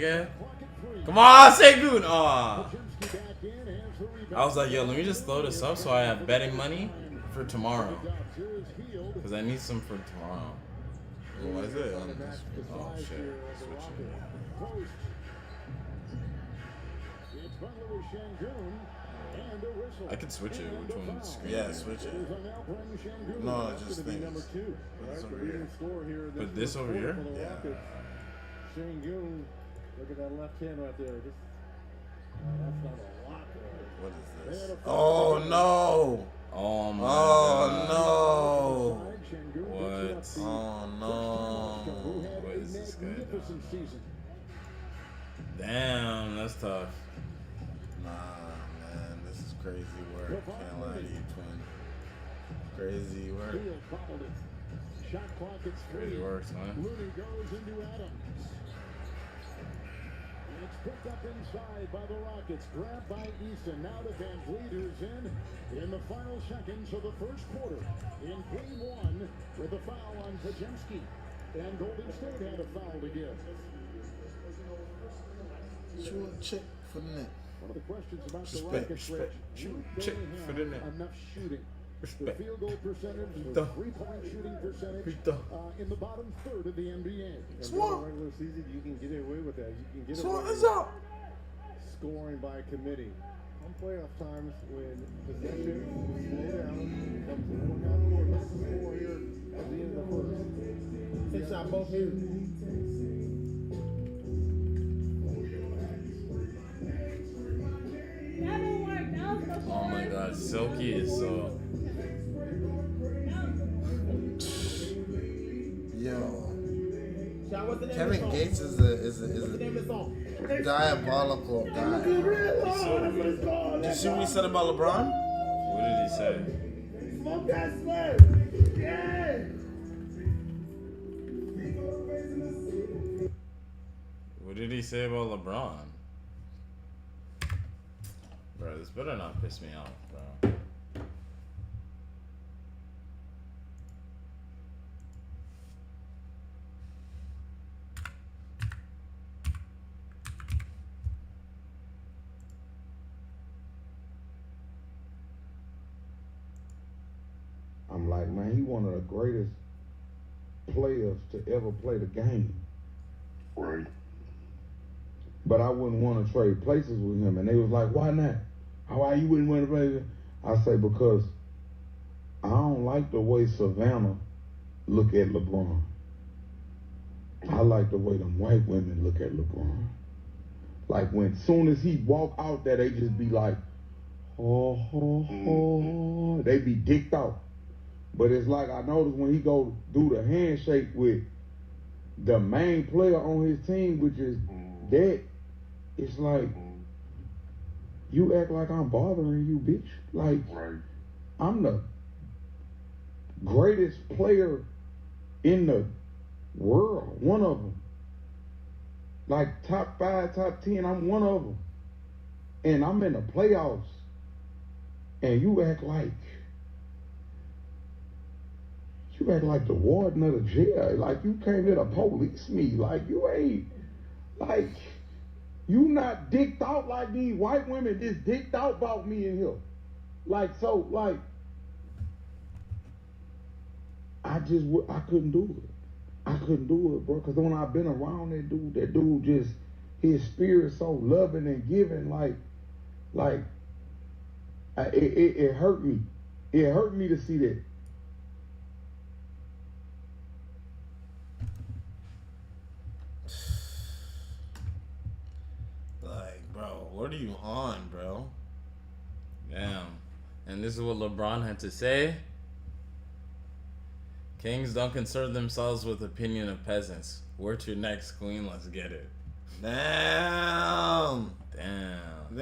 nigga. Come on, Sengun. Aw. I was like, yo, let me just throw this up so I have betting money for tomorrow. Because I need some for tomorrow. What is it on this? Oh, shit. Switch it. I could switch it. Which one's screen? Yeah, switch it. No, just things. This over here. Put this over here? Yeah. Shangoon, look at that left hand right there. That's not a lot. What is this? Oh no! Oh my Oh God. no! What? Oh no! What is this guy doing? Damn, that's tough. Nah, man, this is crazy work. Can't lie to you, twin. Crazy work. Crazy works, man. Looney goes into Adams. It's picked up inside by the Rockets. Grabbed by Easton. Now the Van Vlieters in the final seconds of the first quarter. In game one with a foul on Pajemski. And Golden State had a foul to give. Short check for the net. One of the questions about the Respect, Rockets, respect. Check for the net. enough shooting. The Respect. field goal percentage, the three-point shooting percentage in the bottom third of the NBA. And Swan. during the regular season, you can get away with that. You can get Swan away is with up. scoring by committee. Some playoff times when possession slow down, comes to one half court. Let's score here at the end of the first. Six shot both here. Oh my God, Silky is so. Yo, Kevin Gates is a diabolical guy. Did you see what he said about LeBron? What did he say? Smoke that smoke! Yeah! What did he say about LeBron? Bro, this better not piss me off, bro. I'm like, man, he one of the greatest players to ever play the game. Right. But I wouldn't want to trade places with him. And they was like, why not? Why you wouldn't want to play with him? I say, because I don't like the way Savannah look at LeBron. I like the way them white women look at LeBron. Like when soon as he walk out there, they just be like, oh. They be dicked out. But it's like I noticed when he go do the handshake with the main player on his team, which is Deck, it's like, you act like I'm bothering you, bitch. Like, I'm the greatest player in the world, one of them. Like top 5, top 10, I'm one of them. And I'm in the playoffs. And you act like the warden of the jail. Like you came here to police me. Like you ain't, like, you not dicked out like these white women just dicked out about me in here. Like, so, like, I couldn't do it. I couldn't do it, bro. Because when I've been around that dude just, his spirit so loving and giving, it hurt me. It hurt me to see that. What are you on, bro? Damn. And this is what LeBron had to say. Kings don't concern themselves with opinion of peasants. We're to next, queen. Let's get it. Damn. Damn.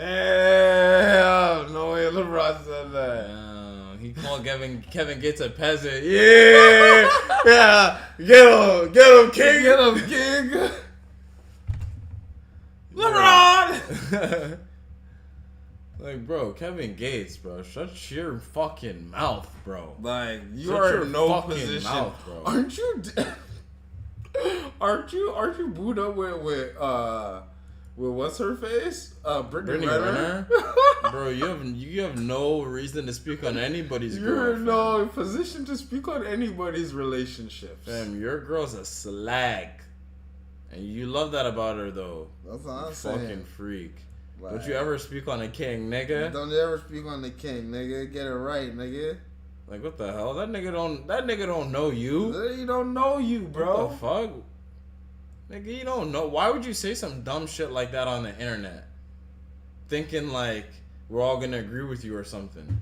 No way LeBron said that. Damn. He called Kevin Gates a peasant. Yeah. Yeah. Get him, king. Get him, king. LeBron! Like, bro, Kevin Gates, bro, shut your fucking mouth, bro. Like, you Shut are your in no fucking position. mouth, bro. Aren't you? Aren't you booed up with what's her face? Brittany Renner? Renner. Bro, you have no reason to speak on anybody's You're girl. in no position to speak on anybody's relationships. Fam, your girl's a slag. And you love that about her, though. That's what I'm You saying. fucking freak. Like, Don't you ever speak on a king, nigga? Don't ever speak on the king, nigga. Get it right, nigga. Like, what the hell? That nigga don't know you. He don't know you, bro. What the fuck? Nigga, you don't know. Why would you say some dumb shit like that on the internet? Thinking like we're all gonna agree with you or something.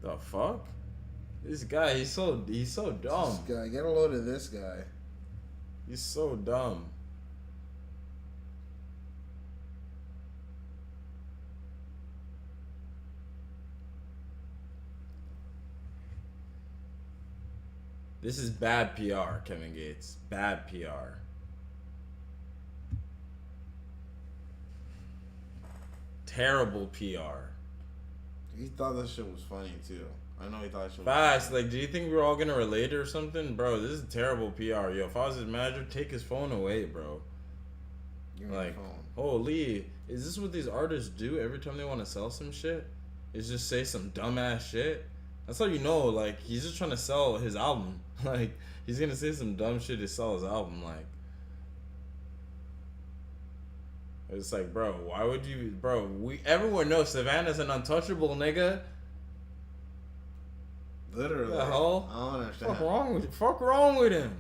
The fuck? This guy, he's so dumb. This guy, get a load of this guy. He's so dumb. This is bad PR, Kevin Gates. Bad PR. Terrible PR. He thought that shit was funny too. I know he thought shit was Facts. funny. Like, do you think we're all gonna relate or something? Bro, this is terrible PR. Yo, if I was his manager, take his phone away, bro. Give me Like, the phone. holy, is this what these artists do every time they want to sell some shit? Is just say some dumbass shit? That's how you know, like, he's just trying to sell his album. Like, he's gonna say some dumb shit to sell his album. Like, it's like, bro, why would you, bro? Everyone knows Savannah's an untouchable nigga. Literally. What the hell? I don't understand. Fuck wrong with him?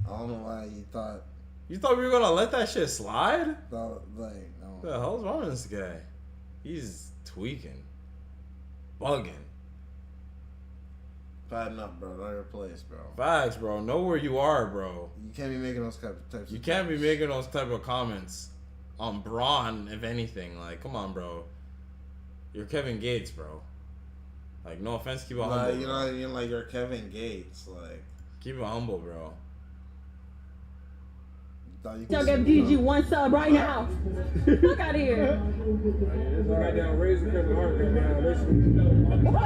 I don't know why you thought You thought we were gonna let that shit slide? like What no. the hell's wrong with this guy? He's tweaking, bugging. Fatten up, bro. Know your place, bro. Facts, bro. Know where you are, bro. You can't be making those types. You of can't be comments. making those type of comments on Braun, if anything. Like, come on, bro. You're Kevin Gates, bro. Like, no offense, keep it humble. Like, you bro. know, you're like you're Kevin Gates. Like, Keep it humble, bro. thought you Y'all could- give DG one sub right now. Look out here. Goddamn razor Kevin Hart right now. Listen. Hold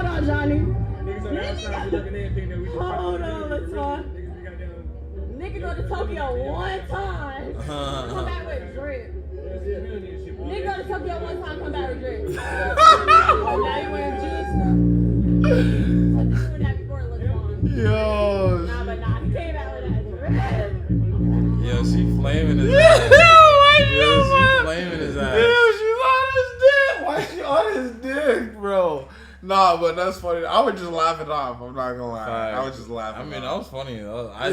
on, Johnny. Niggas on the outside be looking at anything that we just Hold on, let's talk. Niggas be goddamn. Nigga go to Tokyo one time. Come back with drip. Nigga go to Tokyo one time, come back with drip. Oh, now you wearing jeans? I think you were that before it looked on. Yo. Nah, but nah, he came out with that drip. Yo, she flaming his ass. Yo, she flaming his ass. Ew, she's on his dick. Why is she on his dick, bro? Nah, but that's funny. I would just laugh it off. I'm not gonna lie. I would just laugh it I mean, that off. was funny. Yeah. I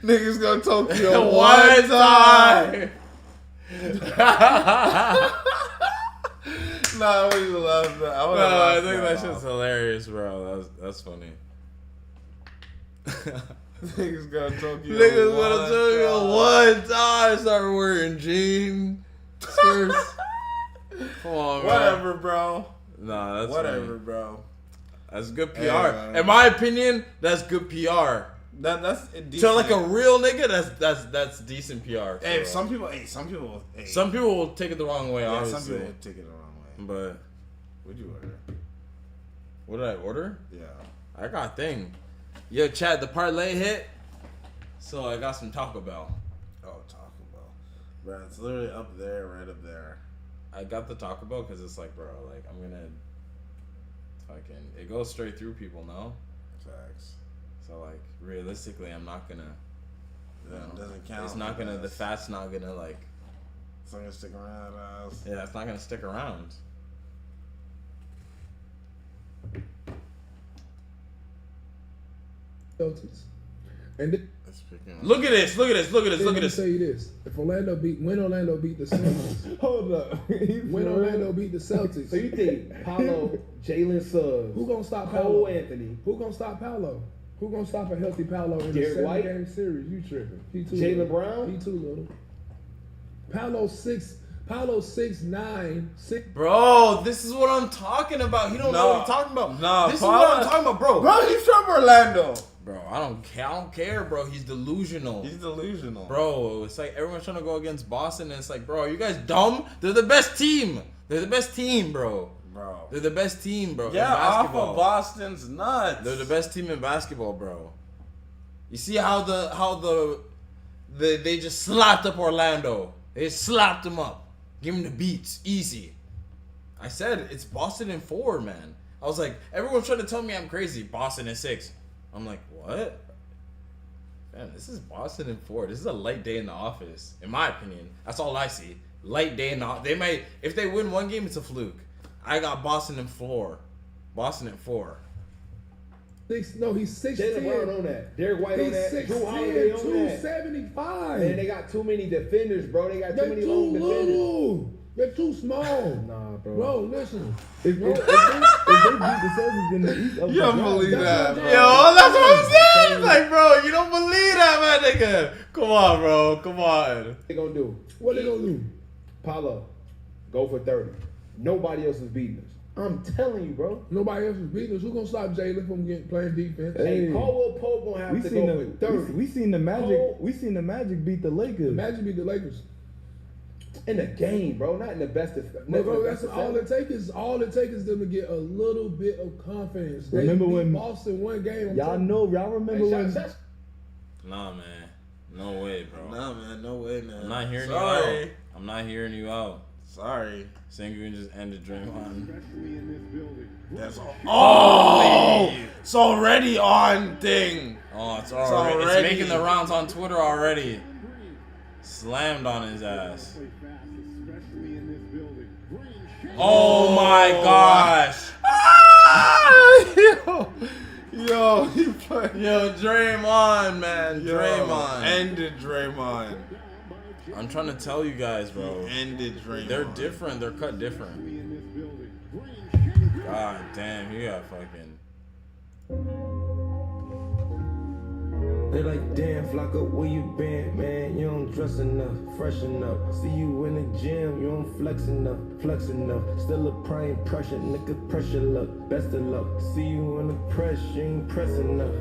Niggas go Tokyo One one time. Nah, I would just laugh at that. No, I think that off. shit's hilarious, bro. That's funny. Niggas go Tokyo Niggas one gonna tell you time. one time start wearing jeans, skirts. Come on, man. Whatever, bro. Nah, that's Whatever, funny. bro. That's good PR. man. In my opinion, that's good PR. That's decent. To like a real nigga, that's decent PR. Hey, So, some people. some people will take it the wrong way, Yeah, obviously. some people will take it the wrong way. But What'd you order? what did I order? Yeah. I got thing. Yo, Chad, the parlay hit. So I got some Taco Bell. Oh, Taco Bell, bro. It's literally up there, right up there. I got the Taco Bell because it's like, bro, like I'm gonna fucking. It goes straight through people, no? Facts. So like, realistically, I'm not gonna. That doesn't count. It's not gonna. The because fat's not gonna like. It's not gonna stick around us. Yeah, it's not gonna stick around. Celtics. And then, It's picking up. Look at this! Look at this! Look at this! let Look at me this! tell you this: if when Orlando beat the Celtics, Hold up. when Orlando beat the Celtics, So you think Paolo, Jalen Suggs, who gonna stop Cole Paolo? Anthony, Who gonna stop Paolo? Who gonna stop a healthy Paolo in Derek the White? 7-game series? You tripping? He too Jaylen little. Brown? He too little. Paolo 6'9", 6. Bro, this is what I'm talking about. He don't know what I'm talking about. No, This is what I'm talking about, bro. Bro, he's from Orlando. Bro, I don't care, bro. He's delusional. He's delusional. Bro, it's like everyone's trying to go against Boston, and it's like, bro, are you guys dumb? They're the best team. They're the best team, bro. Bro. They're the best team, bro. Yeah, in off basketball. of Boston's nuts. They're the best team in basketball, bro. You see how the They just slapped up Orlando. They slapped them up. Give them the beats. Easy. I said it's Boston in 4, man. I was like, everyone's trying to tell me I'm crazy. Boston in 6. I'm like, what? Man, this is Boston in 4. This is a light day in the office, in my opinion. That's all I see. Light day in the office. They might, if they win one game, it's a fluke. I got Boston in 4. Boston in 4. He's 6'10". Jaylen Brown on that. Derek White on He's that. 6'10", Drew Holiday on that. 275. Man, they got too many defenders, bro. They got too They're many too long defenders. little. They're too small. Nah, bro. Bro, listen. If they beat the Celtics in the East, You don't believe that, bro. Yo, that's what I'm saying. Like, bro, you don't believe that, my nigga. Come on, bro. Come on. What they gonna do? What they gonna do? Paulo, go for 30. Nobody else is beating us. I'm telling you, bro. Nobody else is beating us. Who gonna stop Jaylen from playing defense? Hey, Hey, Caldwell Pope gonna have to go for 30. we seen the Magic beat the Lakers. Magic beat the Lakers. In the game, bro. Not in the best of. But bro, that's all it takes is them to get a little bit of confidence. They Remember beat when Boston one game? y'all remember Hey, when Nah, man. No way, bro. Nah, man, no way, man. I'm not hearing you Sorry. out. I'm not hearing you out. Sorry. Saying you can just end the Draymond. That's all. Oh, it's already on thing. Oh, it's already. It's already- making the rounds on Twitter already. Slammed on his ass. Oh my gosh. Yo, he played. Yo, Draymond, man. Draymond. Ended Draymond. I'm trying to tell you guys, bro. Ended Draymond. They're different. They're cut different. God damn, you got fucking. They like, damn, Flocka, where you been, man? You don't dress enough, fresh enough. See you in the gym, you don't flex enough. Still a prime pressure, nigga, pressure luck. Best of luck. See you in the press, you ain't press enough.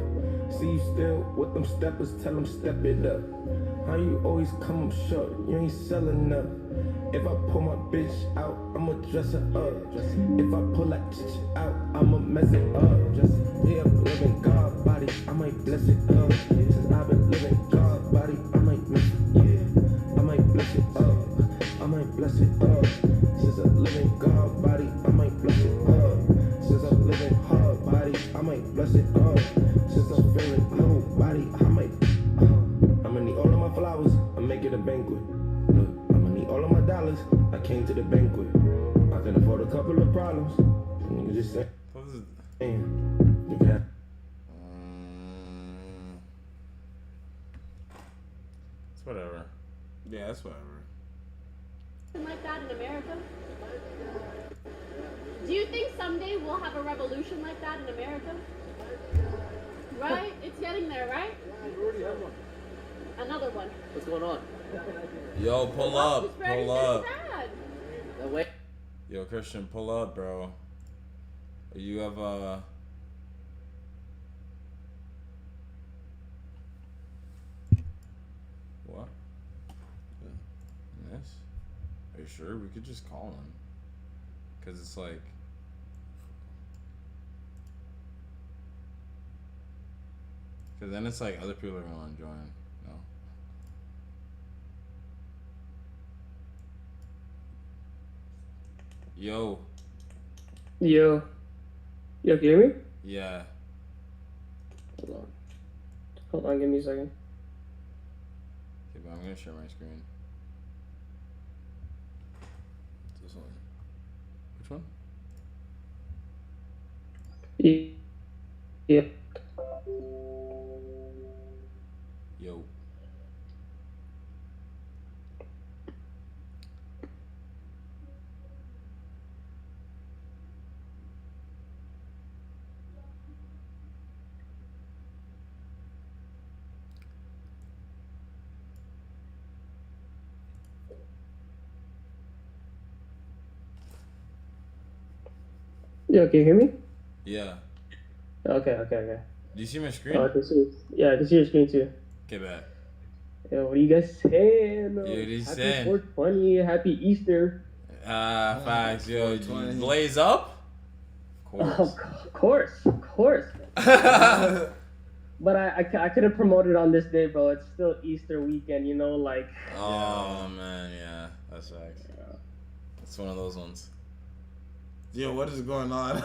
See you still with them steppers, tell them step it up. How you always come up short, you ain't selling up. If I pull my bitch out, I'ma dress her up. If I pull that chick out, I'ma mess it up. Just live, living God body, I might bless it up. Since I've been living God body, I might mess it, yeah. I might bless it up, I might bless it up. Since I'm living God body, I might bless it up. Since I'm living hard body, I might bless it up. Since I'm feeling low body, I might. I'ma need all of my flowers, I make it a banquet. Look, I'ma need all of my dollars, I came to the banquet. I can afford a couple of problems. Nigga just say, damn, you can have. It's whatever. Yeah, that's whatever. Like that in America? Do you think someday we'll have a revolution like that in America? Right? It's getting there, right? We already have one. Another one. What's going on? Yo, pull up. Pull up. Sad. No way. Yo, Christian, pull up, bro. You have what? Yes? Are you sure? We could just call him. Cause it's like. Cause then it's like other people are gonna want to join. No. Yo. Yo, can you hear me? Yeah. Hold on, give me a second. Okay, but I'm gonna share my screen. This one. Which one? Yeah. Yo. Yo, can you hear me? Yeah. Okay. Do you see my screen? Oh, I can see. Yeah, I can see your screen too. Okay, bet. Yo, what are you guys saying? Yo, what are you Happy saying? 420, happy Easter. Facts. Yo, you blaze up? Of course. Of course. But I could have promoted on this day, bro. It's still Easter weekend, you know, like. Oh man, yeah, that's facts. Yeah. It's one of those ones. Yo, what is going on?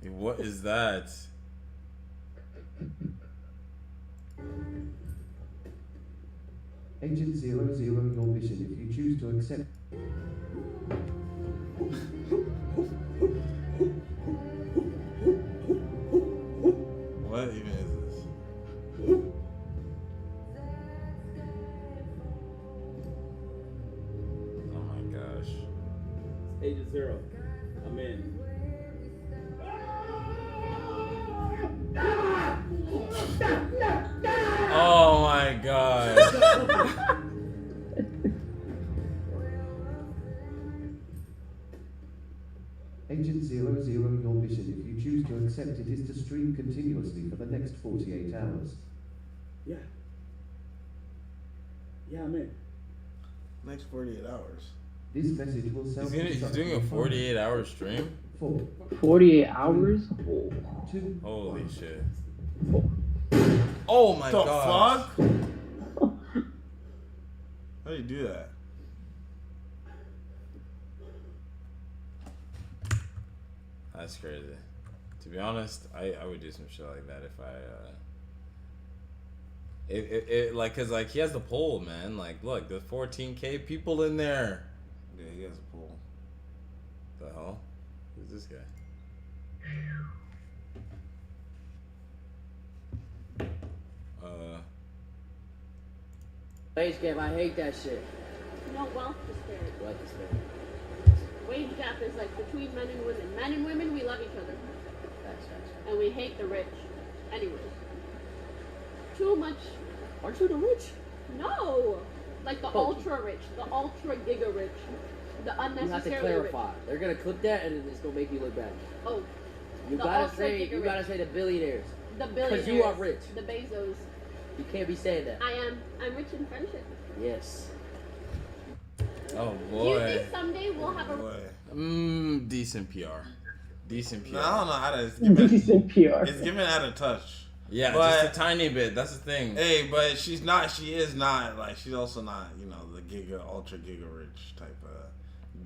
What is that? Agent 00, your mission. If you choose to accept. What even is this? Oh my gosh. Agent 0, I'm in. Oh my god. Agent 00, your mission. If you choose to accept it is to stream continuously for the next 48 hours. Yeah. Yeah, I'm in. Next 48 hours. This message will sound. He's doing a 48-hour stream? 48 hours? Holy shit. Oh my god. The fuck? How do you do that? That's crazy. To be honest, I would do some shit like that if I like, cause like he has the poll, man. Like, look, there's 14K people in there. Yeah, he has a poll. The hell? Who's this guy? Wage gap, I hate that shit. No, wealth disparity. Wealth disparity. Wage gap is like between men and women. Men and women, we love each other. Facts. And we hate the rich. Anyways. Too much. Aren't you the rich? No! Like the ultra rich, the ultra giga rich, the You have to unnecessarily clarify. rich. They're gonna clip that and it's gonna make you look bad. Oh. You the gotta ultra say giga you rich. gotta say the billionaires. The billionaires. Because you are rich. The Bezos. You can't be saying that. I am. I'm rich in friendship. Yes. Oh Do you boy. think someday we'll have a... Decent PR. Decent PR. No, I don't know how to. Decent PR. It's given out of touch. Yeah, but, just a tiny bit. That's the thing. Hey, but she's not. She is not like. She's also not. You know, the ultra giga rich type of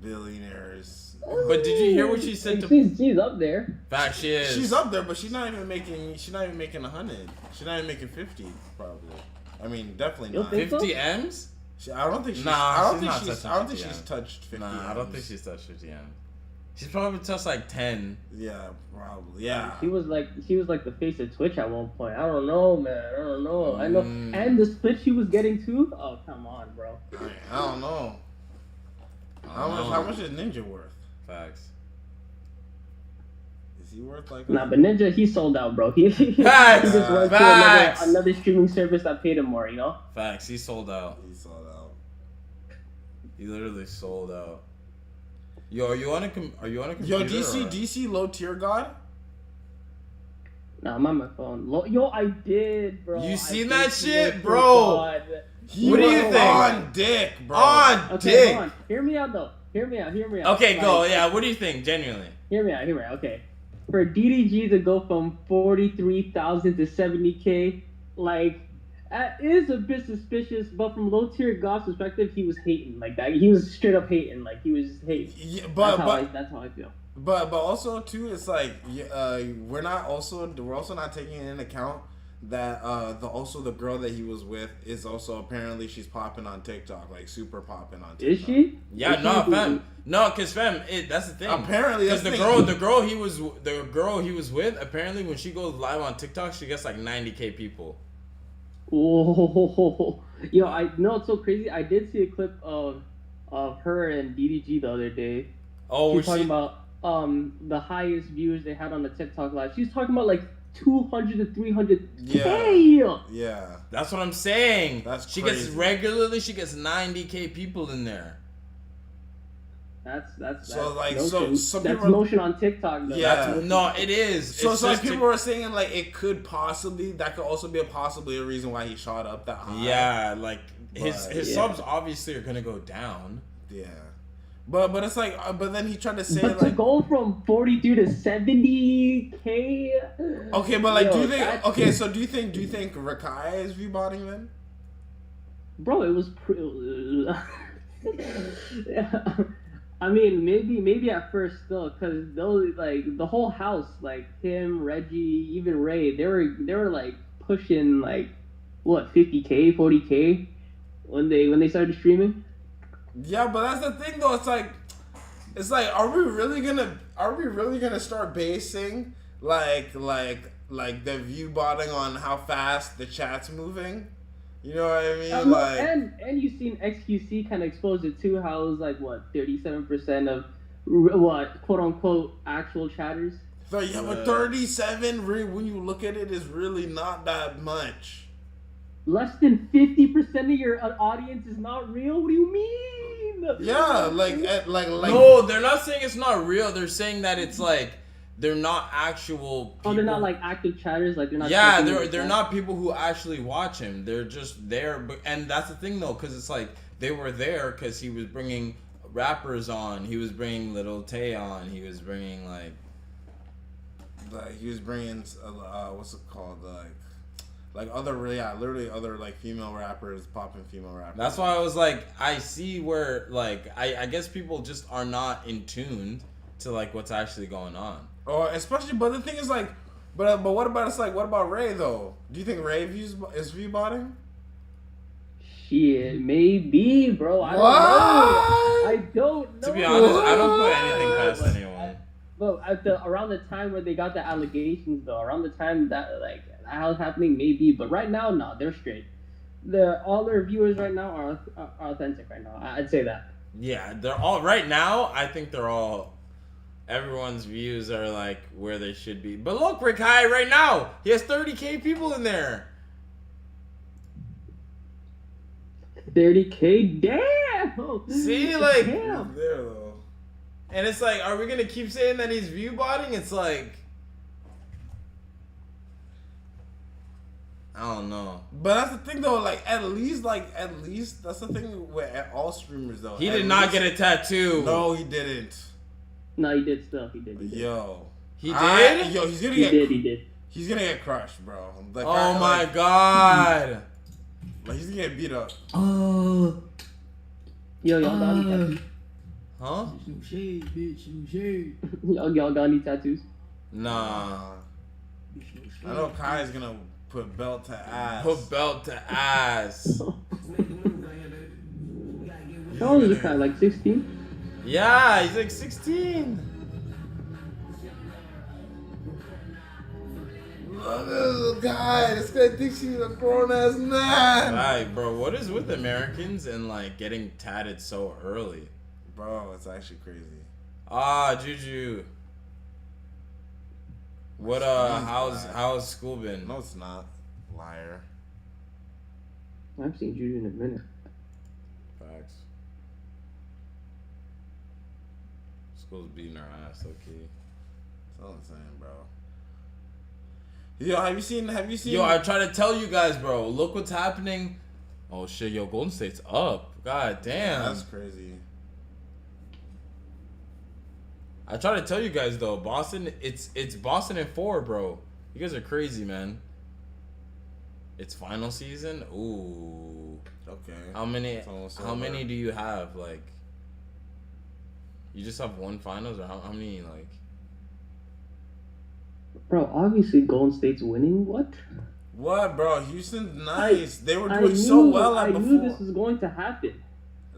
billionaires. But did you hear what she said to? She's up there. Fact, she is. She's up there, but she's not even making. She's not even making 100. She's not even making 50. Probably. I mean, definitely not. 50 M's? I don't think she's. Nah, I don't she's think not she's. touching I don't think 50 she's M's. touched 50. Nah, I M's. don't think she's touched 50 M's. She's probably touched like 10. Yeah, probably. Yeah. She was like the face of Twitch at one point. I don't know, man. I don't know. I know. And the split she was getting too. Oh, come on, bro. I don't know. How much is Ninja worth? Facts. Is he worth like? Nah, but Ninja, he sold out, bro. He just went Facts. to another streaming service that paid him more, you know? Facts. He sold out. He sold out. He literally sold out. Yo, are you on a computer? Yo, DC low tier god? Nah, I'm on my phone. Yo, I did, bro. You seen that shit, bro? God. What do you think? On dick, bro. On dick. Hold on. Hear me out, though. Hear me out. Okay, go. Yeah, what do you think, genuinely? Hear me out. Okay. For DDG to go from 43,000 to 70K, like, that is a bit suspicious, but from low tier God's perspective, he was hating like that. He was straight up hating, like he was just hating. Yeah, that's how I feel. But also too, it's like we're also not taking into account that the girl that he was with is also apparently she's popping on TikTok, like super popping on TikTok. Is she? Yeah, fam. No, cause fam, that's the thing. Apparently, because the girl he was with, apparently when she goes live on TikTok, she gets like 90K people. Oh, yo, I know it's so crazy. I did see a clip of her and DDG the other day. Oh, she's talking about the highest views they had on the TikTok live. She's talking about like 200 to 300K. Yeah, that's what I'm saying. She crazy. gets regularly. She gets 90K people in there. That's motion on TikTok though. Yeah, it is. So like people were saying like it could possibly also be possibly a reason why he shot up that high. Yeah, like his subs obviously are gonna go down. Yeah, But it's like, but then he tried to say But to like, go from 42 to 70K. okay, but like, Yo, do you think? that's- Okay, so do you think Rakai is view-botting then? Bro, it was. I mean, maybe at first still, cause those like the whole house, like him, Reggie, even Ray, they were like pushing like what 50K, 40K when they started streaming. Yeah, but that's the thing though. It's like, are we really gonna start basing like the view botting on how fast the chat's moving? You know what I mean? Like, and you've seen XQC kind of expose it too. How it was like what 37% of what quote unquote actual chatters. so yeah, but 37 when you look at it is really not that much. Less than 50% of your audience is not real. What do you mean? Yeah, like No, they're not saying it's not real. They're saying that it's like they're not actual people. Oh, they're not like active chatters. Like they're not. Yeah, they're not people who actually watch him. They're just there. And that's the thing though, because it's like they were there because he was bringing rappers on. He was bringing Little Tay on. He was bringing like he was bringing what's it called, like other literally other like female rappers, popping female rappers. That's why I was like, I see where like I guess people just are not in tuned to like what's actually going on. Oh, especially, but the thing is like, but what about what about Ray though? Do you think Ray is view botting? Shit, maybe, bro. I don't know. To be honest, I don't put anything past anyone. But around the time where they got the allegations, though, around the time that like that was happening, maybe. But right now, no, they're straight. All their viewers right now are authentic. Right now, I'd say that. Yeah, they're all right now. I think they're all. Everyone's views are like where they should be. But look, Rick High right now, he has 30K people in there. 30K, damn. See, like, damn. There though. And it's like, are we gonna keep saying that he's view botting? It's like, I don't know. But that's the thing though. Like at least that's the thing with all streamers though. He did not get a tattoo. No, he didn't. No, he did still. He did. Yo. He did? He's gonna He did. He's gonna get crushed, bro. Like, oh my god. Like he's gonna get beat up. Oh. Yo, y'all got any tattoos? Huh? No shade, bitch. No shade. Y'all got any tattoos? Nah. I know Kai's gonna put belt to ass. Put belt to ass. How old is this guy? Like 16? Yeah, he's like 16. Look at this guy. This guy thinks he's a grown ass man. Like, bro, what is with Americans and like getting tatted so early? Bro, it's actually crazy. Ah, Juju. What how's school been? No, it's not. Liar. I haven't seen Juju in a minute. Facts. School's beating our ass, okay. That's all I'm saying, bro. Yo, have you seen? Yo, I try to tell you guys, bro. Look what's happening. Oh shit, yo, Golden State's up. God damn. That's crazy. I try to tell you guys though, Boston. It's Boston in 4, bro. You guys are crazy, man. It's final season. Ooh. Okay. How many do you have? Like, you just have one finals, or how many? Like, bro, obviously Golden State's winning. What? What, bro? Houston's nice. They were doing so well at before. I knew this was going to happen.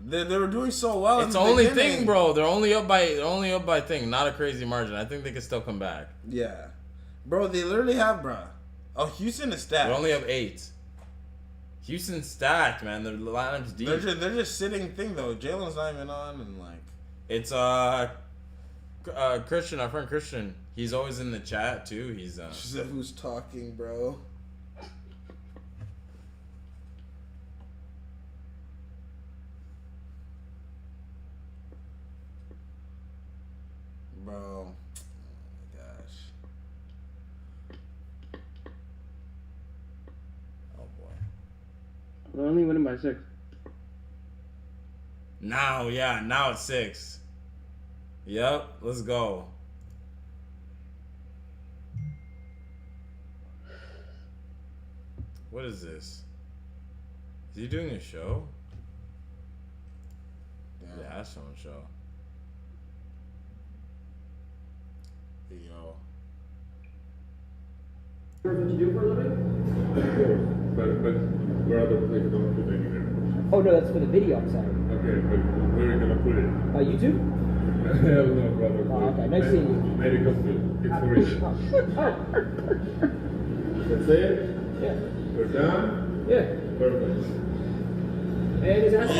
They were doing so well. It's the only thing, bro. They're only up by thing, not a crazy margin. I think they can still come back. Yeah, bro. They literally have, bro. Oh, Houston is stacked. They're only up 8. Houston's stacked, man. Their lineup's deep. They're just sitting thing though. Jalen's not even on, and like it's Christian, our friend Christian. He's always in the chat too. He's She said, "Who's talking, bro?" Bro, oh my gosh. They're only winning by 6. now, yeah, now it's 6. Yep, let's go. What is this? Is he doing a show? Yeah, that's on a show. Yo. What you do for a living? But where other places don't put anything there. Oh no, that's for the video. I'm sorry. Okay, but where are you gonna put it? YouTube? Hell no, brother. Oh, okay. Nice seeing you. Medical information. That's it? Yeah. We're done? Yeah. Perfect.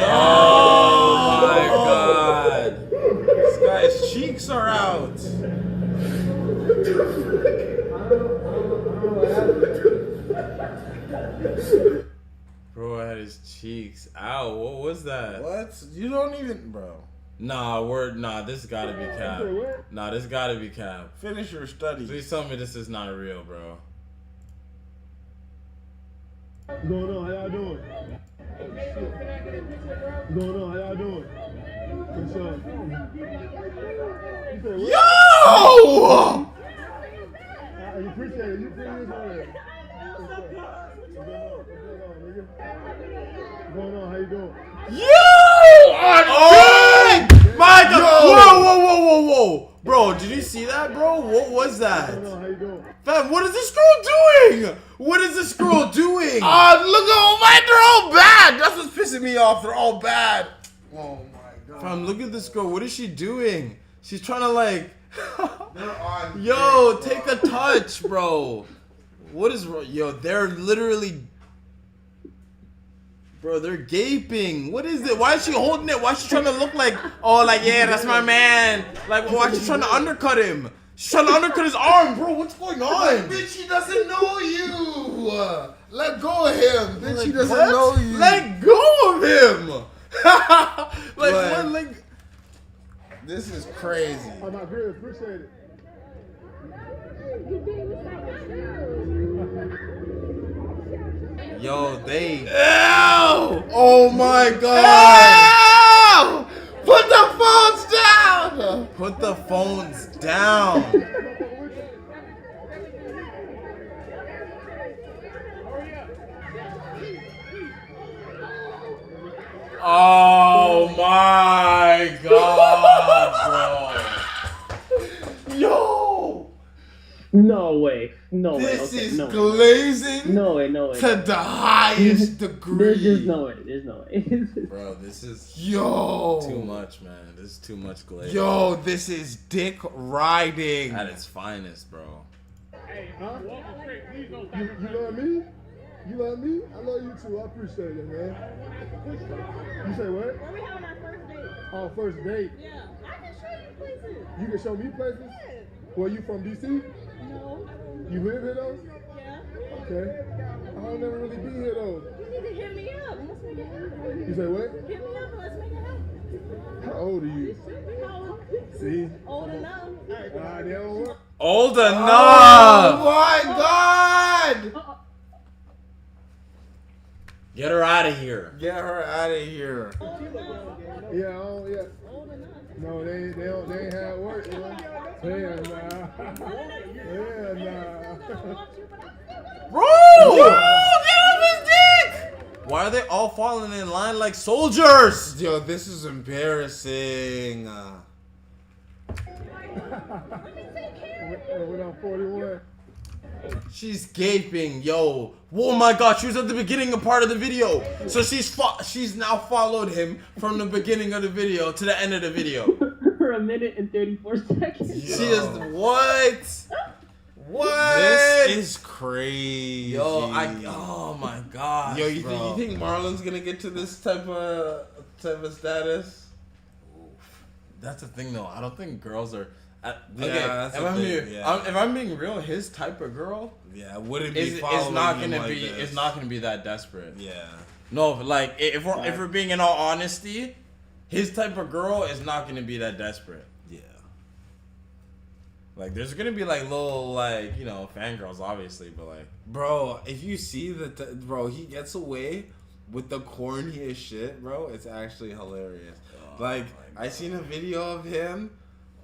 Oh my god. This guy's cheeks are out. Bro had his cheeks out. What was that? What? You don't even, bro. Nah, this gotta be cap. Nah, this gotta be cap. Finish your studies. Please tell me this is not real, bro. What's going on? How y'all doing? What's going on? How y'all doing? What's up? Yo! I appreciate it. You pretty good on it. What's going on? How you doing? Yo! Oh my god! Whoa! Bro, did you see that, bro? What was that? How you doing? Fam, what is this girl doing? What is this girl doing? Look at all mine. They're all bad. That's what's pissing me off. They're all bad. Oh my god. Fam, look at this girl. What is she doing? She's trying to like. They're on. Yo, take a touch, bro. What is wrong? Yo, they're literally. Bro, they're gaping. What is it? Why is she holding it? Why is she trying to look like, oh, like, yeah, that's my man. Like, why is she trying to undercut him? She's trying to undercut his arm, bro. What's going on? Bitch, he doesn't know you. Let go of him. Bitch, Like, he doesn't what? know you. Let go of him. Like, what? Like, this is crazy. Oh, my good. Appreciate it. yo, they. Ew! Oh my god! Ew! Put the phones down! Put the phones down. Oh my god, bro. Yo! No way. No way. This Okay, is no way. glazing No way, no way. to the highest degree. There's no way. There's no way. Bro, this is too much, man. This is too much glaze. Yo, this is dick riding at its finest, bro. Hey, huh? You love me? You love me? I love you too. I appreciate it, man. You say what? Where we having our first date? Oh, first date. Yeah. I can show you places. You can show me places? Yeah. Well, you from DC? No. You live here though? Yeah. Okay. I don't never really be here though. You need to hit me up. Let's make it happen. You say what? Hit me up and let's make it happen. How old are you? How old? See? Old enough. They don't work. Old enough. Oh my god! Get her out of here. Get her out of here. Yeah, oh yeah. No, they ain't had work, you know. Yeah, nah. Bro! Get off his dick! Why are they all falling in line like soldiers? Yo, this is embarrassing. When I'm 41. She's gaping, yo. Oh my god, she was at the beginning of part of the video. So she's now followed him from the beginning of the video to the end of the video. For a minute and 34 seconds. She is what? What? This is crazy. Yo, oh my god. Yo, you think Marlon's gonna get to this type of status? That's the thing though. I don't think girls are. That's the thing, if I'm being real, his type of girl, wouldn't be is following not him gonna like be. this. It's not gonna be that desperate. Yeah. No, like if we're being in all honesty, his type of girl is not gonna be that desperate. Yeah. Like there's gonna be like little like fangirls obviously, but like bro, if you see that bro, he gets away with the corniest shit, bro. It's actually hilarious. Like, I seen a video of him.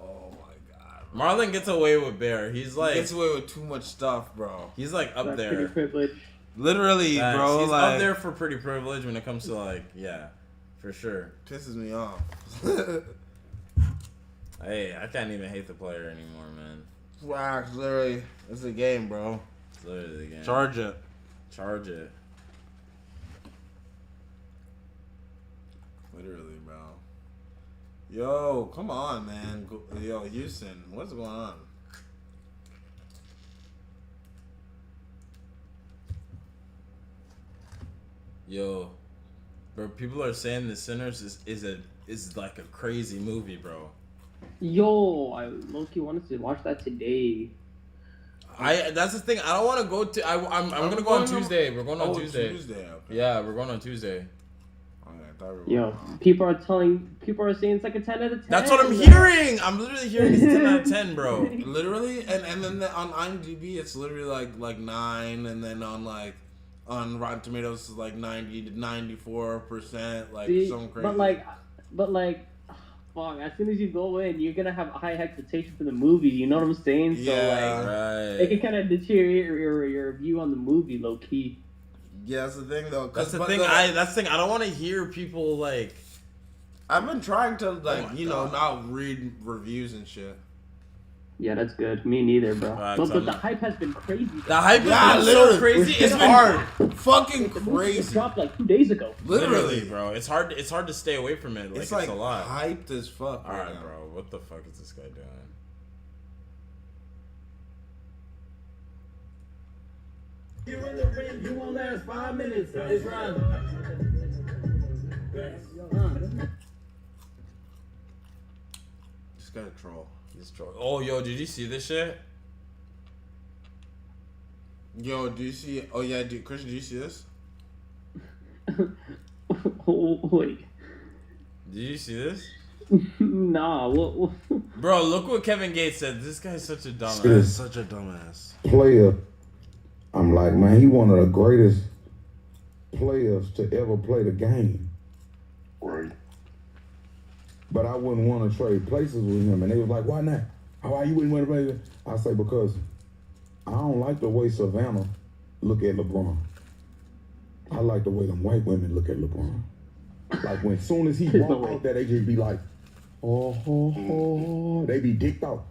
Oh my god. Marlon gets away with Bear. He's like He gets away with too much stuff, bro. He's like up That's there. pretty privileged. Literally, Facts. bro. He's like, up there for pretty privilege when it comes to like, yeah, for sure. Pisses me off. Hey, I can't even hate the player anymore, man. Wax, literally, it's a game, bro. It's literally the game. Charge it. Charge it. Literally, bro. Yo, come on, man. Yo, Houston, what's going on? Yo, bro, people are saying The Sinners is like a crazy movie, bro. Yo, I low-key wanted to watch that today. That's the thing. I don't want to go to. I'm gonna go on Tuesday. We're going on Tuesday. Tuesday. Okay. Yeah, we're going on Tuesday. Yo, people are saying it's like a 10 out of 10. That's what I'm hearing. I'm literally hearing it's 10 out of 10, bro. Literally, and then on IMDb it's literally like 9, and then on Rotten Tomatoes it's like 90 to 94%, like some crazy. But like, fuck. As soon as you go in, you're gonna have a high expectation for the movie. You know what I'm saying? So right. it can kind of deteriorate your view on the movie, low key. Yeah, that's the thing though. That's the thing. That's the thing. I don't want to hear people like. I've been trying to not read reviews and shit. Yeah, that's good. Me neither, bro. But the hype has been crazy. The hype has been so crazy. It's hard. Fucking crazy. It dropped like 2 days ago. Literally, bro. It's hard to stay away from it. Like, it's a lot. Hyped as fuck. All right, bro. What the fuck is this guy doing? You're in the ring, you won't last 5 minutes. It's round. Just gotta troll. He's troll. Oh, yo, did you see this shit? Yo, do you see? Oh yeah, dude, Christian, do you see this? Wait. Did you see this? Nah. What? Bro, look what Kevin Gates said. This guy's such a dumbass. Such a dumbass. Player. I'm like, man, he one of the greatest players to ever play the game. Right. But I wouldn't want to trade places with him. And they was like, why not? Why you wouldn't want to play with him? I say, because I don't like the way Savannah look at LeBron. I like the way them white women look at LeBron. Like, when soon as he walk out there, they just be like, oh, they be dicked out.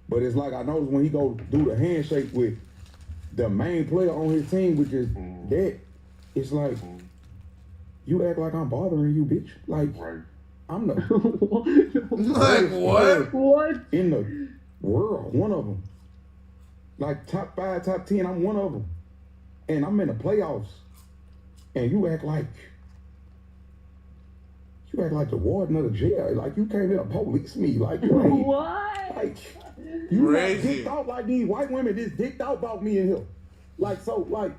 But it's like, I noticed when he go do the handshake with the main player on his team, which is that, it's like, you act like I'm bothering you, bitch. Like, I'm the like what in the world, one of them. Like top 5, top 10, I'm one of them, and I'm in the playoffs, and you act like the warden of the jail. Like you came in to police me. Like what? Like you got dicked out like these white women just dicked out about me and him. Like so, like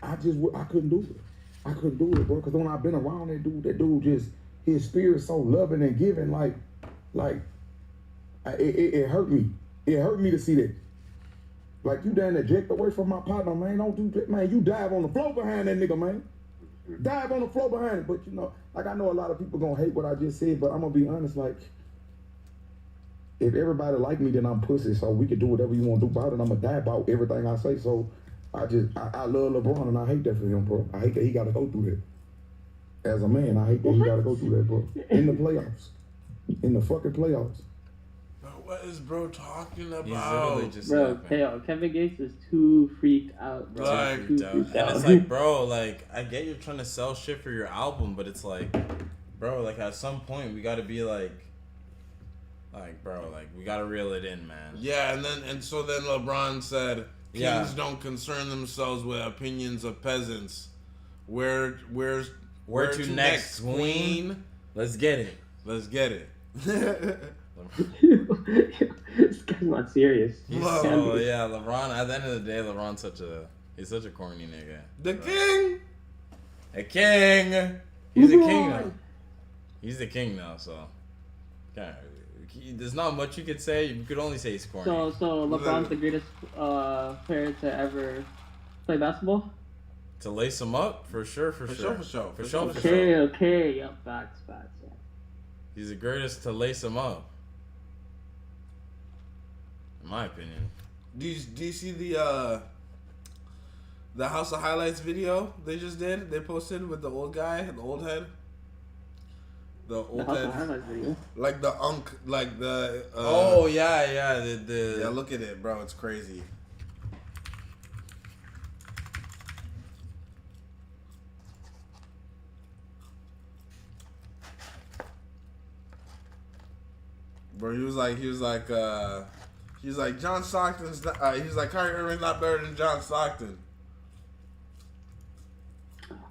I couldn't do it. I couldn't do it, bro. Because when I've been around that dude just his spirit's so loving and giving. Like it hurt me. It hurt me to see that. Like you done eject away from my partner, man. Don't do that, man. You dive on the floor behind that nigga, man. Dive on the floor behind it. But you know, like I know a lot of people gonna hate what I just said, but I'm gonna be honest, like if everybody like me, then I'm pussy. So we can do whatever you want to do about it. I'm gonna die about everything I say. So I love LeBron and I hate that for him, bro. I hate that he gotta go through that. As a man, I hate that he gotta go through that, bro. In the playoffs. In the fucking playoffs. What is bro talking about? He's literally just bro, Kevin Gates is too freaked out, bro. Like, and it's like, bro, like, I get you're trying to sell shit for your album, but it's like, bro, like, at some point, we gotta be like, bro, like, we gotta reel it in, man. Yeah, and so then LeBron said, kings don't concern themselves with opinions of peasants. Where to next, queen? Let's get it. Let's get it. This guy's not serious. Oh yeah, LeBron. At the end of the day, LeBron's he's such a corny nigga. The king. A king. He's a king now. He's the king now. So, there's not much you could say. You could only say he's corny. So LeBron's the greatest player to ever play basketball. To lace him up, for sure. Okay. Yep, facts. Yeah. He's the greatest to lace him up. In my opinion. Do you see the House of Highlights video they just did? They posted with the old guy, the old head. The old House head. of Highlights video. Like the like the. Oh yeah. Yeah, look at it, bro. It's crazy. Bro, he was like John Stockton's not, he was like Kyrie Irving's not better than John Stockton.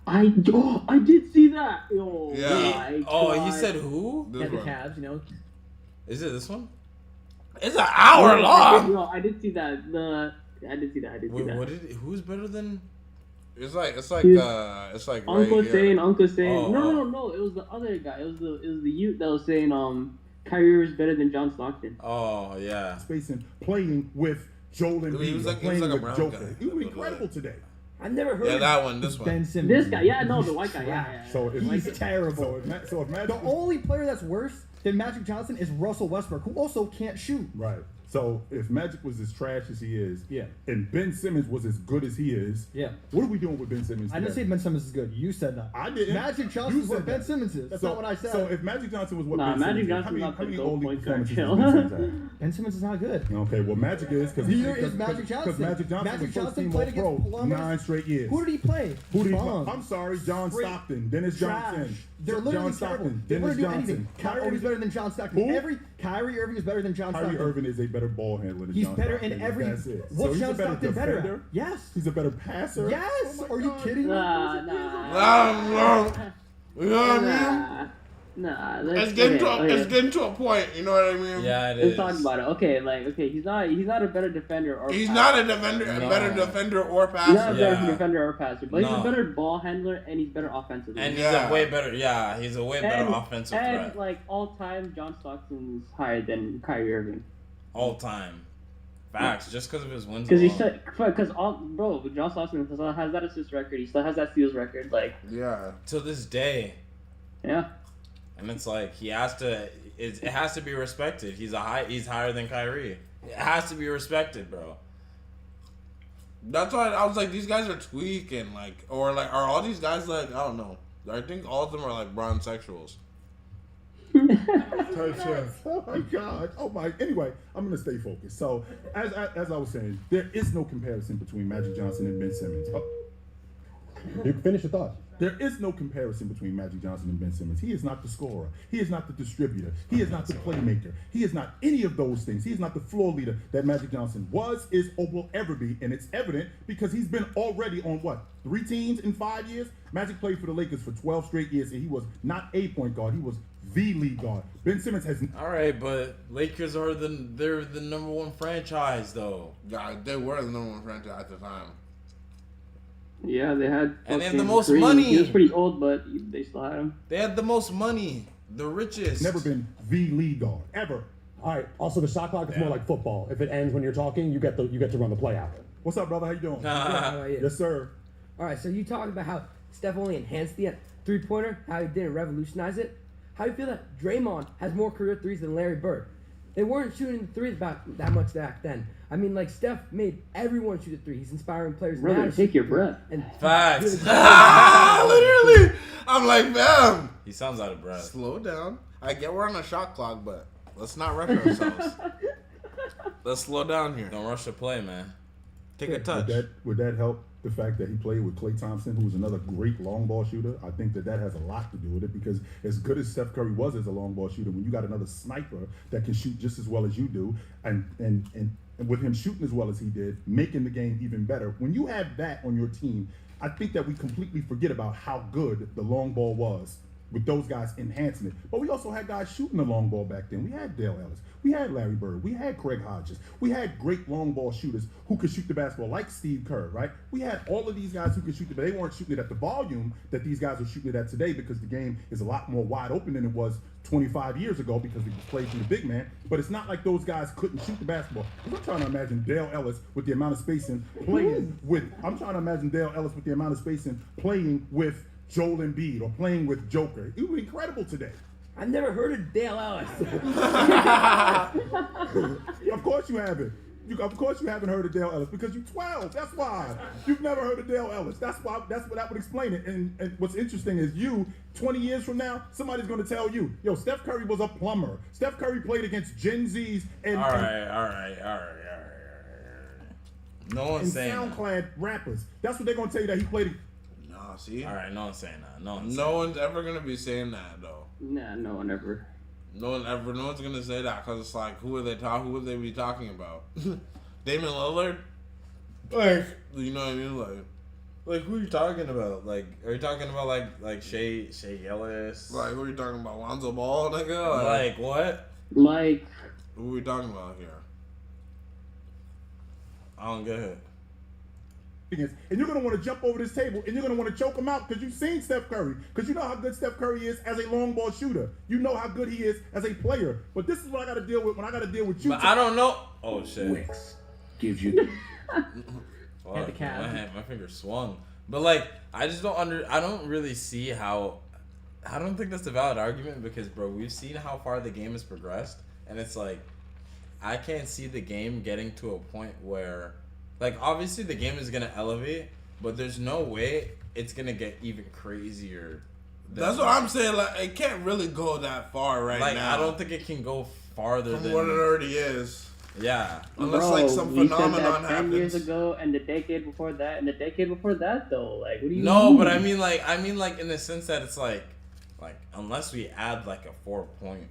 I did see that. Oh, yeah. He said who? Yeah, the Cavs, you know. Is it this one? It's an hour long. No, I did see that. I did see that. Who's better than? It's like Uncle right saying. Oh, No. It was the other guy. It was the youth that was saying Kyrie is better than John Stockton. Oh yeah. Spacing, playing with Joel and he was like playing a with brown Joker. guy. He was incredible today. I've never heard. Yeah, of that one. This one. Ben Simmons. This guy, yeah, no, the white guy, yeah. So He's terrible. So if Magic, The only player that's worse than Magic Johnson is Russell Westbrook, who also can't shoot. right. So if Magic was as trash as he is, Yeah. and Ben Simmons was as good as he is, Yeah. what are we doing with Ben Simmons? I didn't say today? Ben Simmons is good. You said that. I didn't. Magic Johnson You is what said Ben that. Simmons is. That's So- not what I said. So if Magic Johnson was what Nah, Ben Magic Simmons is, how Johnson's many, not how the many GOAT all-league point guard, performances chill. does Ben Simmons have? Ben Simmons is not good. Okay, well, Magic is because Neither is Magic Johnson. Because Magic Johnson Magic was Johnson first team played against All-Pro Columbus. 9 straight years. Who did he play? Who did he Bum. play? I'm sorry, John Straight Stockton, Dennis trash. Johnson. They're literally John terrible. Stockton, They Dennis wouldn't do Johnson. anything. Kyrie Irving is better than John Stockton. Who? Kyrie Irving is better than John Kyrie Stockton. Irving is a better ball handler than He's John better Stockton. in every. That's it. So What's he's John a better Stockton better defender? at? Yes. He's a better passer. Yes. Are you kidding me? Nah. You know what I mean? Nah. It's getting to a point. You know what I mean? Yeah, it Let's is. talk about it. Okay, he's not a better defender or He's passer. not a better defender or He's not a passer. better defender or passer, but he's No. a better ball handler and he's better offensively. And he's a way better. Yeah, he's a way better offensive and threat. like all time, John Stockton's higher than Kyrie Irving. All time. Facts. Just because of his wins. Because John Stockton still has that assist record. He still has that steals record. Like Yeah. To this day. Yeah. And it's like he has to. It has to be respected. He's higher than Kyrie. It has to be respected, bro. That's why I was like, these guys are tweaking, are all these guys like, I don't know. I think all of them are like bronsexuals. Oh my God. Oh my. Anyway, I'm gonna stay focused. So as I was saying, there is no comparison between Magic Johnson and Ben Simmons. You can finish your thought. There is no comparison between Magic Johnson and Ben Simmons. He is not the scorer. He is not the distributor. He is not the playmaker. He is not any of those things. He is not the floor leader that Magic Johnson was, is, or will ever be. And it's evident because he's been already on 3 teams in 5 years? Magic played for the Lakers for 12 straight years, and he was not a point guard. He was the lead guard. Ben Simmons has. All right, but Lakers are they're the number 1 franchise though. Yeah, they were the number 1 franchise at the time. Yeah, they had. And they have the most Green. money. He was pretty old, but they still had him. They had the most money, the richest. Never been the lead guard ever. All right. Also, the shot clock is more like football. If it ends when you're talking, you get to run the play out. What's up, brother? How you doing? How are you? Yes, sir. All right, so you talked about how Steph only enhanced the three-pointer, how he didn't revolutionize it. How do you feel that Draymond has more career threes than Larry Bird? They weren't shooting the threes about that much back then. I mean, like, Steph made everyone shoot a three. He's inspiring players now. Brother, take your breath. And Facts. Literally. I'm like, man. He sounds out of breath. Slow down. I get we're on a shot clock, but let's not rush ourselves. Let's slow down here. Don't rush the play, man. Take a touch. Would that help the fact that he played with Klay Thompson, who was another great long ball shooter? I think that has a lot to do with it because as good as Steph Curry was as a long ball shooter, when you got another sniper that can shoot just as well as you do, and with him shooting as well as he did, making the game even better, when you have that on your team, I think that we completely forget about how good the long ball was with those guys enhancing it. But we also had guys shooting the long ball back then. We had Dale Ellis. We had Larry Bird. We had Craig Hodges. We had great long ball shooters who could shoot the basketball, like Steve Kerr, right? We had all of these guys who could shoot it, but they weren't shooting it at the volume that these guys are shooting it at today because the game is a lot more wide open than it was 25 years ago because it was played through the big man. But it's not like those guys couldn't shoot the basketball. I'm trying to imagine Dale Ellis with the amount of spacing playing with. I'm trying to imagine Dale Ellis with the amount of spacing playing with Joel Embiid or playing with Joker. It would be incredible today. I've never heard of Dale Ellis. Of course you haven't. Of course you haven't heard of Dale Ellis because you're 12. That's why. You've never heard of Dale Ellis. That's why. That's what that would explain it. And what's interesting is 20 years from now, somebody's going to tell you, yo, Steph Curry was a plumber. Steph Curry played against Gen Zs and All right. No one's saying SoundCloud rappers. That's what they're going to tell you that he played. Nah, see? All right, no one's saying that. No one's ever going to be saying that, though. Nah, no one ever. No one's gonna say that because it's like, who would they be talking about? Damon Lillard? Like, you know what I mean? Like who are you talking about? Like, are you talking about like Shea Gillis? Like, who are you talking about? Lonzo Ball, nigga? Like what? Like, who are we talking about here? I don't get it. And you're going to want to jump over this table and you're going to want to choke him out because you've seen Steph Curry. Because you know how good Steph Curry is as a long ball shooter. You know how good he is as a player. But this is what I got to deal with when I got to deal with you. But I don't know. Oh, shit. Wicks gives you... Fuck, my finger swung. But, like, I just don't I don't really see how... I don't think that's a valid argument because, bro, we've seen how far the game has progressed. And it's like, I can't see the game getting to a point where... Like, obviously, the game is going to elevate, but there's no way it's going to get even crazier. That's what I'm saying. Like, it can't really go that far now. I don't think it can go farther from than what it already is. Yeah. Unless, bro, like, some we phenomenon said that 10 happens. years ago, and the decade before that, and the decade before that, though. Like, what do you No, mean? but I mean, like, in the sense that it's like, unless we add, like, a 4-point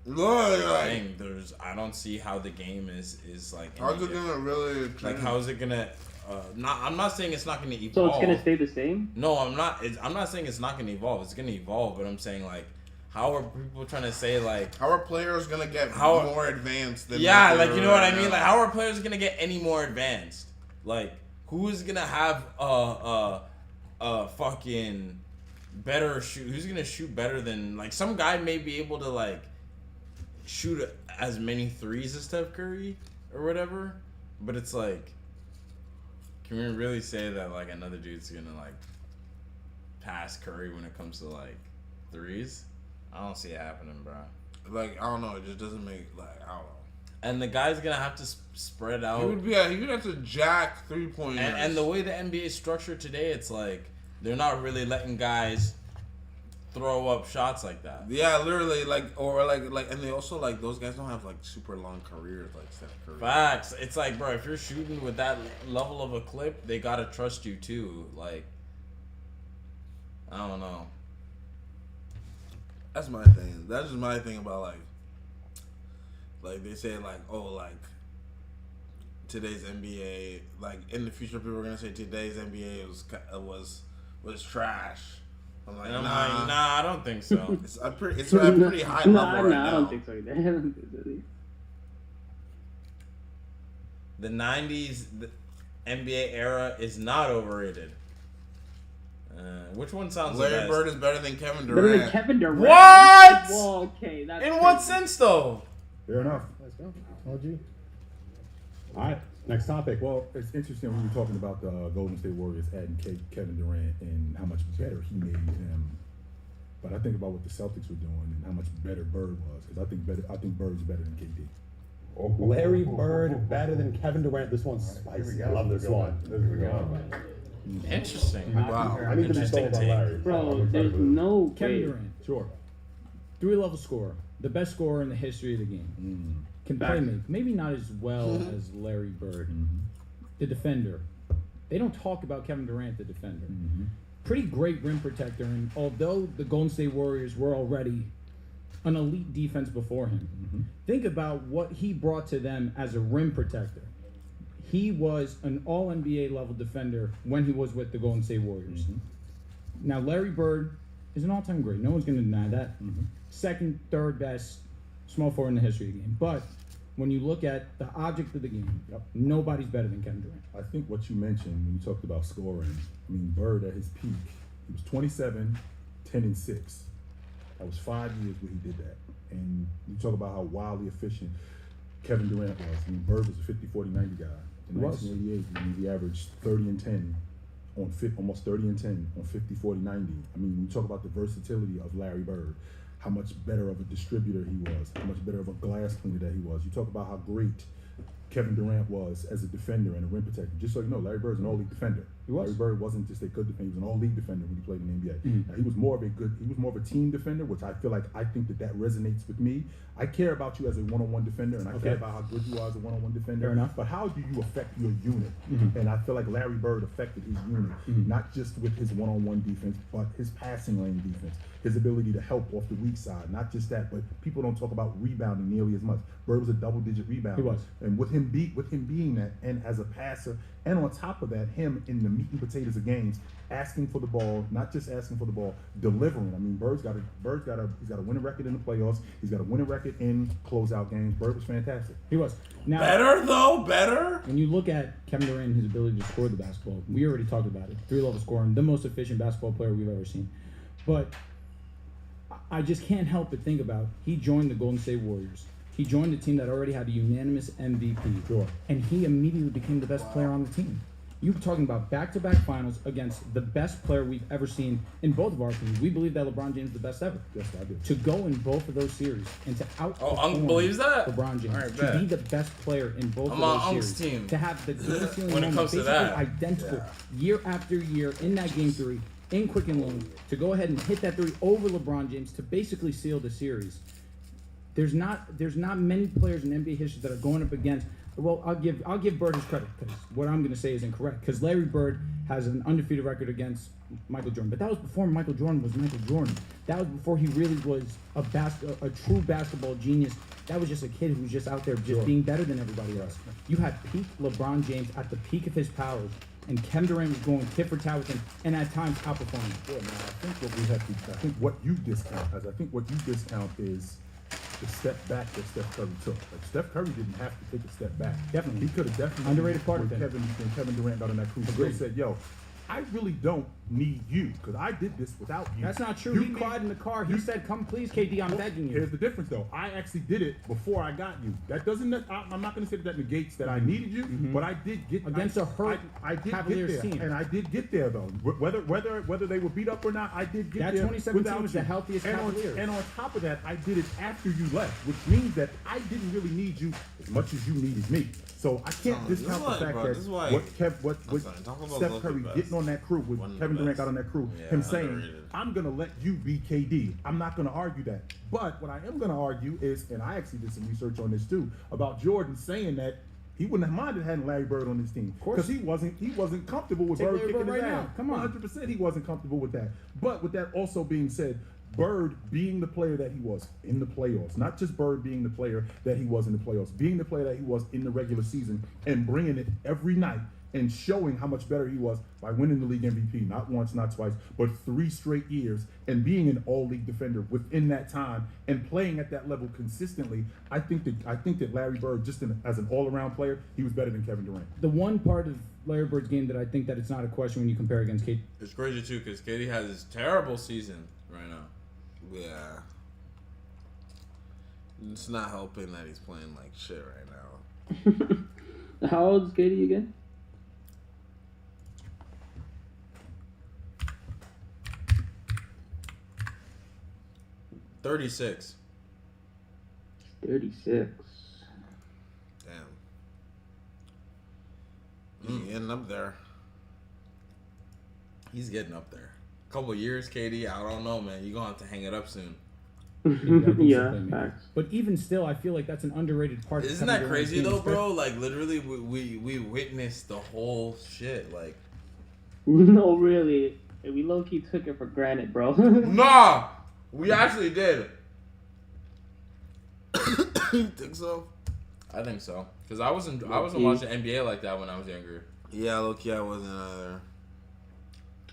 thing, I don't see how the game is like. How's it gonna really change? Like, how is it gonna? I'm not saying it's not gonna evolve. So it's gonna stay the same? No, I'm not. I'm not saying it's not gonna evolve. It's gonna evolve, but I'm saying like, how are people trying to say like? How are players gonna get more advanced? Than Yeah, like you know what I mean. Like, how are players gonna get any more advanced? Like, who is gonna have a fucking better shoot? Who's gonna shoot better than like some guy may be able to like shoot as many threes as Steph Curry or whatever, but it's like, can we really say that like another dude's gonna like pass Curry when it comes to like threes? I don't see it happening, bro. Like, I don't know, it just doesn't make like, I don't know. And the guy's gonna have to spread out. He would have to jack 3-pointers. And the way the NBA is structured today, it's like they're not really letting guys throw up shots like that. Yeah, literally, and they also like those guys don't have like super long careers like Steph Curry. Facts. It's like, bro, if you're shooting with that level of a clip, they gotta trust you too. Like, I don't know. That's my thing. That's just my thing about like they say like, oh, like today's NBA, like in the future people are gonna say today's NBA was trash. I'm like, nah, I don't think so. It's at a pretty high level right now. I don't think so. I don't think so. The 90s NBA era is not overrated. Which one sounds Larry the best? Bird is better than Kevin Better Durant. than Kevin Durant? What? Well, okay, that's In crazy. what sense, though? Fair enough. Let's go. OG. All right, next topic. Well, it's interesting when you're talking about the Golden State Warriors adding Kevin Durant and how much better he made him. But I think about what the Celtics were doing and how much better Bird was, because I think Bird's better than KD. Larry Bird better than Kevin Durant. This one's spicy. I love this one. Interesting. Wow. I need to be told about Larry. Bro, there's no Kevin way. Durant. Sure. 3-level scorer. The best scorer in the history of the game. Can play make. Maybe not as well as Larry Bird. The defender. They don't talk about Kevin Durant, the defender. Pretty great rim protector. And although the Golden State Warriors were already an elite defense before him, think about what he brought to them as a rim protector. He was an all-NBA level defender when he was with the Golden State Warriors. Now, Larry Bird is an all-time great. No one's going to deny that. Second, third best small forward in the history of the game. But when you look at the object of the game, nobody's better than Kevin Durant. I think what you mentioned when you talked about scoring, I mean, Bird at his peak, he was 27, 10, and 6. That was 5 years where he did that. And you talk about how wildly efficient Kevin Durant was. I mean, Bird was a 50, 40, 90 guy. In 1988, I mean, he averaged 30 and 10 on almost 30 and 10 on 50, 40, 90. I mean, you talk about the versatility of Larry Bird, how much better of a distributor he was, how much better of a glass cleaner that he was. You talk about how great Kevin Durant was as a defender and a rim protector. Just so you know, Larry Bird's an all-league defender. He was. Larry Bird wasn't just a good defender; he was an all-league defender when he played in the NBA. Now, he was more of a team defender, which I think that resonates with me. I care about you as a one-on-one defender, and I care about how good you are as a one-on-one defender. Fair enough. But how do you affect your unit? And I feel like Larry Bird affected his unit, not just with his one-on-one defense, but his passing lane defense, his ability to help off the weak side. Not just that, but people don't talk about rebounding nearly as much. Bird was a double-digit rebounder. He was. And with him being that, and as a passer, and on top of that, him in the meat and potatoes of games, asking for the ball, not just asking for the ball, delivering. I mean, he's got a winning record in the playoffs. He's got a winning record in closeout games. Bird was fantastic. He was. Now, better. When you look at Kevin Durant and his ability to score the basketball, we already talked about it. 3-level scoring, the most efficient basketball player we've ever seen. But I just can't help but think about, he joined the Golden State Warriors. He joined a team that already had a unanimous MVP. Sure. And he immediately became the best player on the team. You're talking about back-to-back finals against the best player we've ever seen in both of our teams. We believe that LeBron James is the best ever. Yes, I do. To go in both of those series and to outperform Uncle believes that? LeBron James, Right, to bet. be the best player in both I'm of on those Unc's series, team. to have the game ceiling When it moment comes to basically that. identical year after year in that game 3, in Quicken Loan, to go ahead and hit that 3 over LeBron James to basically seal the series. There's not many players in NBA history that are going up against. Well, I'll give Bird his credit, because what I'm going to say is incorrect. Because Larry Bird has an undefeated record against Michael Jordan, but that was before Michael Jordan was Michael Jordan. That was before he really was a true basketball genius. That was just a kid who was just out there just being better than everybody else. You had peak LeBron James at the peak of his powers, and Kevin Durant was going tit for tat with him, and at times outperforming him. Yeah, man, I think what you discount is the step back that Steph Curry took. Like, Steph Curry didn't have to take a step back. Definitely. He could have definitely Underrated part of when it. Kevin Durant got on that cruise. He said, yo, I really don't need you, because I did this without you. That's not true. He cried in the car. He said, "Come, please, KD, I'm begging you." Here's the difference, though. I actually did it before I got you. That doesn't. I'm not going to say that negates that I needed you, but I did get Against a hurt I did Cavaliers get there, team. and I did get there though. Whether they were beat up or not, I did get That there. 2017 without was you. the healthiest and Cavaliers. and on top of that, I did it after you left, which means that I didn't really need you as much as you needed me. So I can't discount the fact that what Steph Curry getting on that crew, with Kevin Durant got on that crew, him saying, I'm going to let you be KD. I'm not going to argue that. But what I am going to argue is, and I actually did some research on this too, about Jordan saying that he wouldn't have minded having Larry Bird on his team. Because he wasn't comfortable with Take Bird Larry kicking Bird his right ass. now. Come on. 100% he wasn't comfortable with that. But with that also being said, Bird being the player that he was in the playoffs, not just Bird being the player that he was in the playoffs, being the player that he was in the regular season and bringing it every night and showing how much better he was by winning the league MVP, not once, not twice, but 3 straight years, and being an all-league defender within that time and playing at that level consistently. I think that Larry Bird, just as an all-around player, he was better than Kevin Durant. The one part of Larry Bird's game that I think that it's not a question when you compare against KD. It's crazy too, because KD has this terrible season right now. Yeah. It's not helping that he's playing like shit right now. How old is KD again? $36. 36. Damn. He ending up there. He's getting up there. Couple years, KD. I don't know, man. You're gonna have to hang it up soon. Yeah, facts. But even still, I feel like that's an underrated part. Isn't that crazy though, bro? Like literally, we witnessed the whole shit. Like, No, really. We low key took it for granted, bro. nah, we actually did. You think so? I think so. Cause I wasn't watching NBA like that when I was younger. Yeah, low key, I wasn't either.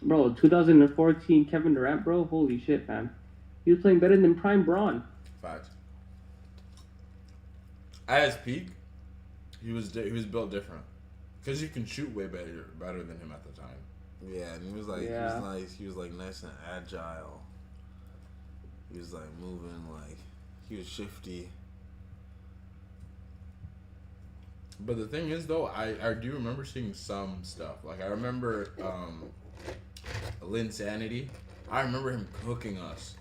Bro, 2014 Kevin Durant, bro. Holy shit, man. He was playing better than Prime Braun. Facts. At his peak, he was built different, because you can shoot way better than him at the time. Yeah, and he was like, he was like nice and agile. He was like moving, like he was shifty. But the thing is, though, I do remember seeing some stuff. Like, I remember Linsanity. I remember him cooking us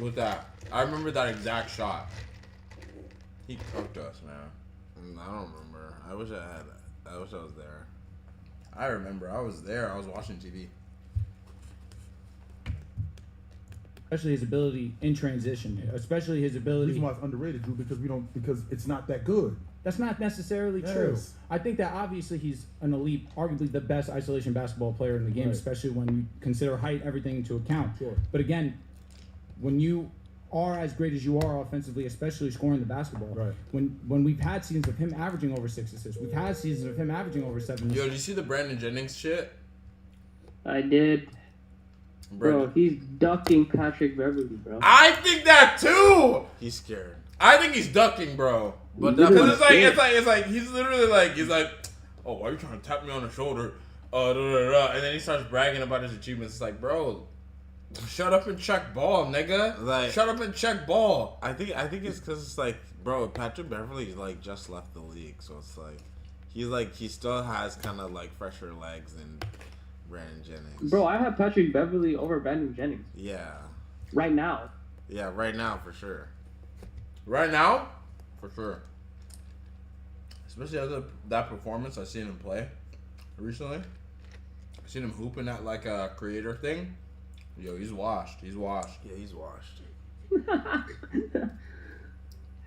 with that. I remember that exact shot. He cooked us, man. I don't remember. I wish I was there. I remember. I was there. I was watching TV. Especially his ability in transition. Especially his The ability. reason why it's underrated, Drew, because it's not that good. That's not necessarily true. I think that obviously he's an elite, arguably the best isolation basketball player in the game, especially when you consider height, everything into account. Sure. But again, when you are as great as you are offensively, especially scoring the basketball, when we've had seasons of him averaging over 6 assists, we've had seasons of him averaging over 7 assists. Yo, did you see the Brandon Jennings shit? I did. Bro, he's ducking Patrick Beverly, bro. I think that too. He's scared. I think he's ducking, bro. But because it's like he's literally like oh, why are you trying to tap me on the shoulder? And then he starts bragging about his achievements. It's like, bro, shut up and check ball, nigga. Like, shut up and check ball. I think it's because it's like, bro, Patrick Beverly like just left the league, so it's like he still has kind of like fresher legs than Brandon Jennings. Bro, I have Patrick Beverly over Brandon Jennings. Yeah. Right now. Yeah, right now for sure. Right now, for sure. Especially after that performance I seen him play recently. I seen him hooping at like a creator thing. Yo, he's washed. He's washed. Yeah, he's washed.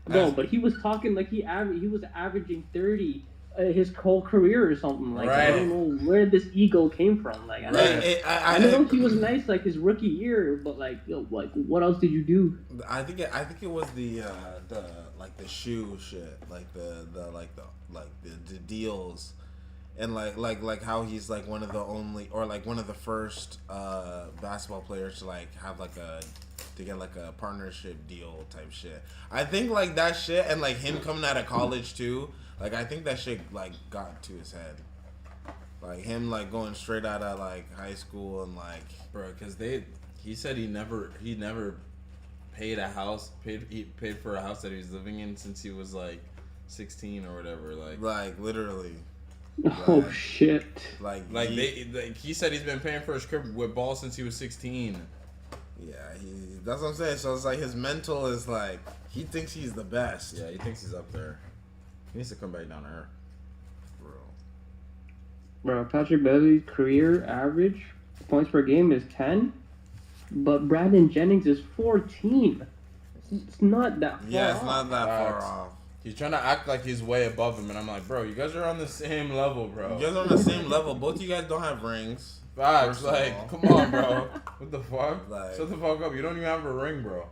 No, but he was talking like he was averaging 30 his whole career or something. Like, I don't know where this ego came from. Like, I know he was nice like his rookie year, but like, yo, like, what else did you do? I think it was the shoe shit, like the deals, and like how he's like one of the only or like one of the first basketball players to like have to get like a partnership deal type shit. I think like that shit and like him coming out of college too. Like, I think that shit, like, got to his head. Like, him, like, going straight out of, like, high school and, like... Bro, because he said he never paid for a house that he was living in since he was, like, 16 or whatever. Like literally. Oh, like, shit. He said he's been paying for his crib with ball since he was 16. Yeah, that's what I'm saying. So, it's like his mental is, like, he thinks he's the best. Yeah, he thinks he's up there. He needs to come back down to earth. Bro, Patrick Beverly's career average points per game is 10, but Brandon Jennings is 14. It's not that far Yeah, it's not that far off. He's trying to act like he's way above him, and I'm like, bro, you guys are on the same level, bro. You guys are on the same level. Both of you guys don't have rings. Facts, like, come on, bro. What the fuck? Like, shut the fuck up. You don't even have a ring, bro.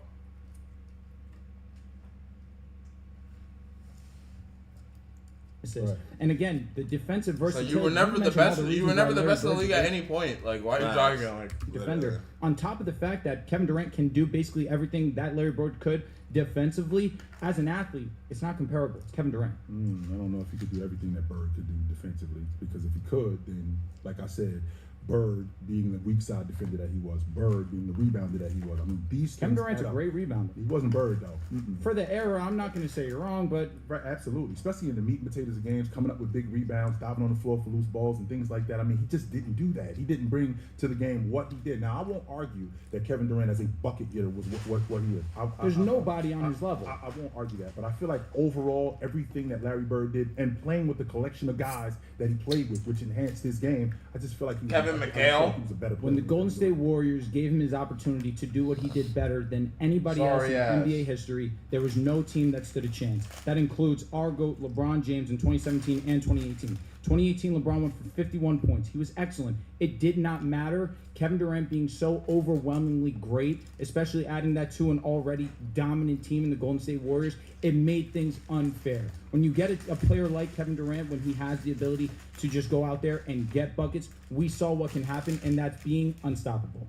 Right. And again, the defensive versatility. So you were never the best. You were never the best in the league at any point. Like, why are you talking like defender? Literally. On top of the fact that Kevin Durant can do basically everything that Larry Bird could defensively, as an athlete, it's not comparable. It's Kevin Durant. I don't know if he could do everything that Bird could do defensively, because if he could, then, like I said, Bird being the weak side defender that he was, Bird being the rebounder that he was. I mean, these Kevin Durant's a great rebounder. He wasn't Bird though. For the era, I'm not going to say you're wrong, but right, absolutely, especially in the meat and potatoes of games, coming up with big rebounds, diving on the floor for loose balls and things like that. I mean, he just didn't do that. He didn't bring to the game what he did. Now, I won't argue that Kevin Durant as a bucket getter was what he is. There's nobody on his level. I won't argue that, but I feel like overall, everything that Larry Bird did and playing with the collection of guys that he played with, which enhanced his game, I just feel like he was Kevin McHale. When the Golden State Warriors gave him his opportunity to do what he did better than anybody else in NBA history, there was no team that stood a chance. That includes our GOAT, LeBron James, in 2017 and 2018. 2018, LeBron went for 51 points. He was excellent. It did not matter. Kevin Durant being so overwhelmingly great, especially adding that to an already dominant team in the Golden State Warriors, it made things unfair. When you get a player like Kevin Durant, when he has the ability to just go out there and get buckets, we saw what can happen, and that's being unstoppable.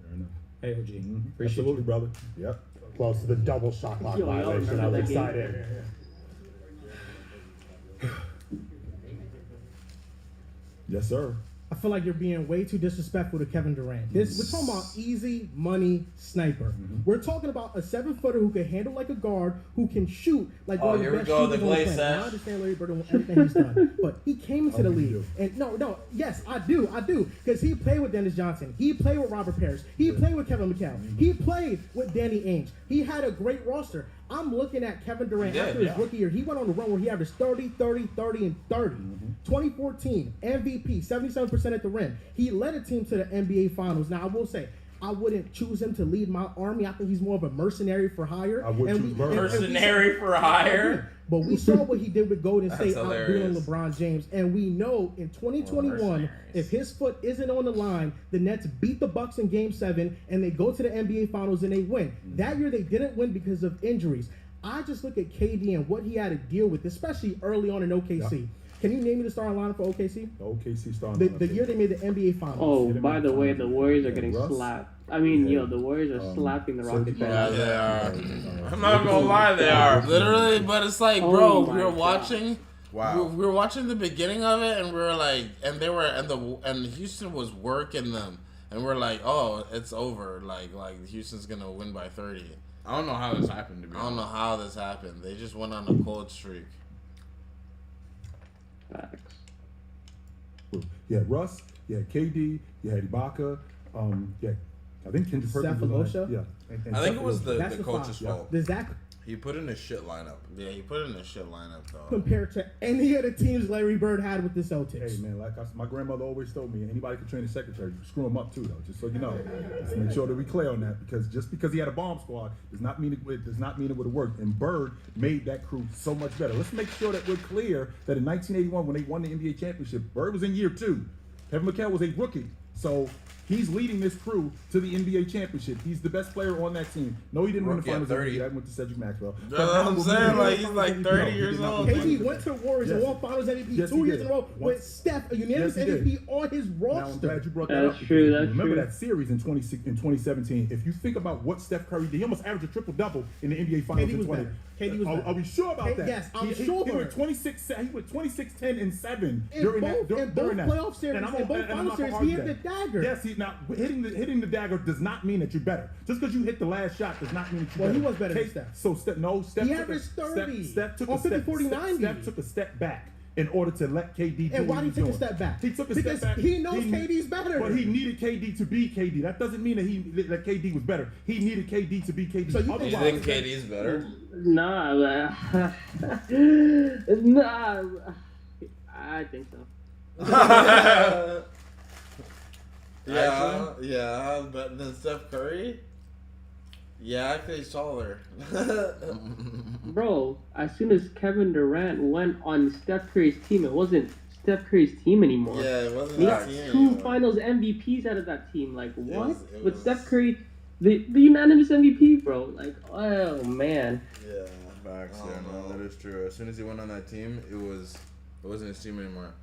Hey, OG. Appreciate Absolutely, you. brother. Yep. Close to the double shot clock Yo, y'all violation. I remember was that game? excited. Yes, sir. I feel like you're being way too disrespectful to Kevin Durant. We're talking about easy money sniper. We're talking about a 7-footer who can handle like a guard, who can shoot like one of the here we best go, shooters the on the glaze planet. Now, I set. understand Larry Bird and everything he's done, but he came into the think you league, do. and yes, I do, because he played with Dennis Johnson, he played with Robert Parrish, he played with Kevin McHale, he played with Danny Ainge. He had a great roster. I'm looking at Kevin Durant after his rookie year. He went on a run where he averaged 30, 30, 30, and 30. 2014, MVP, 77% at the rim. He led a team to the NBA Finals. Now, I will say, I wouldn't choose him to lead my army. I think he's more of a mercenary for hire. I would choose Bird. Mercenary for hire? But we saw what he did with Golden That's State outdoing hilarious. LeBron James. And we know in 2021, if his foot isn't on the line, the Nets beat the Bucks in Game 7, and they go to the NBA Finals and they win. That year, they didn't win because of injuries. I just look at KD and what he had to deal with, especially early on in OKC. Yeah. Can you name me the starting lineup for OKC? The OKC starting The year they made the NBA Finals. Oh, by the way, the Warriors are getting Russ? slapped. I mean, the Warriors are slapping the Rockets. Yeah, they are. I'm not gonna lie, they are. Literally, but it's like, Oh bro, my we were God. watching. Wow. We were watching the beginning of it, and we were like, and they were, and Houston was working them, and we're like, oh, it's over. Like Houston's gonna win by 30. I don't know how this happened, to be I don't know honest. how this happened. They just went on a cold streak. Facts. You had Russ, you had KD, you had Ibaka, I think Kendrick Perkins was on it. Steph Yeah. And I think it Steph was the That's the coach's five. fault. Does that He put in a shit lineup. Yeah, he put in a shit lineup though. compare to any of the teams Larry Bird had with the Celtics? Hey man, my grandmother always told me, anybody can train a secretary. You screw him up too, though. Just so you know, let's make sure that we clear on that, because just because he had a bomb squad does not mean it would have worked. And Bird made that crew so much better. Let's make sure that we're clear that in 1981, when they won the NBA championship, Bird was in year 2. Kevin McHale was a rookie, so he's leading this crew to the NBA championship. He's the best player on that team. No, he didn't win the Rookie at finals. 30. That went to Cedric Maxwell. That's what I'm saying. Like, he's like 30 years old. KD went to the Warriors and Yes. won Finals MVP Yes, 2 he years did. in a row Once- with Steph, a unanimous Yes, he did. MVP on his Now, I'm roster. glad you brought that That's up. true, because that's remember true. that series in 2017. If you think about what Steph Curry did, he almost averaged a triple-double in the NBA Finals KD in was 20. better. KD was better. Are we sure about that? Yes, I'm He sure. went 26, 10, and 7 In during both- that. in both during that. playoff series, And I'm in not- both and I'm final not series, gonna he argue hit the that. dagger. Yes, now hitting the dagger does not mean that you're better. Just because you hit the last shot does not mean that you're Well, he better. was better than Steph. So Steph He took averaged 30 Steph took on a step 50, 40, 90. Steph took a step back in order to let KD do And why what did he he was take a doing. step back? He took a Because step back. he knows KD's better. But he needed KD to be KD. That doesn't mean that KD was better. He needed KD to be KD. So you You think KD's better? Nah, nah. I think so. Yeah, but then Steph Curry? Yeah, actually he's taller. Bro, as soon as Kevin Durant went on Steph Curry's team, it wasn't Steph Curry's team anymore. Yeah, it wasn't He his got team 2 anymore. Finals MVPs out of that team. Like what? it With was- Steph Curry, the unanimous MVP, bro. Like, oh man. Yeah. Facts, yeah, no, that is true. As soon as he went on that team, it wasn't his team anymore.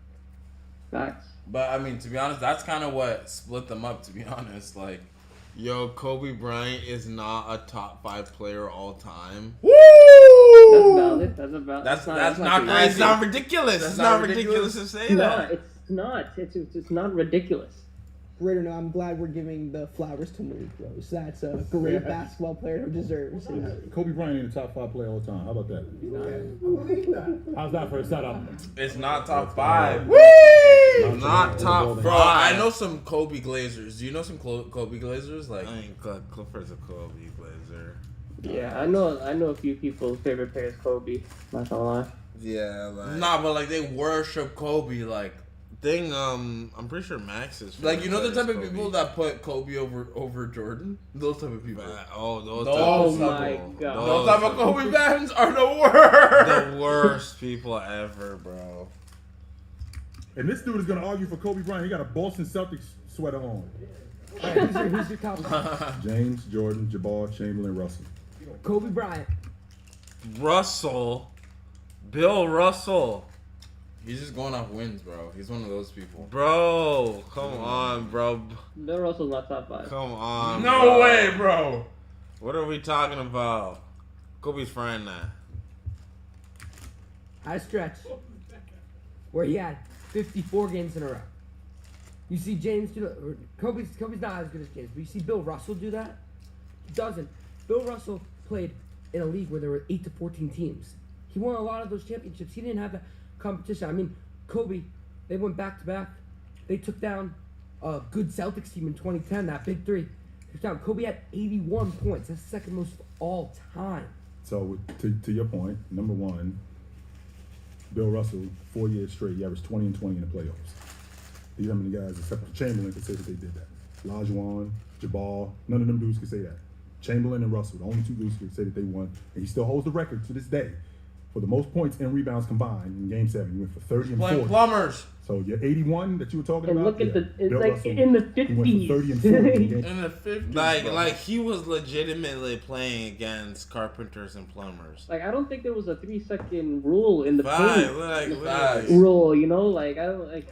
Facts. But I mean, to be honest, that's kind of what split them up. To be honest, like, Yo, Kobe Bryant is not a top 5 player all time. That's valid. That's not crazy. It's not ridiculous. It's not ridiculous to say that. It's not. It's not ridiculous. Raider, no, I'm glad we're giving the flowers to Malik Rose. That's a great basketball player who deserves it. Kobe Bryant ain't a top 5 player all the time. How about that? How's that for a setup? it's not top 5. Not top 5. Bro, I know some Kobe Glazers. Do you know some Kobe Glazers? Like, I ain't Clifford's a Kobe Glazer. Yeah, I know a few people's favorite player is Kobe. Not gonna lie. Yeah, like nah, but like they worship Kobe. Like, I'm pretty sure Max is. like you know the favorite type of player is people that put Kobe over Jordan. Those type of people. Oh, Those my type of- God. Those type of Kobe fans are the worst. The worst people ever, bro. And this dude is gonna argue for Kobe Bryant. He got a Boston Celtics sweater on. All right, who's your top five? James, Jordan, Jabbar, Chamberlain, Russell. Kobe Bryant. Russell. Bill Russell. He's just going off wins, bro. He's one of those people. Bro, come on, bro. Bill Russell's not top 5. Come on. No bro. way, bro. What are we talking about? Kobe's frying that. I stretch where he had 54 games in a row. You see James do that. Kobe's not as good as James, but you see Bill Russell do that? He doesn't. Bill Russell played in a league where there were 8 to 14 teams. He won a lot of those championships. He didn't have that competition. I mean, Kobe, they went back to back. They took down a good Celtics team in 2010, that big three. Kobe had 81 points. That's the second most of all time. So to your point, number one, Bill Russell, 4 years straight, he averaged 20 and 20 in the playoffs. These how many guys, except for Chamberlain, could say that they did that. Olajuwon, Jabbar, none of them dudes could say that. Chamberlain and Russell, the only two dudes could say that they won, and he still holds the record to this day for the most points and rebounds combined in Game 7. He went for 30 and 40. Plumbers. So your 81 that you were talking And about. look at yeah, it's Bill like Russell, in the he went for 30 and 40 in Game In the 50s. Like he was legitimately playing against carpenters and plumbers. Like, I don't think there was a 3-second rule in the Five, paint. Rule, you know? Like, I don't like.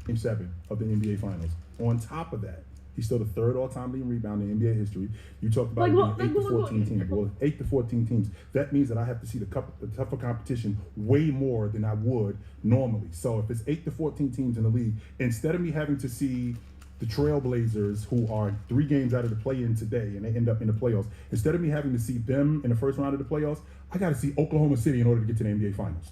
Game 7 of the NBA Finals. On top of that, he's still the third all-time leading rebounder in NBA history. You talked about it being 8 to 14 teams. Well, 8 to 14 teams. That means that I have to see the tougher competition way more than I would normally. So if it's 8 to 14 teams in the league, instead of me having to see the Trailblazers, who are 3 games out of the play-in today, and they end up in the playoffs, instead of me having to see them in the first round of the playoffs, I got to see Oklahoma City in order to get to the NBA Finals.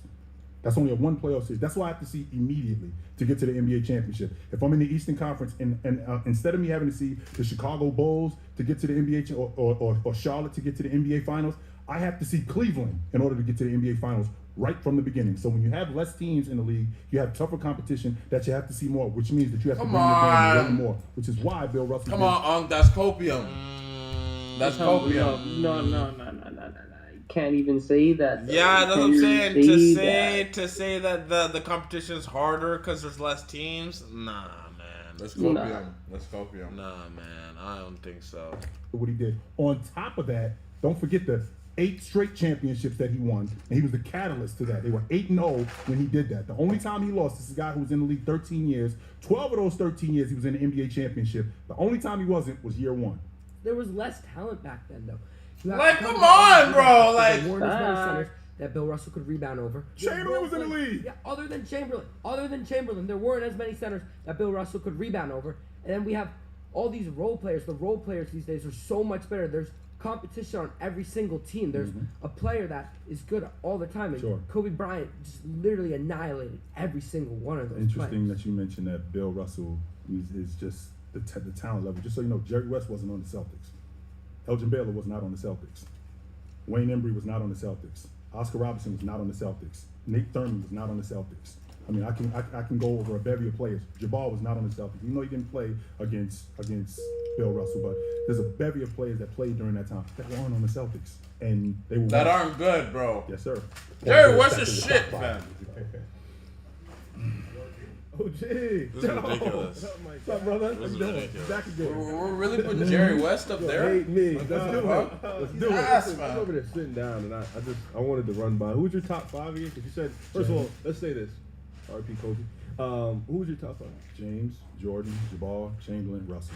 That's only a 1 playoff series. That's why I have to see immediately to get to the NBA championship. If I'm in the Eastern Conference and instead of me having to see the Chicago Bulls to get to the NBA or Charlotte to get to the NBA Finals, I have to see Cleveland in order to get to the NBA Finals right from the beginning. So when you have less teams in the league, you have tougher competition that you have to see more, which means that you have to bring the game way more, which is why Bill Russell. Come on, that's copium. That's copium. No. Can't even say that. Though. Yeah, that's what I'm saying. To say that the competition is harder because there's less teams. Nah, man. Let's copium. Let's copium. Nah, man. I don't think so. What he did. On top of that, don't forget the 8 straight championships that he won, and he was the catalyst to that. They were 8-0 when he did that. The only time he lost, this is a guy who was in the league 13 years. 12 of those 13 years, he was in the NBA championship. The only time he wasn't was year 1. There was less talent back then, though. Like, come on, bro. Like, there weren't as many centers that Bill Russell could rebound over. Chamberlain was in the league. Yeah, other than Chamberlain, there weren't as many centers that Bill Russell could rebound over. And then we have all these role players. The role players these days are so much better. There's competition on every single team. There's a player that is good all the time. And Kobe Bryant just literally annihilated every single one of those Interesting players. that you mentioned that Bill Russell is just the talent level. Just so you know, Jerry West wasn't on the Celtics. Elgin Baylor was not on the Celtics. Wayne Embry was not on the Celtics. Oscar Robertson was not on the Celtics. Nate Thurman was not on the Celtics. I mean, I can go over a bevy of players. Jabbar was not on the Celtics. Even though he didn't play against Bill Russell, but there's a bevy of players that played during that time that weren't on the Celtics, and they were that aren't good, bro. Yes, sir. Jerry West is shit, fam. Oh, gee. This is ridiculous. What's up, brother? This is ridiculous. Back again. We're really putting Jerry West up there? Hate me. Let's do it. Let's do it. ass, I'm man. over there sitting down, and I wanted to run by. Who's your top 5 again? Because you said, first of all, let's say this. R.P. Kobe. Who's your top 5? James, Jordan, Jabbar, Chamberlain, Russell.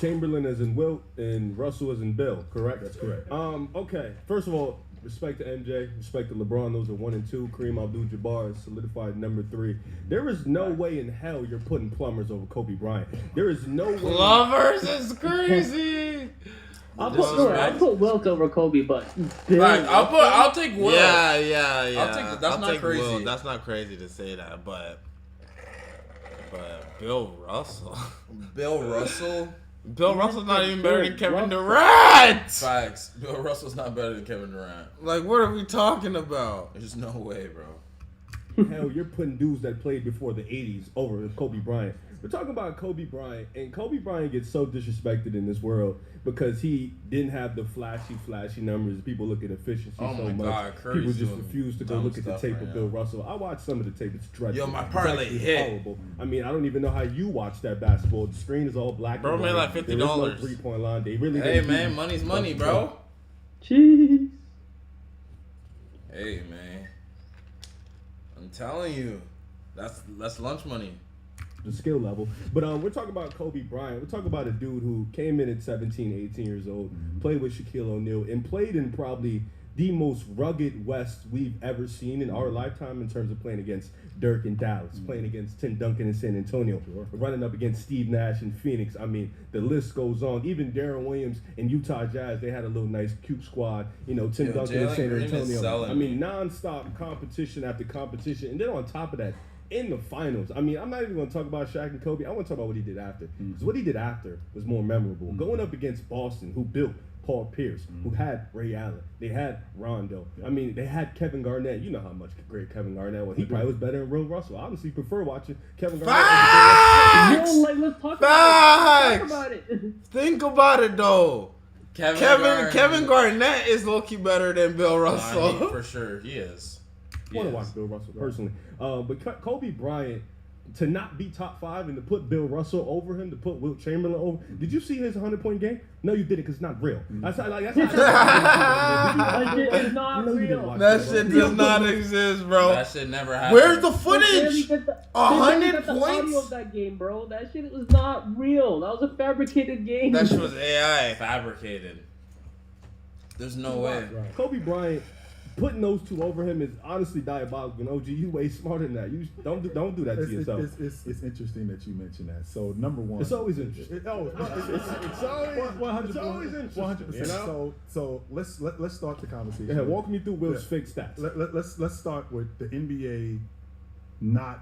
Chamberlain as in Wilt and Russell as in Bill, correct? That's correct. Okay. First of all, respect to MJ, respect to LeBron. Those are 1 and 2. Kareem Abdul-Jabbar is solidified number 3. There is no way in hell you're putting Plumbers over Kobe Bryant. There is no way. Plumbers is crazy. I'll put Wilt over Kobe, but Bill, like, I'll take Wilt. Yeah. I'll take that's not crazy. Wilt. That's not crazy to say that, but Bill Russell. Bill Russell. Bill Russell's not even better than Kevin Durant. Facts. Bill Russell's not better than Kevin Durant. Like, what are we talking about? There's no way, bro. Hell, you're putting dudes that played before the 80s over Kobe Bryant. We're talking about Kobe Bryant, and Kobe Bryant gets so disrespected in this world because he didn't have the flashy numbers. People look at efficiency Oh so my much. God, Curry's People just doing refuse to go dumb look at the stuff tape right of now. Bill Russell. I watched some of the tape. It's dreadful. Yo, my It's parlay actually hit. horrible. I mean, I don't even know how you watch that basketball. The screen is all black. Bro and made white. like There is no $50. 3-point line. They really Hey didn't man, do- money's money, bro. Jeez. Hey man, I'm telling you, that's lunch money. The skill level. But we're talking about Kobe Bryant. We're talking about a dude who came in at 17, 18 years old, played with Shaquille O'Neal, and played in probably the most rugged West we've ever seen in our lifetime in terms of playing against Dirk in Dallas, playing against Tim Duncan in San Antonio, running up against Steve Nash in Phoenix. I mean, the list goes on. Even Darren Williams in Utah Jazz, they had a little nice cute squad. You know, Tim Duncan in Jalen San Green is Antonio. selling I mean, nonstop competition after competition. And then on top of that, in the finals. I mean, I'm not even going to talk about Shaq and Kobe. I want to talk about what he did after. Because what he did after was more memorable. Going up against Boston, who built Paul Pierce, who had Ray Allen. They had Rondo. I mean, they had Kevin Garnett. You know how much great Kevin Garnett was. He probably was better than Bill Russell. I honestly prefer watching Kevin Garnett. Facts! Yo, like, let's talk about it. Let's Facts! talk about it. Think about it though. Kevin Kevin Garnett is low-key better than Bill Nah, Russell. for sure, he is. I want to watch Bill Russell personally. But Kobe Bryant, to not be top 5 and to put Bill Russell over him, to put Wilt Chamberlain over. Did you see his 100-point game? No, you didn't, because it's not real. That's how. Like, that's how. That shit is not real. That shit does not exist, bro. That shit never happened. Where's the They footage? barely got 100 the audio points? of that game, bro. That shit was not real. That was a fabricated game. That shit was AI. Fabricated. There's no way. Kobe Bryant putting those two over him is honestly diabolical. And OG, you way smarter than that. You don't do that to yourself. It's interesting that you mentioned that. So number one, It's always interesting. It's always interesting. 100%. You know? So let's start the conversation. Go ahead, walk me through Will's fake stats. Let's start with the NBA not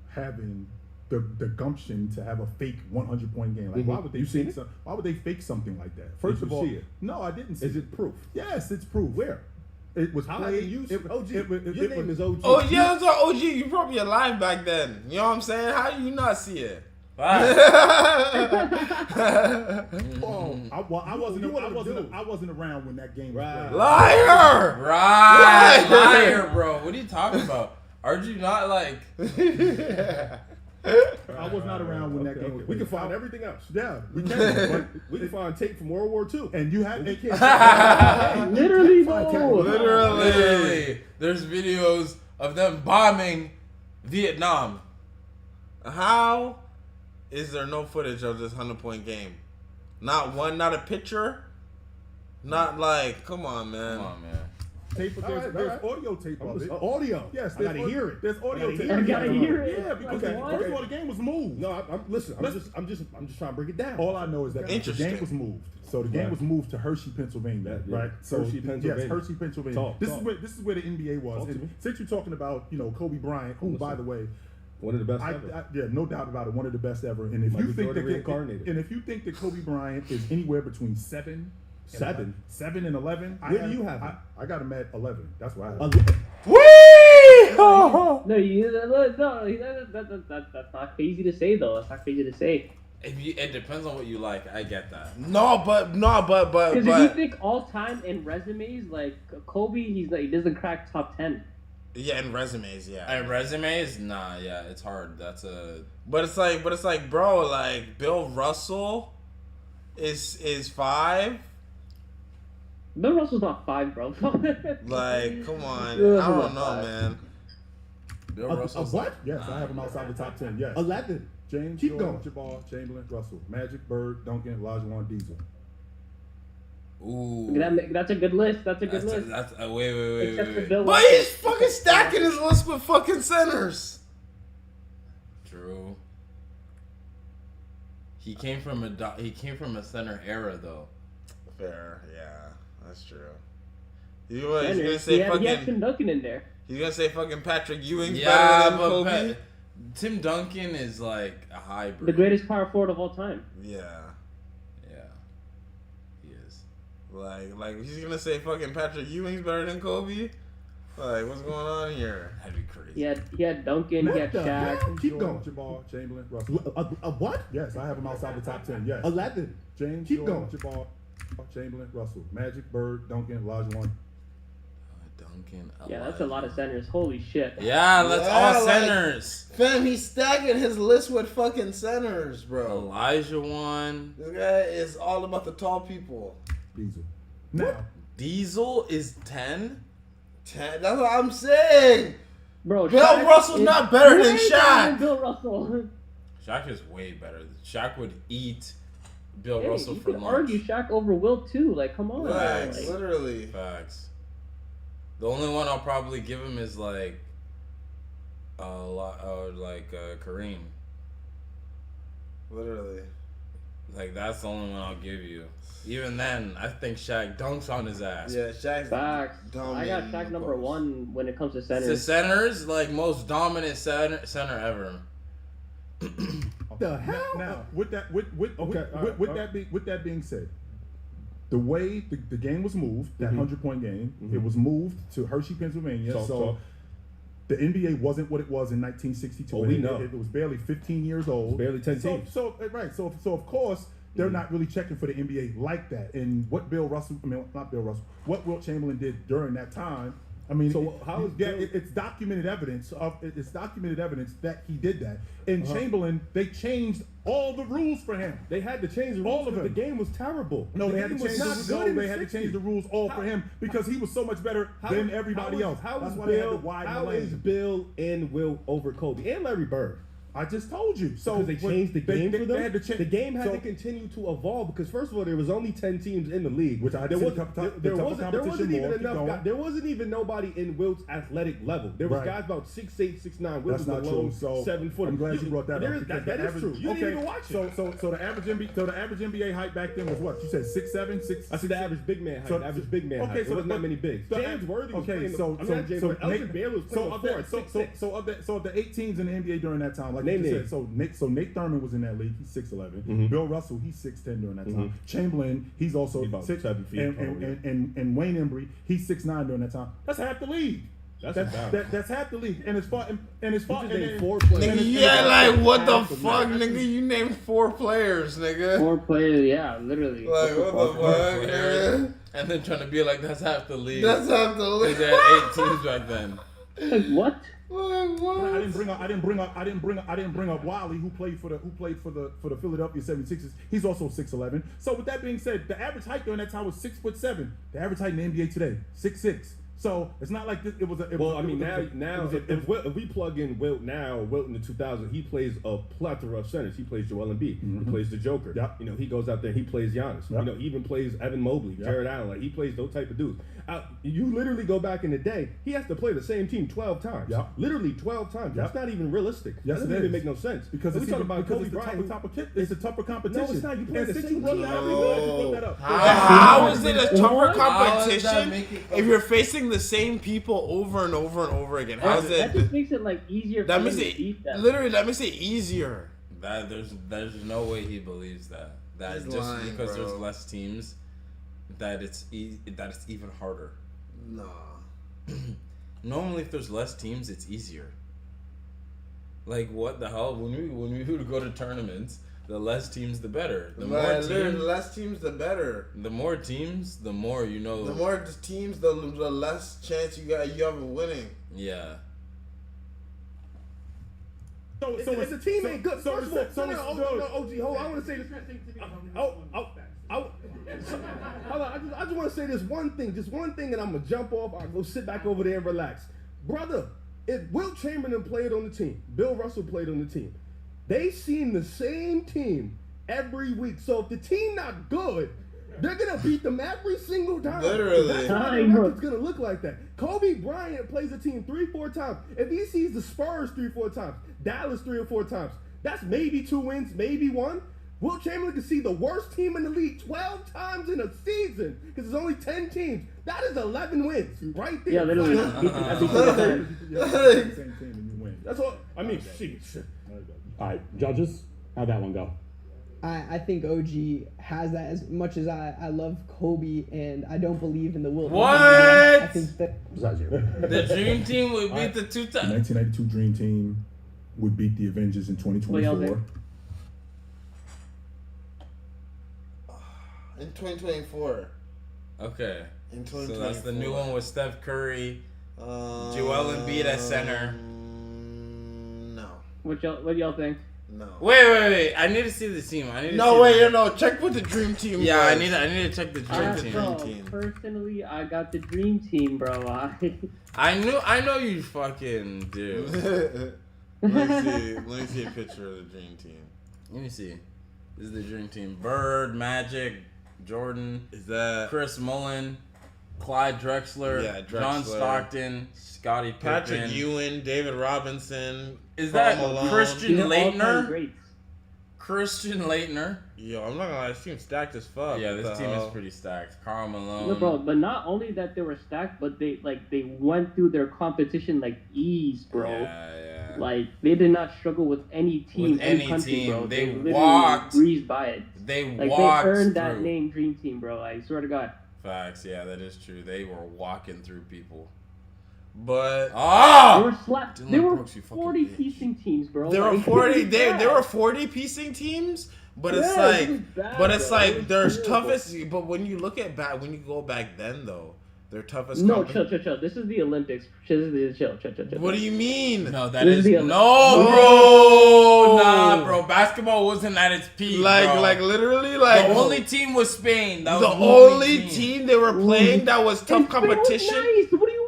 having the gumption to have a fake 100-point game. Like, why would they? You seen fake it? why would they fake something like that? Did First you of all, see it? no, I didn't see Is it proof? Yes, it's proof. Where? It was How played. you OG? Your Your name is OG. Oh yeah, that's our OG. You probably alive back then. You know what I'm saying? How do you not see it? Oh, I wasn't around when that game was played. Liar! Liar, bro. What are you talking about? Are you not like? I was not around when that game was played. We can find everything else. Yeah, we can. But We can find tape from World War II. and you have Literally, Literally, there's videos of them bombing Vietnam. How is there no footage of this 100-point game? Not one, not a picture. Not like, come on, man. Come on, man. tape. There's audio tape of it. Audio. Yes, I gotta hear it. There's audio tape. I gotta hear it. Yeah, because first of all, the game was moved. No, I'm just trying to break it down. All I know is that the Interesting. game was moved. So the game was moved to Hershey, Pennsylvania, Yeah, right? So Hershey, Pennsylvania. Yes, Hershey, Pennsylvania. Talk. This is where the NBA was. Talk to And me. since you're talking about Kobe Bryant, who by the way, one of the best ever. yeah, no doubt about it, one of the best ever. And if Michael you think Jordan that reincarnated. and if you think that Kobe Bryant is anywhere between 7 and 11, Where do you have him? I got him at 11. That's why. No, that's not crazy to say though. That's not crazy to say. It depends on what you like. I get that. Because if you think all time in resumes, like Kobe, he doesn't crack top 10. Yeah, in resumes, yeah. And resumes, nah, yeah, it's hard. That's a. But it's like, bro, like Bill Russell is 5. Bill Russell's not 5, bro. Like, come on, I Bill Russell's don't know, not 5. man. Bill Russell's what? Yes, I have him outside the top 10. Yes. 11. James, Keep Jordan, going. Jabbar, Chamberlain, Russell, Magic, Bird, Duncan, Olajuwon, Diesel. Ooh. That's a good list. That's a good list. Wait. Except for Bill But Russell. he's fucking stacking his list with fucking centers. True. He came from a center era though. Fair, yeah, that's true. He's gonna say He had fucking. Tim Duncan in there. He's gonna say fucking Patrick Ewing's Yeah, better than but Kobe. Tim Duncan is like a hybrid. The greatest power forward of all time. Yeah, he is. like he's gonna say fucking Patrick Ewing's better than Kobe. Like, what's going on here? That'd be crazy. He had Duncan, he had Shaq. Keep going. Jabbar, Chamberlain, Russell. What? Yes, I have them outside the top 10. Yes. 11. James, Keep Jordan, Jabbar, Chamberlain, Russell, Magic, Bird, Duncan, Olajuwon. Duncan. Yeah, that's a lot of centers. Holy shit. Yeah, that's all centers. Fam, he's stacking his list with fucking centers, bro. Elijah won. This guy is all about the tall people. Diesel. Now, Diesel is 10? 10. That's what I'm saying. Bro, Bill Shaq Russell's is not better than way better than Shaq. Bill Russell. Shaq is way better. Shaq would eat Bill Hey, Russell you for could lunch. argue Shaq over Wilt too. Like, come on. Facts, Like, literally. Facts. The only one I'll probably give him is like Kareem. Literally. Like that's the only one I'll give you. Even then, I think Shaq dunks on his ass. Yeah, Shaq's Facts. I got dominating Shaq the number post. 1 when it comes to The centers. centers, like most dominant center ever. the hell? Now, with that being said, the way the game was moved, that 100-point game, it was moved to Hershey, Pennsylvania. So the NBA wasn't what it was in 1962. Oh, we know. It was barely 15 years old. Barely 10 teams. So of course they're not really checking for the NBA like that. And what what Wilt Chamberlain did during that time. I mean, it's documented evidence that he did that. And Chamberlain, they changed all the rules for him. They had to change the rules. All of because them. The game was terrible. No, they had to game was change not the good rules. in They the had to 60s. change the rules all for him because he was so much better than everybody else. That's why they had to widen the How is lane. Bill and Wilt over Kobe and Larry Bird? I just told you. So because they changed the game for them. They had to change. The game had to continue to evolve because first of all, there was only 10 teams in the league, which I had there to wasn't even nobody in Wilt's athletic level. There was guys about 6'8", 6'9". Wilt was not alone, true. So 7 foot. I'm glad you brought that up. That is true. You didn't even watch it. So the average NBA height back then was what? You said 6'7", 6. I said the average big man height. Average big man height. There wasn't that many bigs. James Worthy was playing. Elgin Baylor was playing So of the 8 teams in the NBA during that time, like you said, so Nate Thurman was in that league. He's 6'11". Bill Russell, he's 6'10" during that time. Chamberlain, he's also about 6 7 feet. And Wayne Embry, he's 6'9" during that time. That's half the league. That's half the league. And it's far. Four players. Yeah, like what the fuck, nigga? You named 4 players, nigga. 4 players, yeah, literally. Like what the fuck, nigga? And then trying to be like, that's half the league. That's half the league. They had 8 teams back then. Like what? I didn't bring up Wally, who played for the Philadelphia 76ers. He's also 6'11". So with that being said, the average height during that time was 6'7". The average height in the NBA today, 6'6". So it's not like this. If we plug in Wilt now, Wilt in the 2000s, he plays a plethora of centers. He plays Joel Embiid. He plays the Joker. Yep. You know, he goes out there. He plays Giannis. Yep. You know, he even plays Evan Mobley, Jared Allen. Like he plays those type of dudes. You literally go back in the day. He has to play the same team 12 times. Yep. Literally 12 times. That's not even realistic. Yes, that doesn't even make no sense. Because we talking about Kobe Bryant. It's a tougher competition. No, it's not. You play the same team. How is it a tougher competition if you're facing the same people over and over and over again? How's it? That just makes it like easier. That for makes them it to beat them. literally. That makes it easier. That there's no way he believes that. That He's just lying, because bro. there's less teams, that it's even harder. Nah. Normally, if there's less teams, it's easier. Like what the hell? When we would go to tournaments, the less teams, the better. The less teams, the better. The more teams, the more you know. The more teams, the less chance you have of winning. Yeah. So if the team ain't good, first of all, OG, hold on, I want to say this. Hold on, I just want to say this one thing, and I'm gonna jump off. I'll go sit back over there and relax, brother. If Wilt Chamberlain played on the team, Bill Russell played on the team, they seen the same team every week. So if the team not good, they're gonna beat them every single time. Literally. That's why the record's gonna look like that. Kobe Bryant plays a team 3-4 times. If he sees the Spurs 3-4 times, Dallas 3 or 4 times, that's maybe 2 wins, maybe 1. Wilt Chamberlain can see the worst team in the league 12 times in a season because there's only 10 teams. That is 11 wins right there. Yeah, literally. Same team and you win. That's all. I mean, shit. All right, judges, how'd that one go? I think OG has that as much as I love Kobe and I don't believe in the will. What? I think that The Dream Team would beat the The 1992 Dream Team would beat the Avengers in 2024. In 2024. Okay. In So 2024. that's the new one with Steph Curry, Joel Embiid at center. No. What y'all think? No. Wait. I need to see the team. Check with the Dream Team. Yeah, I was. need to check the Dream Team. Personally, I got the Dream Team, bro. I know you fucking do. Let me see a picture of the Dream Team. Let me see. This is the Dream Team. Bird, Magic, Jordan. Is that Chris Mullin, Clyde Drexler, John Stockton, Scottie Pippen, Patrick Ewing, David Robinson? Is that Malone. Christian Laettner? Christian Laettner. Yo, I'm not gonna lie, this team's stacked as fuck. Yeah, this team is pretty stacked. Karl Malone. No, bro, but not only that they were stacked, but they went through their competition like ease, bro. Yeah. Like they did not struggle with any team, With any country, team. bro. They literally walked. breezed by it. They like walked they earned that through. name, Dream Team, bro. I swear to God. Facts. Yeah, that is true. They were walking through people. But they were slapped. They were 40 piecing teams, bro. They were Like, 40. They bad. were 40 piecing teams, but it's Yeah, like, it was bad, it's bro. It like was their terrible. toughest. But when you look at when you go back then though, their toughest. No, chill. This is the Olympics. Chill. What do you mean? No, that This is is the bro. Nah, bro. Basketball wasn't at its peak. bro. Like literally, like the only team was Spain. That the was only team they were playing that was tough competition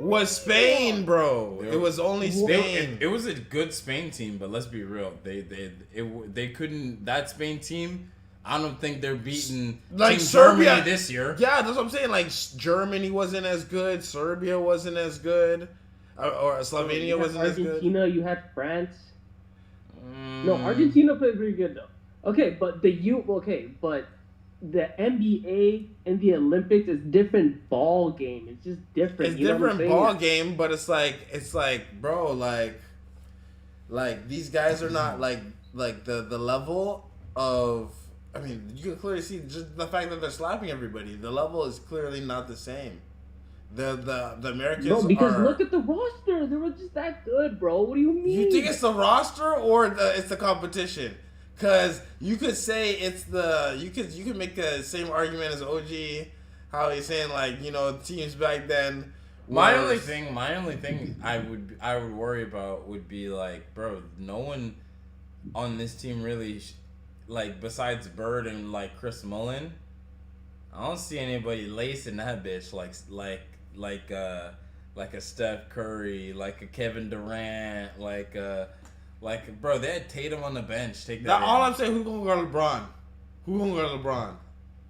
was Spain, bro. It was only Spain. It was a good Spain team, but let's be real. They couldn't. That Spain team, I don't think they're beating Like Team Serbia Germany this year. Yeah, that's what I'm saying. Like Germany wasn't as good. Serbia wasn't as good. Or Slovenia You had wasn't as good. Argentina, you had France. No, Argentina played pretty good though. Okay, but the NBA and the Olympics is different ball game. It's just different. It's you know what I'm different saying? ball game, but it's like, bro, like these guys are not like the level of. I mean, you can clearly see just the fact that they're slapping everybody. The level is clearly not the same. The Americans No, because are. look at the roster. They were just that good, bro. What do you mean? You think it's the roster or it's the competition? Because you could say it's the you could make the same argument as OG, how he's saying like teams back then. My only thing I would worry about would be like, bro, no one on this team really like besides Bird and like Chris Mullin. I don't see anybody lacing that bitch like a Steph Curry, like a Kevin Durant, like bro, they had Tatum on the bench. Take that. All I'm saying, who gonna guard LeBron? Who gonna guard LeBron?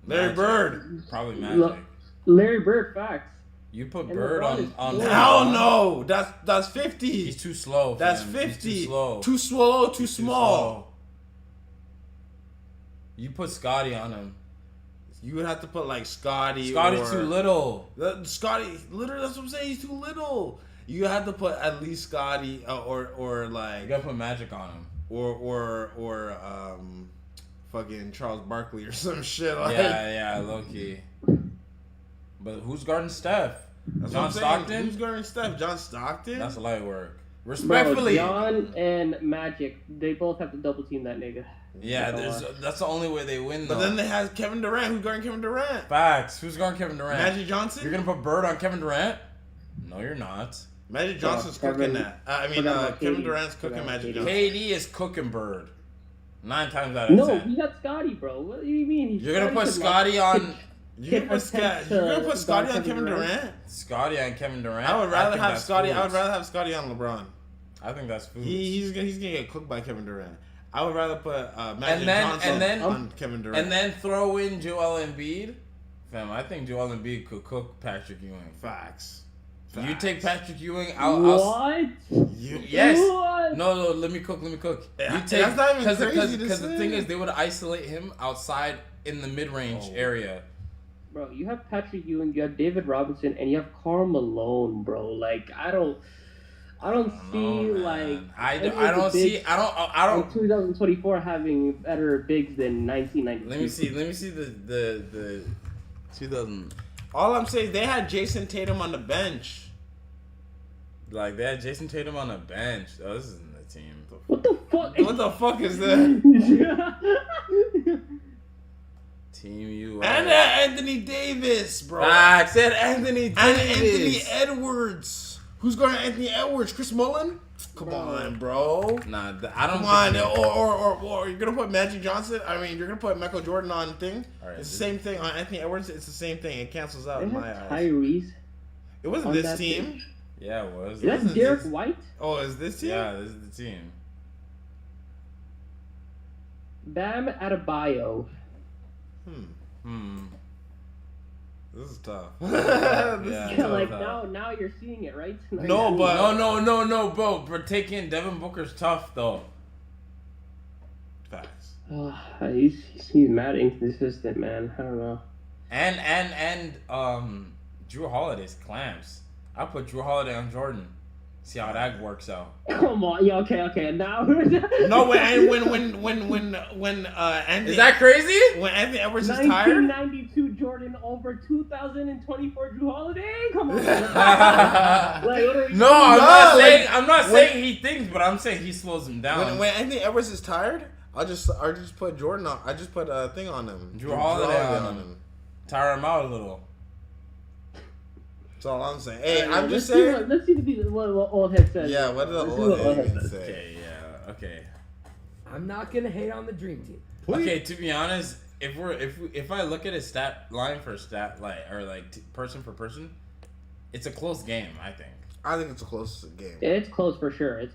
Larry Magic. Bird. Probably Magic. Larry Bird, facts. You put And Bird LeBron on. is Hell no, that's 50. He's too slow. That's fam. 50. He's too slow. Too slow. Too He's small. You put Scotty on him. You would have to put like Scotty. Scotty's too little. Scotty, literally, that's what I'm saying. He's too little. You have to put at least Scotty or like. You gotta put Magic on him. Or fucking Charles Barkley or some shit. Like. Yeah, low key. But who's guarding Steph? That's John what I'm saying. Stockton? Who's guarding Steph? John Stockton? That's light work. Bro, Respectfully. John and Magic, they both have to double team that nigga. Yeah, that's the only way they win, though. But then they have Kevin Durant. Who's guarding Kevin Durant? Facts. Who's guarding Kevin Durant? Magic Johnson? You're going to put Bird on Kevin Durant? No, you're not. Magic Johnson's cooking that. Kevin Durant's cooking Magic Johnson. KD is cooking Bird. 9 times out of 10. No, he got Scotty, bro. What do you mean? You're going to put Scotty on... You're gonna put Scotty on Kevin Durant? Scotty on Kevin Durant? I would rather have Scotty. Foods. I would rather have Scotty on LeBron. I think that's food. He's gonna get cooked by Kevin Durant. I would rather put Magic Johnson on Kevin Durant. And then throw in Joel Embiid. Fam, I think Joel Embiid could cook Patrick Ewing. Facts. You take Patrick Ewing What? Yes. What? No, let me cook. You take that's not even crazy to because the say. thing is they would isolate him outside in the mid-range area. Bro, you have Patrick Ewing, you have David Robinson, and you have Karl Malone, bro. Like, I I don't see like I any of don't the see bigs I don't in 2024 having better bigs than 1992. Let me see the 2000. All I'm saying, they had Jason Tatum on the bench. Like they had Jason Tatum on the bench. Oh, this isn't the team. What the fuck? What the fuck is that? Team U. And Anthony Davis, bro. I said Anthony Davis. And Anthony Edwards. Who's going to Anthony Edwards? Chris Mullin? Come on, bro. Nah, I don't. Come on, or you're gonna put Magic Johnson. I mean, you're gonna put Michael Jordan on thing. Right, it's the same thing on Anthony Edwards. It's the same thing. It cancels out in my eyes. Tyrese. It wasn't this team. Yeah, it was. Is that Derek White? Oh, is this team? Yeah, this is the team. Bam Adebayo. This is tough. Yeah, like now you're seeing it, right? No, bro. But taking Devin Booker's tough though. Facts. He's mad inconsistent, man. I don't know. And Drew Holiday's clamps. I put Drew Holiday on Jordan. See how that works out. Come on, yeah, okay. Now no, when Anthony, is that crazy? When Anthony Edwards is tired. 1992 Jordan over 2024 Drew Holiday. Come on. Like, no, I'm not saying he thinks, but I'm saying he slows him down. When Anthony Edwards is tired, I just put Jordan on. I just put a thing on him. Drew Holiday on him. Tire him out a little. That's all I'm saying. Hey, I'm just saying. Let's see what old head says. Yeah, what did the old head say? Okay, yeah, okay. I'm not gonna hate on the Dream Team. Okay, to be honest, if I look at his stat line for person for person, it's a close game. I think it's a close game. It's close for sure.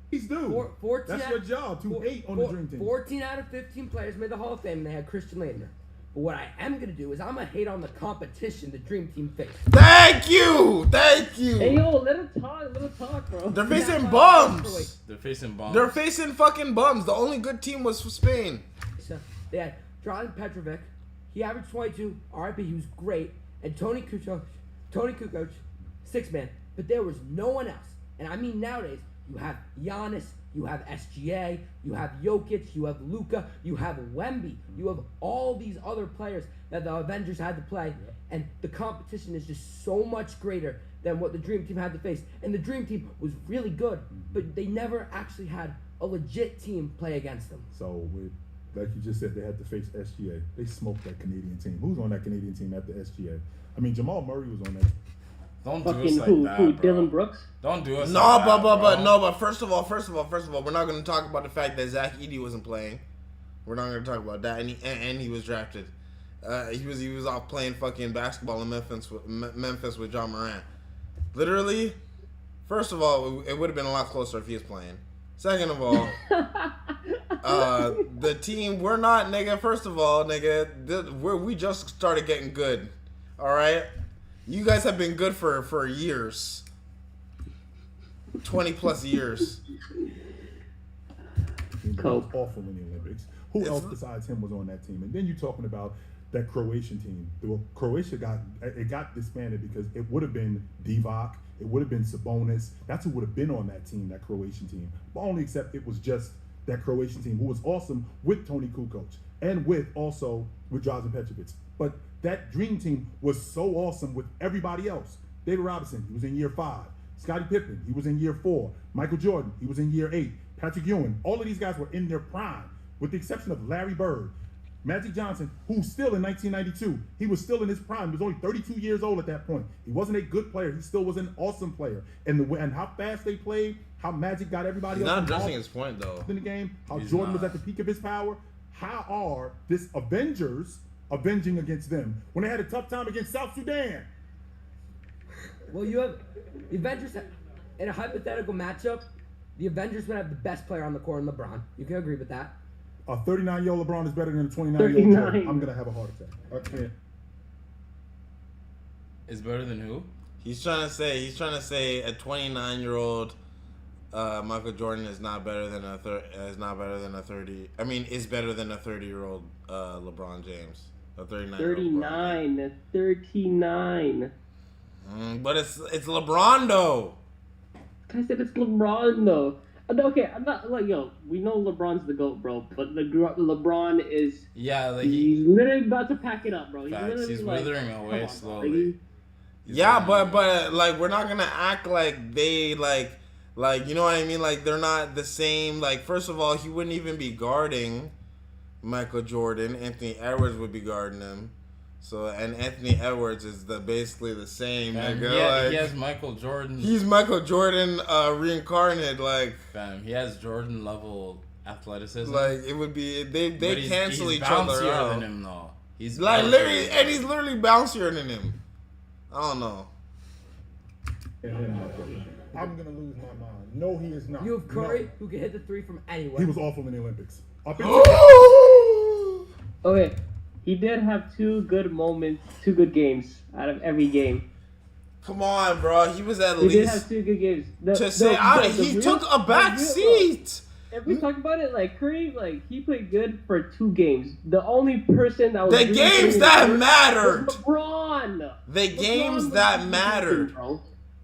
He's due. That's your job to hate on the Dream Team. 14 out of 15 players made the Hall of Fame, and they had Christian Laettner. But what I am going to do is I'm going to hate on the competition the Dream Team faced. Thank you! Hey, yo, let him talk, bro. They're facing bums. They're facing fucking bums. The only good team was Spain. So they had Dragan Petrovic. He averaged 22. RIP, he was great. And Tony Kukoc, 6-man. But there was no one else. And I mean nowadays, you have Giannis, you have SGA, you have Jokic, you have Luka, you have Wemby, you have all these other players that the Avengers had to play, and the competition is just so much greater than what the Dream Team had to face. And the Dream Team was really good, but they never actually had a legit team play against them. So, like you just said, they had to face SGA. They smoked that Canadian team. Who's on that Canadian team after SGA? I mean, Jamal Murray was on that. Don't do us like that, bro. Dylan Brooks? Don't do us no, like that, but first of all, we're not going to talk about the fact that Zach Edey wasn't playing. We're not going to talk about that, and he was drafted. He was off playing fucking basketball in Memphis with John Morant. Literally, first of all, it would have been a lot closer if he was playing. Second of all, the team, we're not, nigga. First of all, nigga, we just started getting good. All right? You guys have been good for years. 20 plus years. Cope. Awful in the Olympics. Who else besides him was on that team? And then you're talking about that Croatian team. Well, Croatia got disbanded because it would have been Divac, it would have been Sabonis. That's who would have been on that team, that Croatian team. But only except it was just that Croatian team who was awesome with Tony Kukoc and with Dragan Petrovic. But that Dream Team was so awesome with everybody else. David Robinson, he was in year 5. Scottie Pippen, he was in year 4. Michael Jordan, he was in year 8. Patrick Ewing, all of these guys were in their prime, with the exception of Larry Bird. Magic Johnson, who's still in 1992, he was still in his prime. He was only 32 years old at that point. He wasn't a good player. He still was an awesome player. And how fast they played, how Magic got everybody else not addressing his point, though. In the game, how Jordan was at the peak of his power. How are this Avengers avenging against them when they had a tough time against South Sudan? Well, you have the Avengers in a hypothetical matchup. The Avengers would have the best player on the court in LeBron. You can agree with that. A 39-year-old LeBron is better than a 29-year-old Jordan. I'm gonna have a heart attack. I can't. Is better than who? He's trying to say a 29-year-old Michael Jordan is not better than a 30. I mean, is better than a 30-year-old LeBron James. A 39. But it's LeBron though. Guy said it's LeBron though. Okay, I'm not like we know LeBron's the GOAT, bro. But LeBron is he's literally about to pack it up, bro. He's withering away slowly. But like we're not gonna act like they like you know what I mean? Like they're not the same. Like first of all, he wouldn't even be guarding Michael Jordan. Anthony Edwards would be guarding him. So and Anthony Edwards is basically the same. He has Michael Jordan. He's Michael Jordan reincarnated. Like he has Jordan level athleticism. Like it would be they cancel each other bouncier out. than him though. He's like literally, and he's literally bouncier than him. I don't know. I'm gonna lose my mind. No, he is not. You have Curry who can hit the three from anywhere. He was awful in the Olympics. Okay, he did have 2 good moments, 2 good games out of every game. Come on, bro. He was at He least did have 2 good games. He took a back seat. If we talk about it, like Curry, like he played good for 2 games. The only person that was the games that mattered. LeBron. The games that mattered,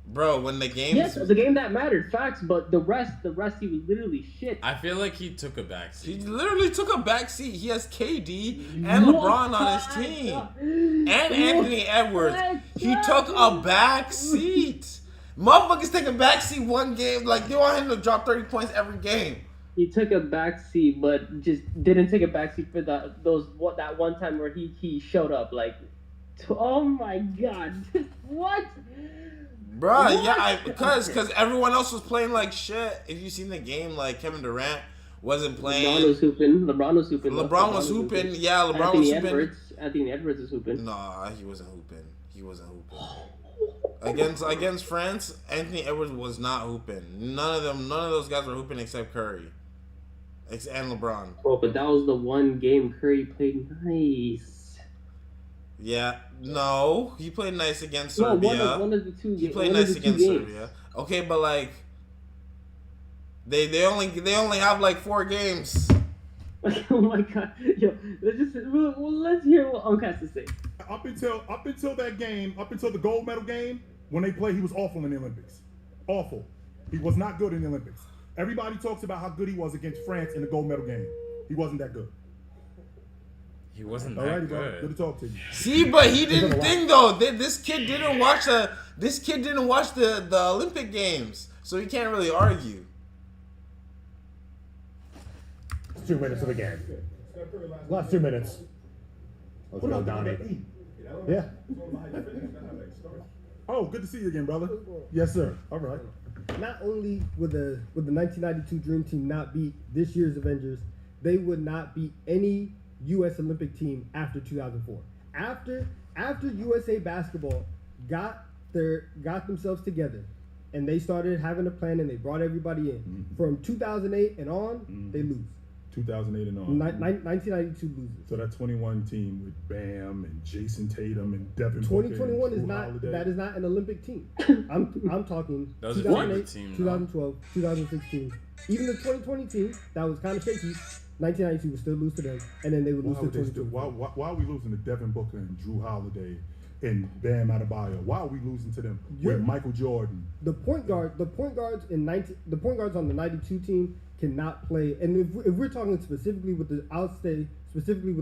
bro. When the games, yes, the game that mattered, facts. But the rest, he was literally shit. I feel like he took a back seat. He literally took a back seat. He has KD and LeBron on his team, and Anthony Edwards. He took a back seat. Motherfuckers take a back seat one game. Like they want him to drop 30 points every game. He took a backseat, but just didn't take a backseat for that one time where he showed up. Like, oh my god, what? Bruh, yeah, because everyone else was playing like shit. If you seen the game, like Kevin Durant wasn't playing. LeBron was hooping. LeBron was hooping. Yeah, LeBron was hooping. Anthony Edwards was hooping. Nah, he wasn't hooping. Against France, Anthony Edwards was not hooping. None of those guys were hooping except Curry. And LeBron. Oh, but that was the one game Curry played nice. Yeah, no, he played nice against Serbia. One of the 2 games. He played nice against Serbia. Okay, but like, they only have like 4 games. Oh my god, yo, let's hear what Unc has to say. Up until that game, up until the gold medal game, when they played, he was awful in the Olympics. Awful. He was not good in the Olympics. Everybody talks about how good he was against France in the gold medal game. He wasn't that good. He wasn't that good. Bro. Good to talk to you. See, but he didn't think though. This kid didn't watch the Olympic Games, so he can't really argue. It's 2 minutes of the game. Last 2 minutes. Let's go, Donnie. Yeah. Oh, good to see you again, brother. Yes, sir. All right. Not only would the 1992 Dream Team not beat this year's Avengers, they would not beat any U.S. Olympic team after 2004. After USA Basketball got themselves together and they started having a plan and they brought everybody in, from 2008 and on, they lose. 2008 and on. 1992 loses. So that 21 team with Bam and Jason Tatum and Devin Booker. 2021 is not that is not an Olympic team. I'm talking 2008, 2012, 2016. Even the 2020 team that was kind of shaky. 1992 would still lose to them, and then they would lose to 2022. Why are we losing to Devin Booker and Drew Holiday and Bam Adebayo? Why are we losing to them with Michael Jordan? The point guards on the 92 team cannot play, and if we're talking specifically with the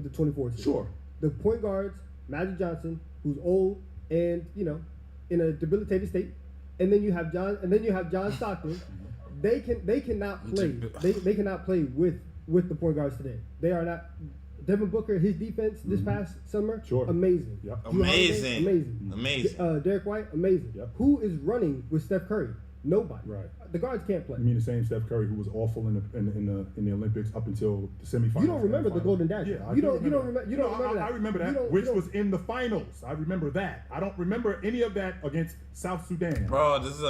24 team. Sure. The point guards, Magic Johnson, who's old and in a debilitated state, and then you have John Stockton. They cannot play. They cannot play with the point guards today. They are not. Devin Booker, his defense this past summer, amazing. Yep. Amazing. Derek White, amazing. Yep. Who is running with Steph Curry? Nobody. Right. The guards can't play. You mean the same Steph Curry who was awful in the Olympics up until the semifinals? You don't remember the Golden Dash? Yeah, you don't remember that. I remember that, which was in the finals. I remember that. I don't remember any of that against South Sudan. Bro, this is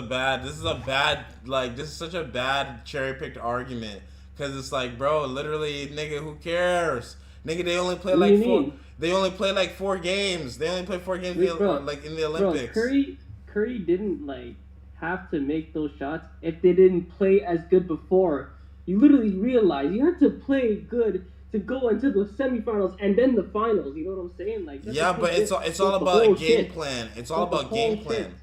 such a bad cherry picked argument. Cause it's like, bro, literally, nigga, who cares? Nigga, they only play like four. They only play like 4 games. They only play 4 games in the Olympics. Bro, Curry didn't have to make those shots if they didn't play as good before. You literally realize you have to play good to go into the semifinals and then the finals. You know what I'm saying? Yeah, but it's all about game plan. It's all about game plan.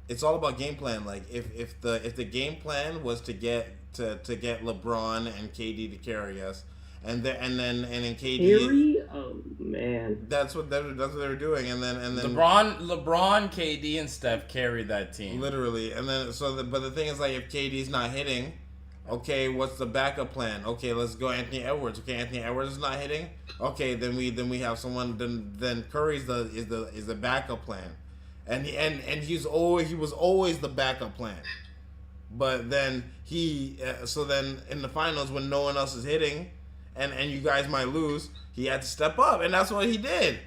it's all about game plan. Like if the game plan was to get LeBron and KD to carry us, and then KD. Carry? Oh man. That's what they were doing, and then LeBron, KD, and Steph carried that team literally, and then but the thing is, like, if KD's not hitting, okay, what's the backup plan? Okay, let's go Anthony Edwards. Okay, Anthony Edwards is not hitting. Okay, then we have someone. Then Curry's is the backup plan, and he was always the backup plan. But then so then in the finals when no one else is hitting, and you guys might lose, he had to step up, and that's what he did.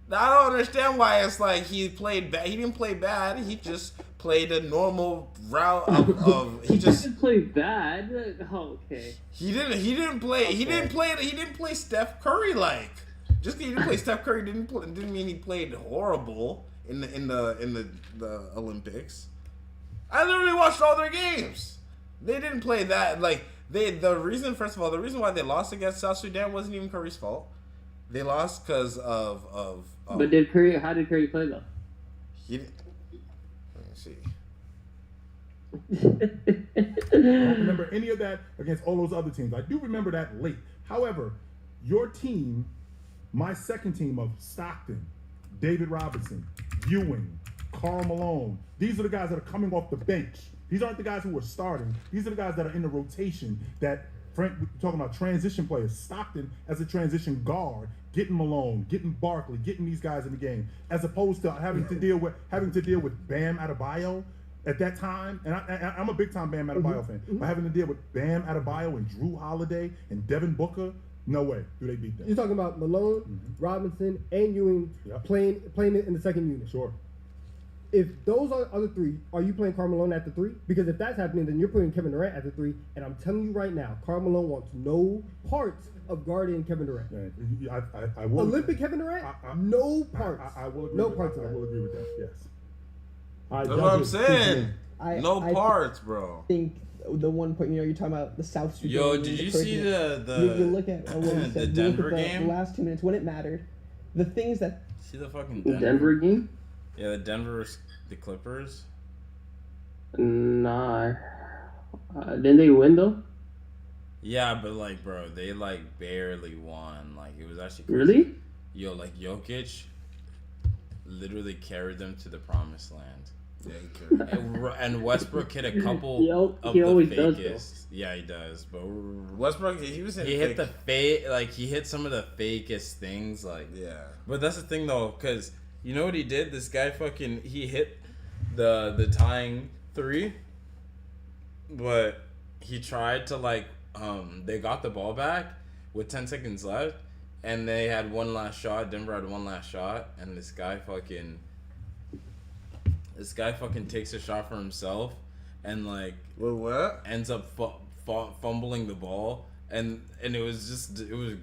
Now, I don't understand why it's like he played bad. He didn't play bad. He just played a normal route of he just didn't play bad. Oh, okay. He didn't play Steph Curry like. Just because he didn't play Steph Curry didn't mean he played horrible in the Olympics. I literally watched all their games. They didn't play that like the reason why they lost against South Sudan wasn't even Curry's fault. They lost because of But how did Curry play though? He didn't. Let me see. I don't remember any of that against all those other teams. I do remember that late. However, your team, my second team of Stockton, David Robinson, Ewing, Karl Malone, these are the guys that are coming off the bench. These aren't the guys who are starting. These are the guys that are in the rotation that Frank, we're talking about transition players. Stockton as a transition guard, getting Malone, getting Barkley, getting these guys in the game, as opposed to having to deal with Bam Adebayo at that time. And I'm a big time Bam Adebayo fan. But having to deal with Bam Adebayo and Drew Holiday and Devin Booker, no way do they beat them. You're talking about Malone, Robinson, and Ewing playing in the second unit. Sure. If those are other three, are you playing Karl Malone at the 3? Because if that's happening, then you're putting Kevin Durant at the 3. And I'm telling you right now, Karl Malone wants no parts of guarding Kevin Durant. I will. Olympic Kevin Durant, no parts. I will agree. No parts of I that. will agree with that. Yes. That's what I'm saying. No parts, bro. I think the one point, you're talking about the South Sudan. Yo, did you see the you look at what he said. the You look Denver at the game? last 2 minutes when it mattered. The things that See the fucking Denver game? Yeah, the Clippers. Nah. Didn't they win though? Yeah, but like, bro, they like barely won. Like, it was actually crazy. Really? Yo, like Jokic literally carried them to the promised land. Yeah, he carried. And Westbrook hit a couple of he the always fakest. does, Yeah, he does. But Westbrook, he was he hit the fake, like he hit some of the fakest things. Like, yeah. But that's the thing though, because you know what he did? This guy he hit the tying 3, but he tried to like they got the ball back with 10 seconds left, and they had one last shot. Denver had one last shot, and this guy fucking takes a shot for himself, and like ends up fumbling the ball, and it was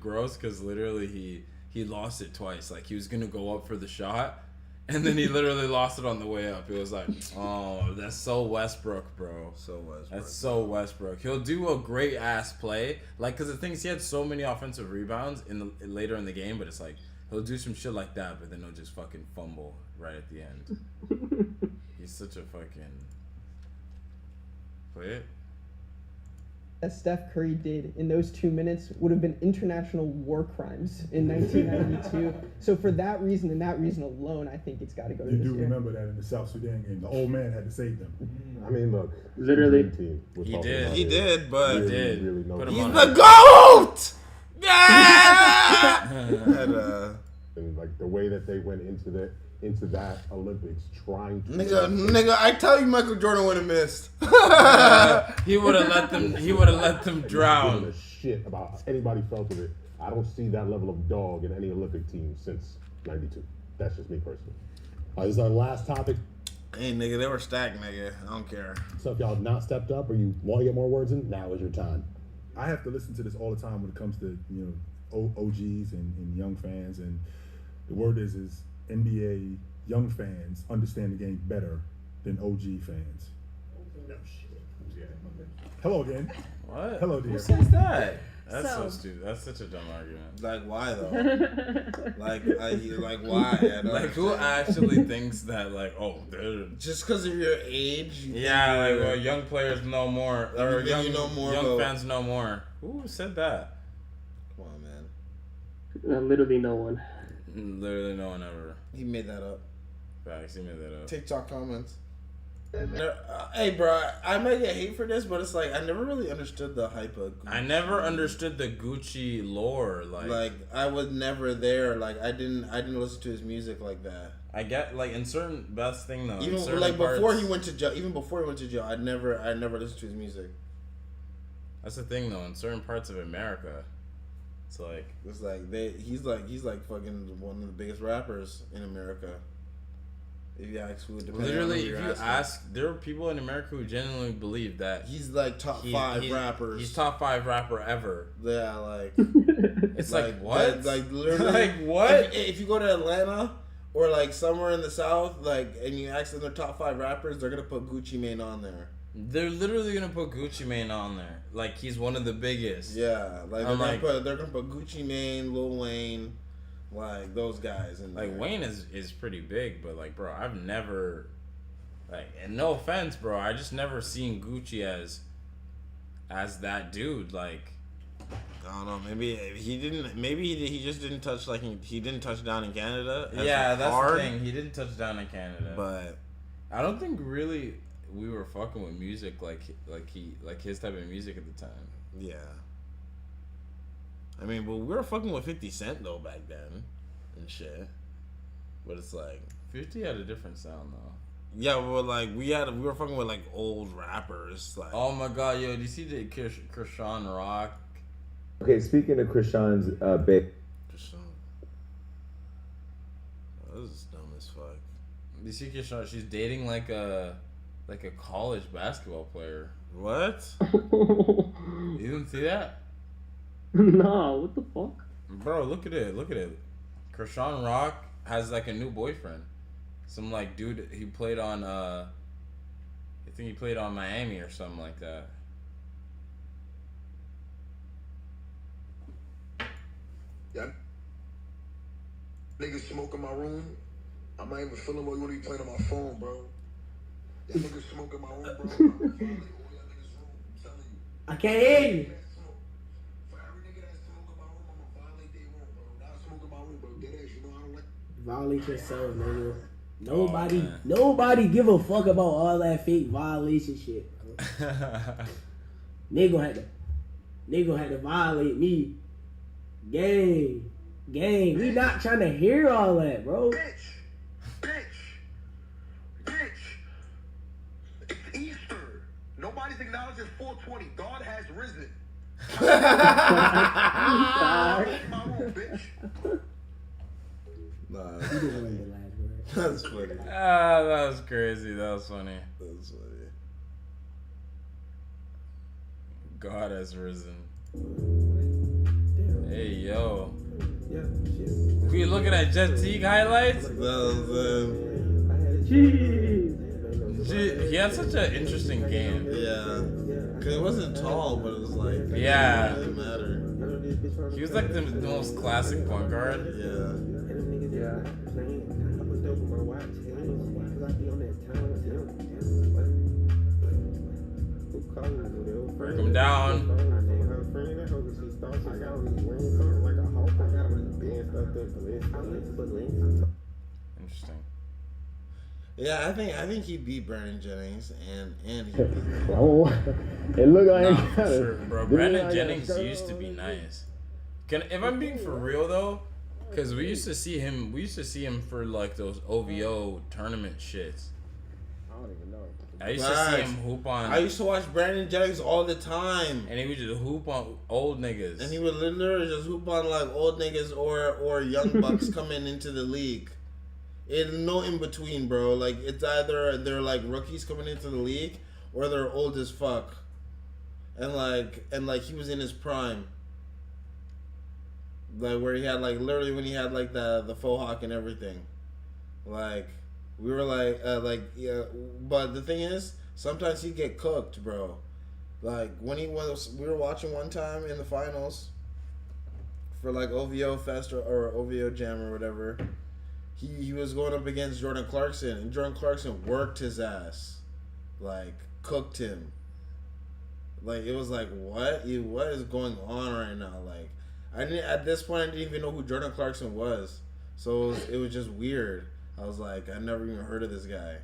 gross because literally he lost it twice. Like, he was gonna go up for the shot, and then he literally lost it on the way up. It was like, oh, that's so Westbrook, bro. So Westbrook. That's so Westbrook. He'll do a great ass play, like, because the thing is, he had so many offensive rebounds later in the game, but it's like he'll do some shit like that, but then he'll just fucking fumble right at the end. He's such a fucking play. that Steph Curry did in those 2 minutes would have been international war crimes in 1992. So for that reason and that reason alone, I think it's got to go to You this do year. remember that in the South Sudan game, the old man had to save them. I mean, look, literally, He did. He did, but He did. Really Put him he's on the it. GOAT! Yeah! And like the way that they went into that Olympics trying to Nigga, I tell you, Michael Jordan would have missed. He would have let them. He would have let them drown. Giving a shit about anybody felt of it. I don't see that level of dog in any Olympic team since '92. That's just me personally. All right, this is our last topic. Hey, nigga, they were stacked, nigga. I don't care. So if y'all have not stepped up or you want to get more words in, now is your time. I have to listen to this all the time when it comes to OGs and young fans, and the word is NBA young fans understand the game better than OG fans. No shit. Hello again. What? Hello, dear. Who says that? That's so stupid. That's such a dumb argument. Like, why though? like why? I don't Like, who actually thinks that? Like, oh, they're just because of your age. Yeah, like, well, young players know more, or young, you know more young about... fans know more. Who said that? Come on, man. Literally no one. Literally no one ever. He made that up. Facts, he made that up. TikTok comments. Hey, bro, I might get hate for this, but it's like I never really understood the hype of Gucci. I never understood the Gucci lore. Like I was never there. Like I didn't listen to his music like that. I get like in certain best thing though. Even like before he went to jail. Even before he went to jail, I never listened to his music. That's the thing though. In certain parts of America, it's like he's like fucking one of the biggest rappers in America. If you ask who, literally, if you ask, there are people in America who genuinely believe that he's like top 5 rappers. He's top 5 rapper ever. Yeah, like it's like what? Like literally, like what? If you go to Atlanta or like somewhere in the South, like, and you ask them their top 5 rappers, they're gonna put Gucci Mane on there. They're literally gonna put Gucci Mane on there. Like he's one of the biggest. Yeah, like they're gonna put Gucci Mane, Lil Wayne. Like those guys, and like Wayne is pretty big, but like, bro, I've never, like, and no offense, bro, I just never seen Gucci as that dude. Like, I don't know, maybe he didn't. Maybe he just didn't touch he didn't touch down in Canada. Yeah, that's hard. The thing. He didn't touch down in Canada, but I don't think really we were fucking with music like his type of music at the time. Yeah. I mean, but we were fucking with 50 Cent though back then, and shit. But it's like 50 had a different sound though. Yeah, well, like we were fucking with like old rappers. Like, oh my god, yo, do you see the Krishan Rock? Okay, speaking of Krishan's babe. Krishan. Oh, this is dumb as fuck. Do you see Krishan? She's dating like a college basketball player. What? You didn't see that? No, what the fuck? Bro, look at it. Krishan Rock has like a new boyfriend. Some like dude he played on I think he played on Miami or something like that. Yeah. Niggas smoke in my room. I might even feel them while you wanna be playing on my phone, bro. That niggas smoke in my room, bro. I can't hear you. Violate yourself, nigga. Nobody give a fuck about all that fake violation shit, bro. Nigga had to violate me. Gang. We not trying to hear all that, bro. Bitch. Easter. Nobody's acknowledging 420. God has risen. Nah, that's funny. Ah, that was crazy. That was funny. God has risen. Hey, yo. We looking at Jet Teague highlights? He had such an interesting game. Yeah. Because it wasn't tall, but it was like... Yeah. It didn't matter. He was like the most classic point guard. Yeah. Break him down. Interesting. Yeah, I think he beat Brandon Jennings and he beat Oh, it looked like for sure, bro. Brandon Jennings used to be nice. If I'm being for real though, because we used to see him for like those OVO tournament shits. I don't even know. I used to see him hoop on. I used to watch Brandon Jennings all the time, and he would just hoop on old niggas. And he would literally just hoop on like old niggas or young bucks coming into the league. It's no in between, bro. Like it's either they're like rookies coming into the league or they're old as fuck, and like he was in his prime. Like where he had like literally when he had like the faux hawk and everything, like. We were like, yeah, but the thing is, sometimes he'd get cooked, bro. Like when we were watching one time in the finals for like OVO Fest or OVO Jam or whatever. He was going up against Jordan Clarkson, and Jordan Clarkson worked his ass, like cooked him. Like it was like what is going on right now? Like at this point I didn't even know who Jordan Clarkson was, so it was just weird. I was like I never even heard of this guy.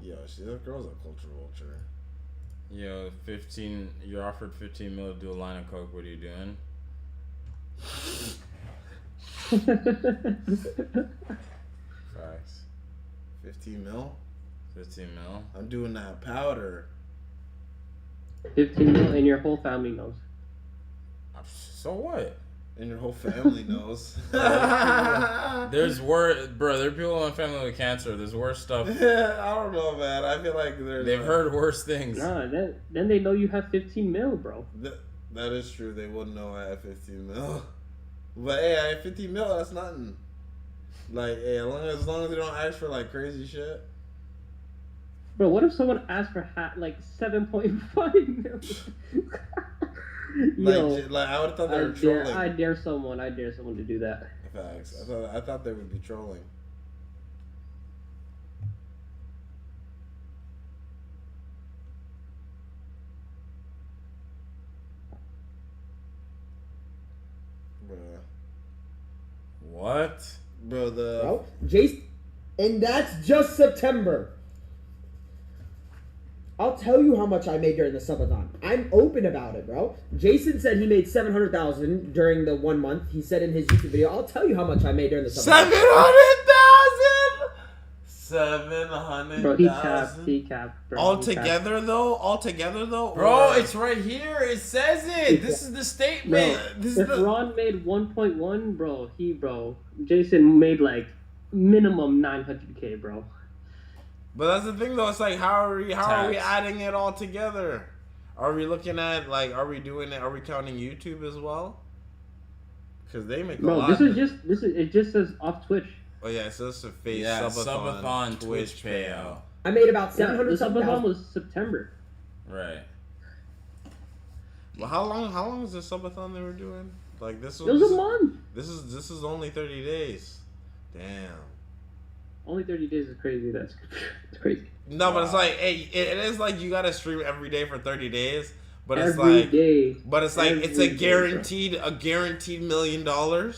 Yo, that girl's a culture vulture. Yo, 15. You're offered 15 mil to do a line of coke. What are you doing? Facts. 15 mil? 15 mil? I'm doing that powder. 15 mil and your whole family knows. So what? And your whole family knows. There's worse, bro. There are people in my family with cancer. There's worse stuff. I don't know, man. I feel like they've heard worse things. Nah, then they know you have 15 mil, bro. That is true. They wouldn't know I have 15 mil. But hey, I have 15 mil. That's nothing. Like, hey, as long as they don't ask for like crazy shit. Bro, what if someone asked for like 7.5 mil? Yo, like I would have thought they were trolling. I dare someone to do that. Facts. I thought they would be trolling. Bruh. What? Bro, Bro, Jace, and that's just September. I'll tell you how much I made during the subathon. I'm open about it, bro. Jason said he made $700,000 during the 1 month. He said in his YouTube video, I'll tell you how much I made during the subathon. 700,000. Bro, he capped. Bro, Altogether though. Bro, it's right here. It says it. This is the statement. If Ron made 1.1, bro, Jason made like minimum 900K, bro. But that's the thing though. It's like how are we adding it all together? Are we looking at like are we counting YouTube as well? Because they make a lot. It just says off Twitch. Oh yeah, so it's a face subathon Twitch payout. I made about 700. The subathon was September. Right. Well, how long is the subathon they were doing? Like this was. It was a month. This is only 30 days. Damn. Only 30 days is crazy. That's crazy. No, but it's like, hey, it is like you gotta stream every day for 30 days. But it's every day. But it's like it's a guaranteed $1 million. Bro,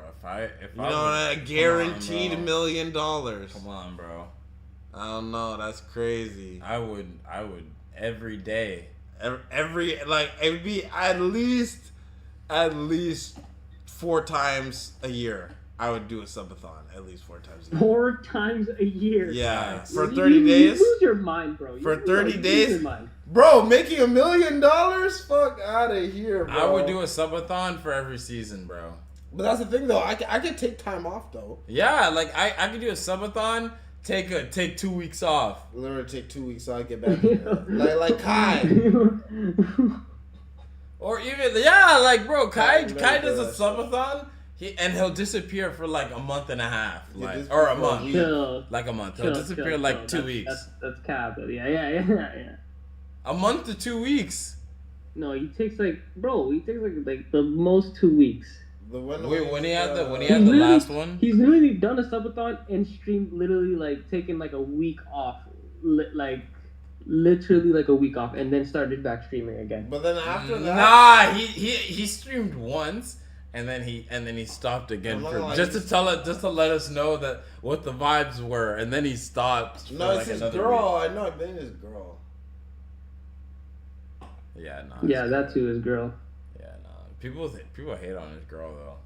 if I a guaranteed $1 million. Come on, bro. I don't know. That's crazy. I would every day. Every like it would be at least 4 times a year. I would do a subathon at least 4 times a year. 4 times a year. Yeah, for 30 days. You lose your mind, bro. For 30 days, bro. Making $1 million? Fuck out of here, bro. I would do a subathon for every season, bro. But that's the thing, though. I could take time off, though. Yeah, like I could do a subathon. Take 2 weeks off. Literally take 2 weeks off. Get back. like Kai. Or even like bro, Kai does a subathon. He'll disappear for like a month and a half, or a month, like a month. He'll disappear like 2 weeks. That's cap. Yeah. A month to 2 weeks. No, he takes like the most 2 weeks. When he had the last one, he's literally done a subathon and streamed literally like taking like a week off, literally like a week off, and then started back streaming again. But then after that, he streamed once. And then he stopped again just to let us know that what the vibes were, and then he stopped. No, it's his girl. I know. I've been his girl. Yeah, no. Yeah, that too is girl. Yeah, no. People hate on his girl though.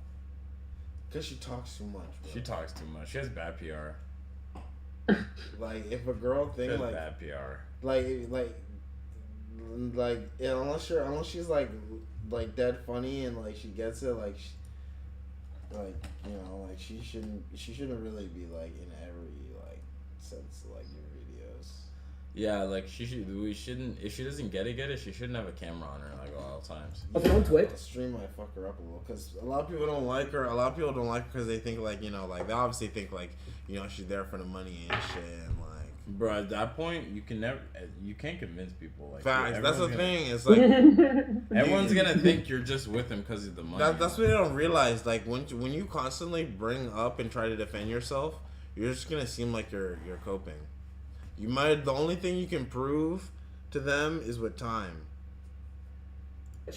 Cause she talks too much. Bro. She talks too much. She has bad PR. Like if a girl thing like bad PR. Like yeah, unless she's like dead funny and like she gets it like she shouldn't really be like in every like sense of like your videos. Yeah, like we shouldn't if she doesn't get it she shouldn't have a camera on her like all times. Okay, on Twitch. Stream might fuck her up a little because a lot of people don't like her. A lot of people don't like her because they think like like they obviously think like she's there for the money and shit and like. bro, at that point, you can't convince people. Like, Facts. That's the thing. It's like like everyone's gonna think you're just with him because of the money. That's what they don't realize. Like when you constantly bring up and try to defend yourself, you're just gonna seem like you're coping. The only thing you can prove to them is with time.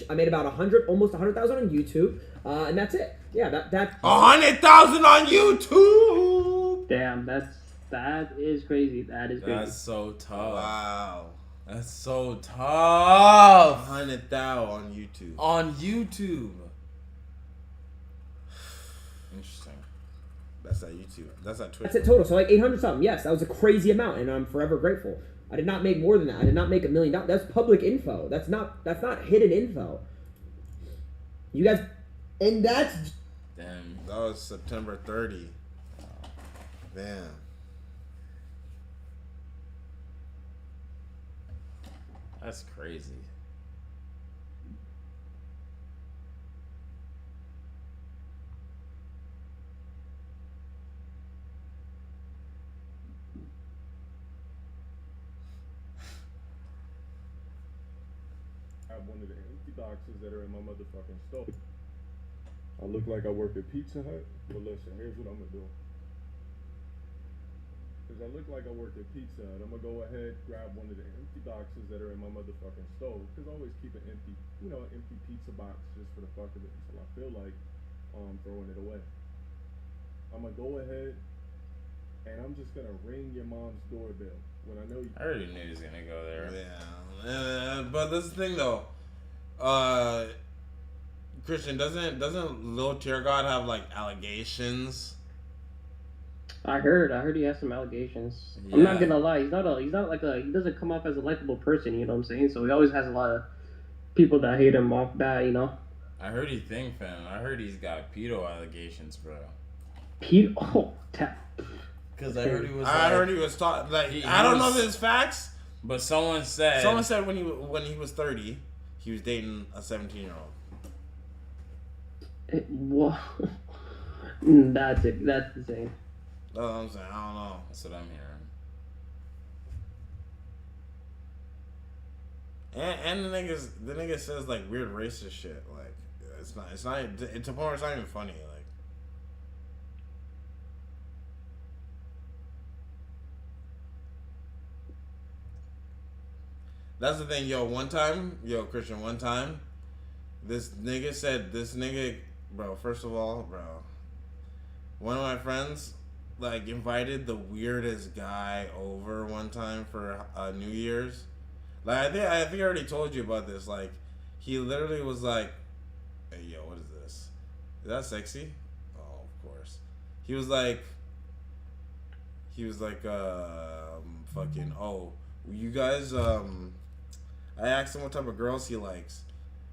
I made about almost 100,000 on YouTube, and that's it. Yeah, that 100,000 on YouTube. Damn, that is crazy. That is crazy. That's so tough. Wow. That's so tough. 100,000 on YouTube. On YouTube. Interesting. That's at YouTube. That's at Twitch. That's it total. So like 800 something. Yes, that was a crazy amount, and I'm forever grateful. I did not make more than that. I did not make $1 million. That's public info. That's not hidden info. You guys, and that's damn. That was September 30. Damn. That's crazy. I have one of the empty boxes that are in my motherfucking stove. I look like I work at Pizza Hut, but listen, here's what I'm gonna do. Because I look like I work at Pizza Hut, I'm gonna go ahead, grab one of the empty boxes that are in my motherfucking stove. Because I always keep an empty, empty pizza box just for the fuck of it until I feel like throwing it away. I'm gonna go ahead and I'm just gonna ring your mom's doorbell when I know you. I already knew he was gonna go there. Yeah, but this is the thing though. Christian, doesn't Lil Tear God have like allegations? I heard he has some allegations. Yeah. I'm not gonna lie, he doesn't come off as a likable person, you know what I'm saying? So he always has a lot of people that hate him off bat, you know? I heard he fam. I heard he's got pedo allegations, bro. Because I heard he was. I heard he was taught like I don't know if it's facts, but someone said when he was 30, he was dating a 17-year-old. Whoa. That's it. That's insane. That's what I'm saying. I don't know. That's what I'm hearing. And the nigga says like weird racist shit. Like it's not it's a point. It's not even funny. Like that's the thing. Christian. One time, this nigga, bro. First of all, bro, one of my friends like invited the weirdest guy over one time for New Year's. Like I think I already told you about this. Like he literally was like, "Hey yo, what is this? Is that sexy?" Oh, of course. He was like, fucking. Oh, you guys. I asked him what type of girls he likes,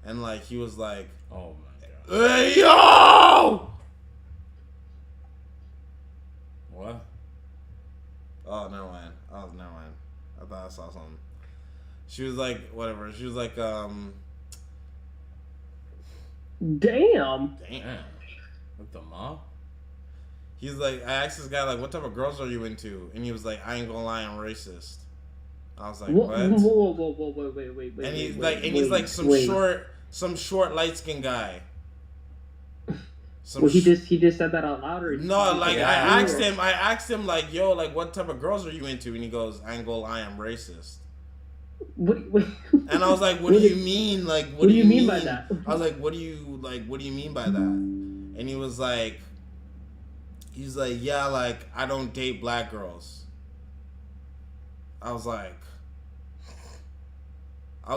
and like he was like, "Oh my god, hey yo." What? Oh, never mind. I thought I saw something. She was like, whatever. She was like, Damn. With the mom? He's like, I asked this guy, like, what type of girls are you into? And he was like, I ain't gonna lie, I'm racist. I was like, what? Whoa, wait. And he's like some short light skinned guy. He just said that out loud, or no? Like I asked him like, yo, like what type of girls are you into? And he goes, I ain't gonna lie, I'm racist. What? And I was like, what do you mean? Like, what do you mean by that? I was like, what do you mean by that? And he was like, yeah, like I don't date black girls. I was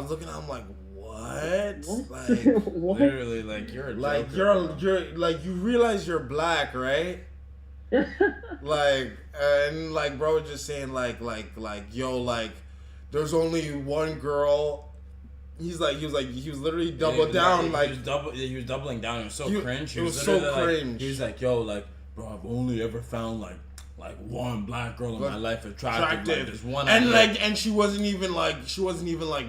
looking at him like, what? Like, what? Literally, like you're a like joker, you're like you realize you're black, right? Like and like bro was just saying like yo, like there's only one girl. He was literally double down like he was doubling down. It was so cringe. It was so cringe. Like, he was like, yo, like bro, I've only ever found like one black girl in my life attractive. Like, there's one, and she wasn't even like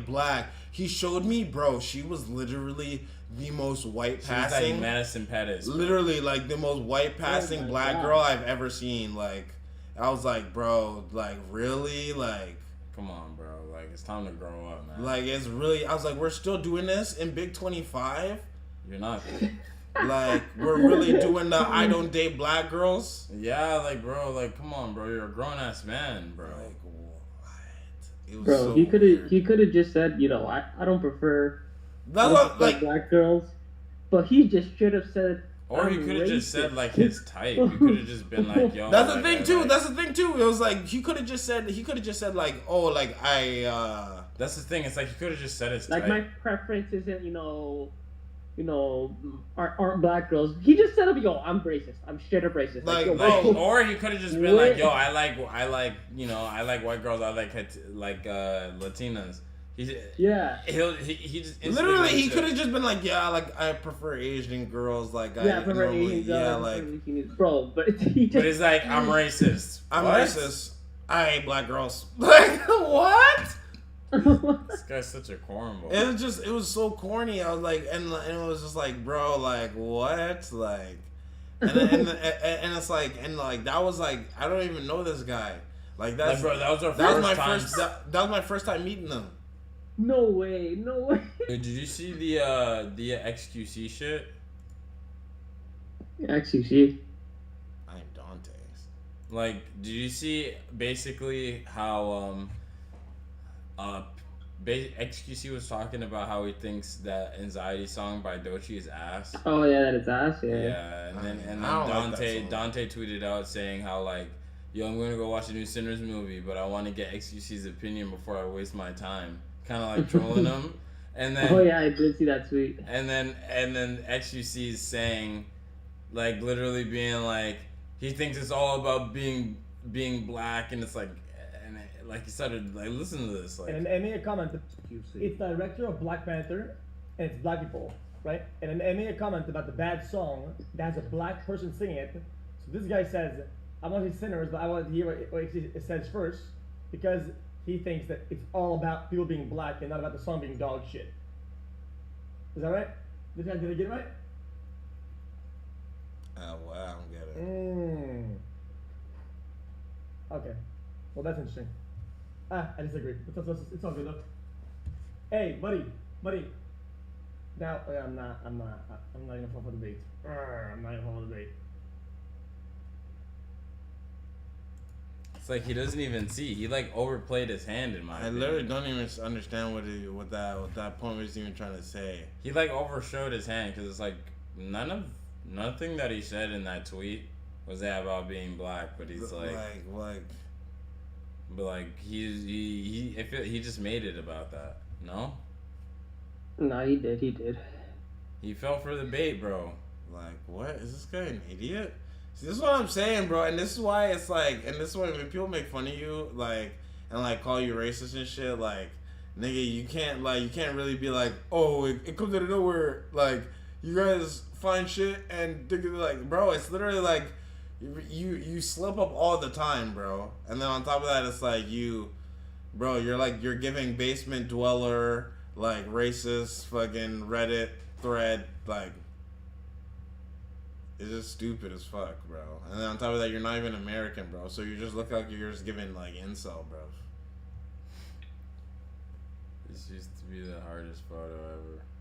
black. He showed me, bro. She was literally the most white passing. Like Madison Pettis. Literally, like the most white passing black girl I've ever seen. Like, I was like, bro, like really, like. Come on, bro. Like, it's time to grow up, man. Like, it's really... I was like, we're still doing this in Big 25? You're not. Like, we're really doing the I don't date black girls? Yeah, like, bro, like, come on, bro. You're a grown-ass man, bro. Like, what? It was Bro, so he could weird. have just said, you know, I don't prefer That's what, like... black girls. But he just straight up said... Or he I'm could have just racist. said, like, his type. He could have just been like, yo. That's the like, thing, too. That's the thing, too. It was like, he could have just said, like, oh, like, That's the thing. It's like, he could have just said his Like, type. my preference isn't, aren't black girls. He just said, yo, I'm racist. I'm straight up racist. Like, yo, or he could have just been like, yo, I like, white girls. I like Latinas. He just literally, he could have just been like, yeah, like, I prefer Asian girls. Like, I prefer Asian girls. Yeah, like, bro, but he just... But it's like, I'm racist. I'm What? racist. I hate black girls. Like, what? This guy's such a cornball. It was so corny. I was like, and it was just like, bro, like, what? Like, and it's like, and like, that was like, I don't even know this guy. Like, that's, bro, that was our that was first my time. that was my first time meeting them. No way. Did you see the XQC shit? XQC. I'm Dante. Like, did you see basically how XQC was talking about how he thinks that Anxiety song by Doechii is ass? Oh yeah, that is ass. Yeah. Yeah, and then I don't like that song. Dante tweeted out saying how like, yo, I'm gonna go watch a new Sinners movie, but I want to get XQC's opinion before I waste my time. Kind of like trolling him. And then Oh yeah, I did see that tweet. And then XQC is saying, like, literally being like, he thinks it's all about being black, and it's like, and like he started like, listen to this, like, And then made a comment. It's the director of Black Panther, and it's black people, right? And then made a comment about the bad song that has a black person singing it. So this guy says, I want to see Sinners, but I want to hear what it says first, because he thinks that it's all about people being black and not about the song being dog shit. Is that right? Did I get it right? Well, I don't get it. Okay. Well, that's interesting. I disagree. It's all good though. Hey, buddy. Now, I'm not gonna fall for the bait. I'm not gonna fall for the bait. it's like he doesn't even see. He like overplayed his hand in my I opinion. literally don't even understand what that point was even trying to say. He like overshowed his hand because it's like nothing that he said in that tweet was that about being black, but he's like but like he just made it about that. No? No, he did. He fell for the bait, bro. Like, what? Is this guy an idiot? See, this is what I'm saying, bro, and this is why it's like, and this is why when people make fun of you, like, and like call you racist and shit, like, nigga, you can't really be like, oh, it comes out of nowhere, like, you guys find shit and think like, bro, it's literally like, you slip up all the time, bro, and then on top of that, it's like you're giving basement dweller, like, racist fucking Reddit thread, like, it's just stupid as fuck, bro. And then on top of that, you're not even American, bro. So you just look like you're just giving, like, incel, bro. This used to be the hardest photo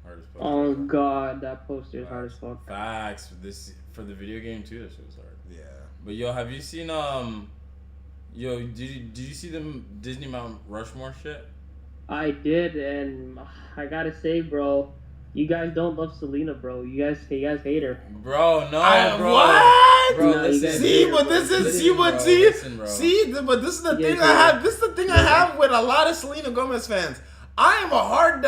ever. Oh god, that poster is hard as fuck. Facts. For the video game too, this was hard. Yeah. But yo, have you seen did you see the Disney Mount Rushmore shit? I did, and I gotta say, bro, you guys don't love Selena, bro. You guys hate her. Bro, no, bro. What? Bro, No, listen, see, but this is but this is the thing I have. This is the thing I have with a lot of Selena Gomez fans. I am a hard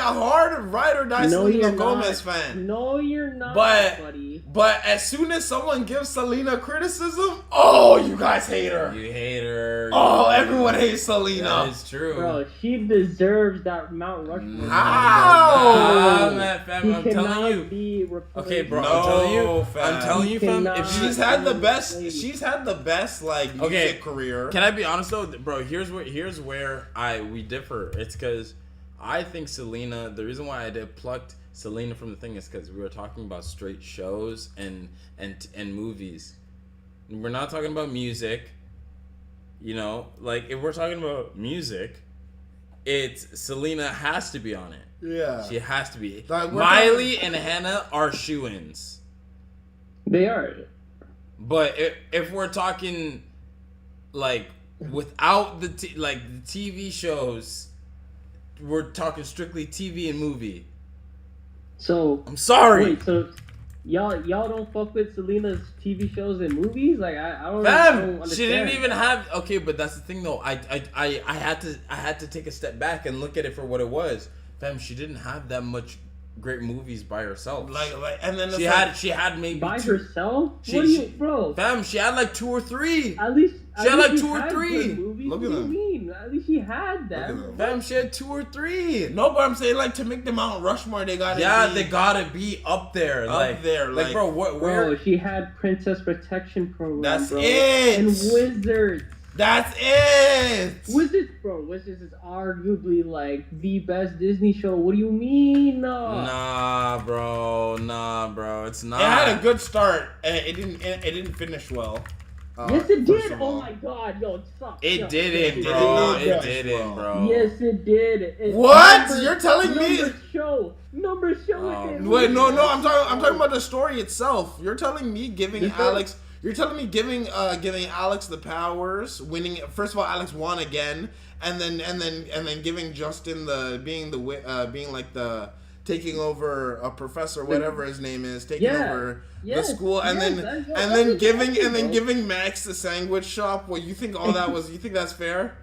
ride or die Selena Gomez fan. No, you're not, buddy. But as soon as someone gives Selena criticism, oh, you guys hate her. You hate her. Oh, everyone hates Selena. That is true. Bro, she deserves that Mount Rushmore. How? I'm telling you. Okay, bro. I'm telling you, fam. If she's had the best like music career. Can I be honest though, bro? Here's where we differ. It's because I think Selena. The reason why I plucked Selena from the thing is because we were talking about straight shows and movies. We're not talking about music. You know, like if we're talking about music, it's Selena has to be on it. Yeah. She has to be. Like, Miley and Hannah are shoo-ins. They are. But if we're talking like without the the TV shows, we're talking strictly TV and movie. So I'm sorry. Wait, so y'all don't fuck with Selena's TV shows and movies? Like I don't Fam, understand. she didn't even have. Okay, but that's the thing though. I had to take a step back and look at it for what it was. Fam, she didn't have that much great movies by herself. And then she had maybe by two, herself. What do you, bro? Fam, she had like 2 or 3. At least she had like she 2 or had 3. good movies. Look What at do you them. mean? At least she had them. Fam, she had 2 or 3. No, but I'm saying like to make the Mount Rushmore, they gotta they gotta be up there. Like bro, where? Bro, she had Princess Protection Program. That's bro, it. And Wizards. That's it. Wizards is arguably like the best Disney show. What do you mean? Nah, bro, it's not. It had a good start. It didn't finish well. Yes, it did. Oh my god, yo, it sucked. It Yo, didn't, bro. It didn't, bro. Yes, it did. What? You're telling me? Number show. Wait, no. I'm talking about the story itself. You're telling me giving Alex. You're telling me giving Alex the powers, winning. First of all, Alex won again, and then giving Justin being like the taking over a professor, whatever his name is, taking over the school, and then giving Max the sandwich shop. Well, you think all that was? You think that's fair?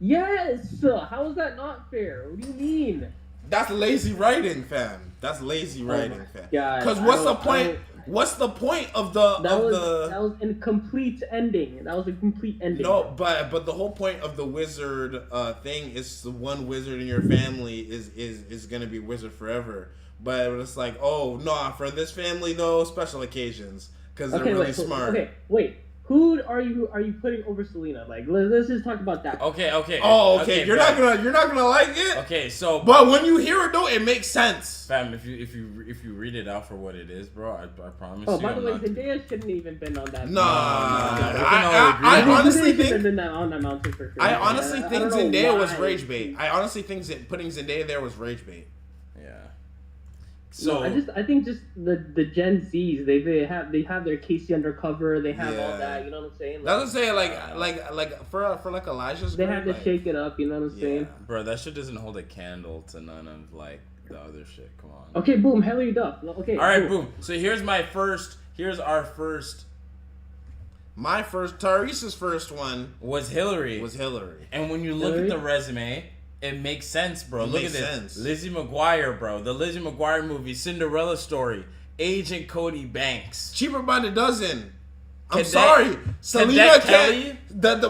Yes. How is that not fair? What do you mean? That's lazy writing, fam. That's lazy writing, fam. Because what's the point? What's the point of the that was a complete ending. That was a complete ending. No, but the whole point of the wizard thing is the one wizard in your family is gonna be wizard forever. But it's like, oh no, for this family though, special occasions because they're really smart. Okay, wait. Who are you putting over Selena? Like, let's just talk about that. Okay. Oh, okay. You're not gonna like it. Okay, so but when you hear it though, it makes sense. Fam, if you read it out for what it is, bro, I promise. Oh, by the way, Zendaya shouldn't even been on that. Nah, I honestly think been on that mountain for sure. I honestly think Zendaya was rage bait. I honestly think putting Zendaya there was rage bait. So no, I think the Gen Zs they have their Casey Undercover, they have all that, you know what I'm saying? That's what I'm saying, like for Elijah's they had to shake it up, you know what I'm saying? Bro, that shit doesn't hold a candle to none of like the other shit. Come on. Okay, boom, Hilary Duff. Okay. All right, boom. So here's our first. My first, Tyrese's first one was Hillary. And when you look at the resume, it makes sense, bro. Look at this. Lizzie McGuire, bro. The Lizzie McGuire movie, Cinderella Story, Agent Cody Banks. Cheaper by the dozen. I'm sorry. Selena Kelly. This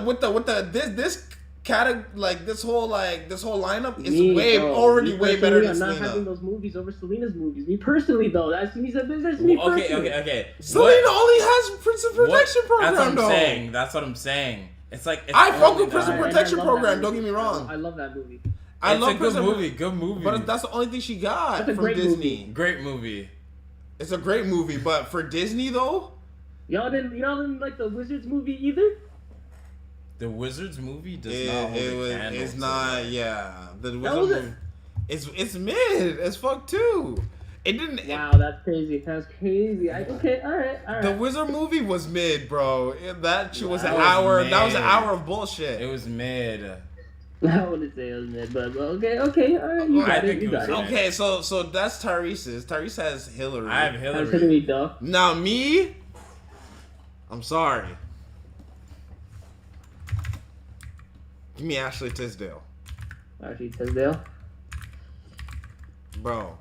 whole lineup is already way better than Selena. I'm not having those movies over Selena's movies. Me personally, though, that's me personally. Okay. Selena only has Princess Protection Program, though. That's what I'm saying. It's like I fuck with Princess Protection Program. Don't get me wrong. I love that movie. I love Good movie. But that's the only thing she got from Disney. Movie. Great movie. It's a great movie, but for Disney though, y'all didn't like the Wizards movie either. The Wizards movie does not hold a candle. It's not. Yeah, the Wizards movie. It's mid as fuck too. It didn't. Wow, that's crazy. Okay, all right. The Wizard movie was mid, bro. That shit was an hour. That was an hour of bullshit. It was mid. I wouldn't say it was mid, but okay, all right. You got it. Okay, so that's Tyrese's. Tyrese has Hillary. I have Hillary. Has Hillary Duff. Now me, I'm sorry. Give me Ashley Tisdale. Ashley Tisdale. Bro.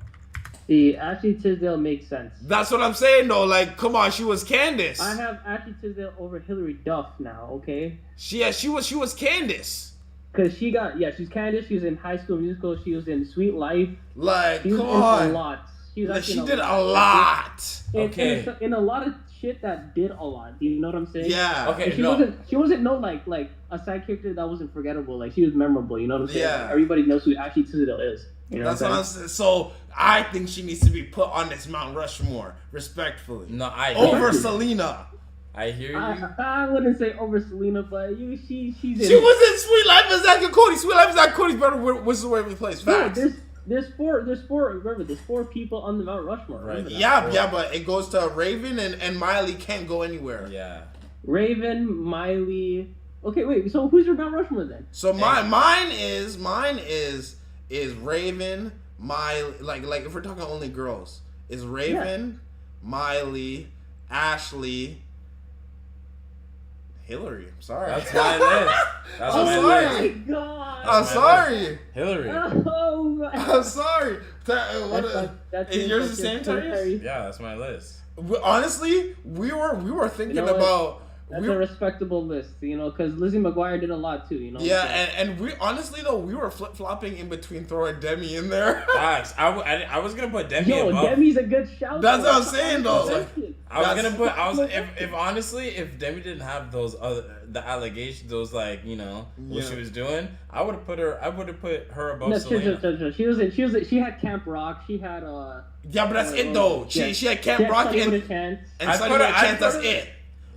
See, Ashley Tisdale makes sense. That's what I'm saying though. Like, come on, she was Candace. I have Ashley Tisdale over Hillary Duff now. Okay. She was Candace. Cause she's Candace. She was in High School Musical. She was in Sweet Life. Like, come on. A lot. She did a lot. Okay. In a lot of shit that did a lot. Do you know what I'm saying? Yeah. Okay. She wasn't no like a side character that wasn't forgettable. Like she was memorable. You know what I'm saying? Yeah. Like, everybody knows who Ashley Tisdale is. You know That's what I'm saying. So I think she needs to be put on this Mount Rushmore, respectfully. No, over Selena. I hear you. I wouldn't say over Selena, but she's in. She was in Sweet Life of Zack and Cody. Sweet Life of Zack and Cody's better. Which is where we place. Facts. No, there's four. Remember, there's 4 people on the Mount Rushmore. Right. Yeah, but it goes to Raven and Miley can't go anywhere. Yeah. Raven, Miley. Okay, wait. So who's your Mount Rushmore then? So mine is Raven, Miley. Like if we're talking only girls, is Raven, Miley, Ashley, Hillary. I'm sorry. That's my list. That's I'm my sorry. list. God. I'm sorry. Hillary. Oh my. I'm sorry. That's Is yours the same, Tyrese? Yeah, that's my list. Honestly, we were thinking You know what? about. That's a respectable list, because Lizzie McGuire did a lot too, Yeah, and we honestly though we were flip flopping in between throwing Demi in there. Facts. I was gonna put Demi Yo, above. Demi's a good shout. That's what I'm saying though. I was gonna put. If honestly, if Demi didn't have those the allegations, those what she was doing, I would have put her. I would have put her above No, Selena. She had Camp Rock. She had Yeah, but that's it though. She had Camp Rock and Sunny with a Chance. That's it.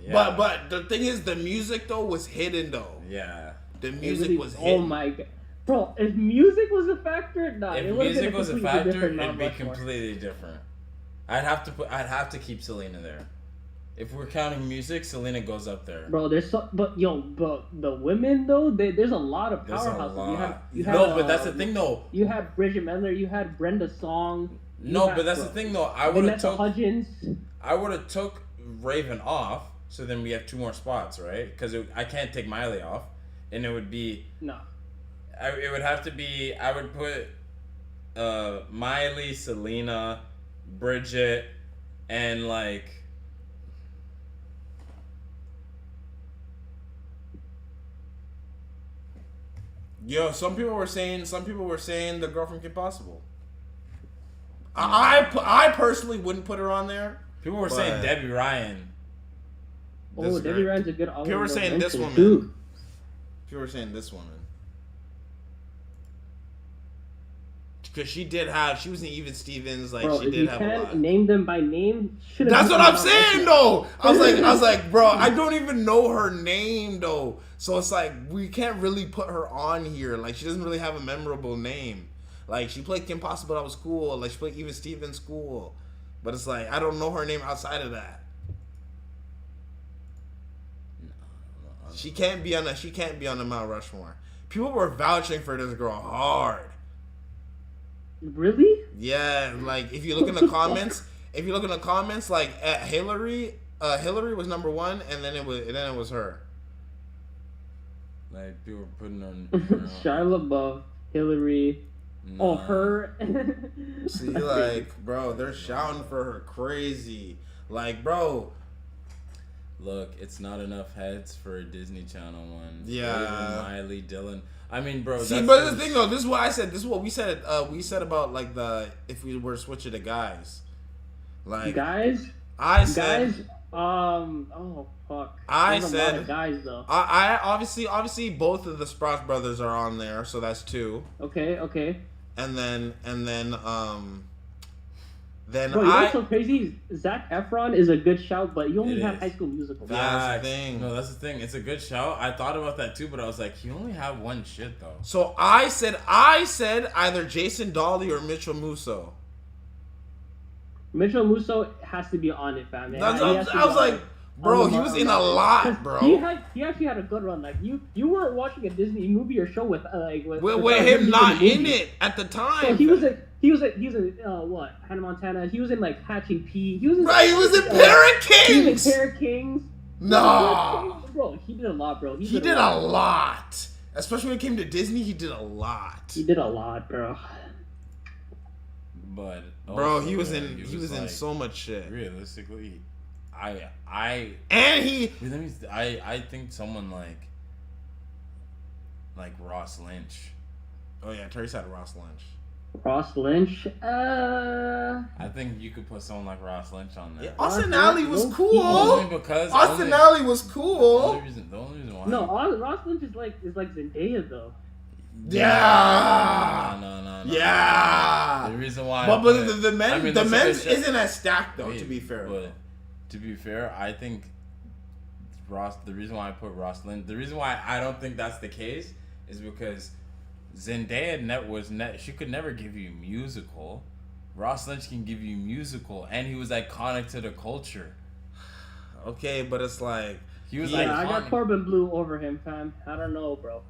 Yeah. But the thing is, the music though was hidden though. Yeah. The music was hidden. Oh my god, bro! If music was a factor, If music was a factor, it'd be completely different. I'd have to keep Selena there. If we're counting music, Selena goes up there. Bro, but the women though, there's a lot of powerhouses. You had No, but that's the thing though. You had Bridget Mendler, you had Brenda Song. No, but that's the thing though. I would have took Hudgens. I would have took Raven off, so then we have 2 more spots, right? Because I can't take Miley off, and it would be no. It would have to be. I would put Miley, Selena, Bridget, and Yo, some people were saying the girl from Kim Possible. I personally wouldn't put her on there. People were saying Debbie Ryan. Oh, Debbie Ryan's a good. People were saying this woman. Too. People were saying this woman. Because she was in Even Stevens. Bro, she did have a lot. If you can't name them by name, that's what I'm saying though. I was like, bro, I don't even know her name though. So it's like we can't really put her on here. Like she doesn't really have a memorable name. Like she played Kim Possible, that was cool. Like she played Even Stevens, cool. But it's like I don't know her name outside of that. She can't be on the Mount Rushmore. People were vouching for this girl hard. Really? Yeah, like if you look in the comments, like Hillary was number 1, and then it was her. Like people were putting on Charlotte above Hillary. Nah. Oh, her. See, like, bro, they're shouting for her crazy. Like, bro. Look, it's not enough heads for a Disney Channel one. Yeah. Miley, Dylan. I mean, bro. See, but the thing though, this is what I said. This is what we said. We said about like if we were to switch it to guys. Like guys. I said. Guys. Oh fuck. I There's said a lot of guys though. I obviously both of the Sprouse brothers are on there, so that's 2. Okay. And then Bro, you know what's so crazy? Zach Efron is a good shout, but you only have High School Musical. That's the thing. No, that's the thing. It's a good shout. I thought about that too, but I was like, you only have one shit though. So I said either Jason Dolly or Mitchell Musso. Mitchell Musso has to be on it, fam. I was like, bro, he was in a lot, bro. He actually had a good run. Like you weren't watching a Disney movie or show with him not in it at the time. So he was in what? Hannah Montana. He was in like Hatching Pea. He was in Parrot Kings. He was in Parrot Kings. No, bro, he did a lot, bro. He did a lot. Especially when it came to Disney, he did a lot. He did a lot, bro. But bro, he was in so much shit. Realistically, I think someone like Ross Lynch. Oh yeah, Terry said Ross Lynch. Ross Lynch. I think you could put someone like Ross Lynch on there. Yeah, Austin Alley was cool. Only because Austin Alley was cool. The only reason why. No, Ross Lynch is like Zendaya though. Yeah. No. Yeah. The reason why. But the men's isn't as stacked though. To be fair. But to be fair, I think The reason why I put Ross Lynch. The reason why I don't think that's the case is because Zendaya she could never give you musical. Ross Lynch can give you musical, and he was iconic to the culture. Okay, but it's like he was Yeah, iconic. I got Corbin Blue over him, fam. I don't know, bro.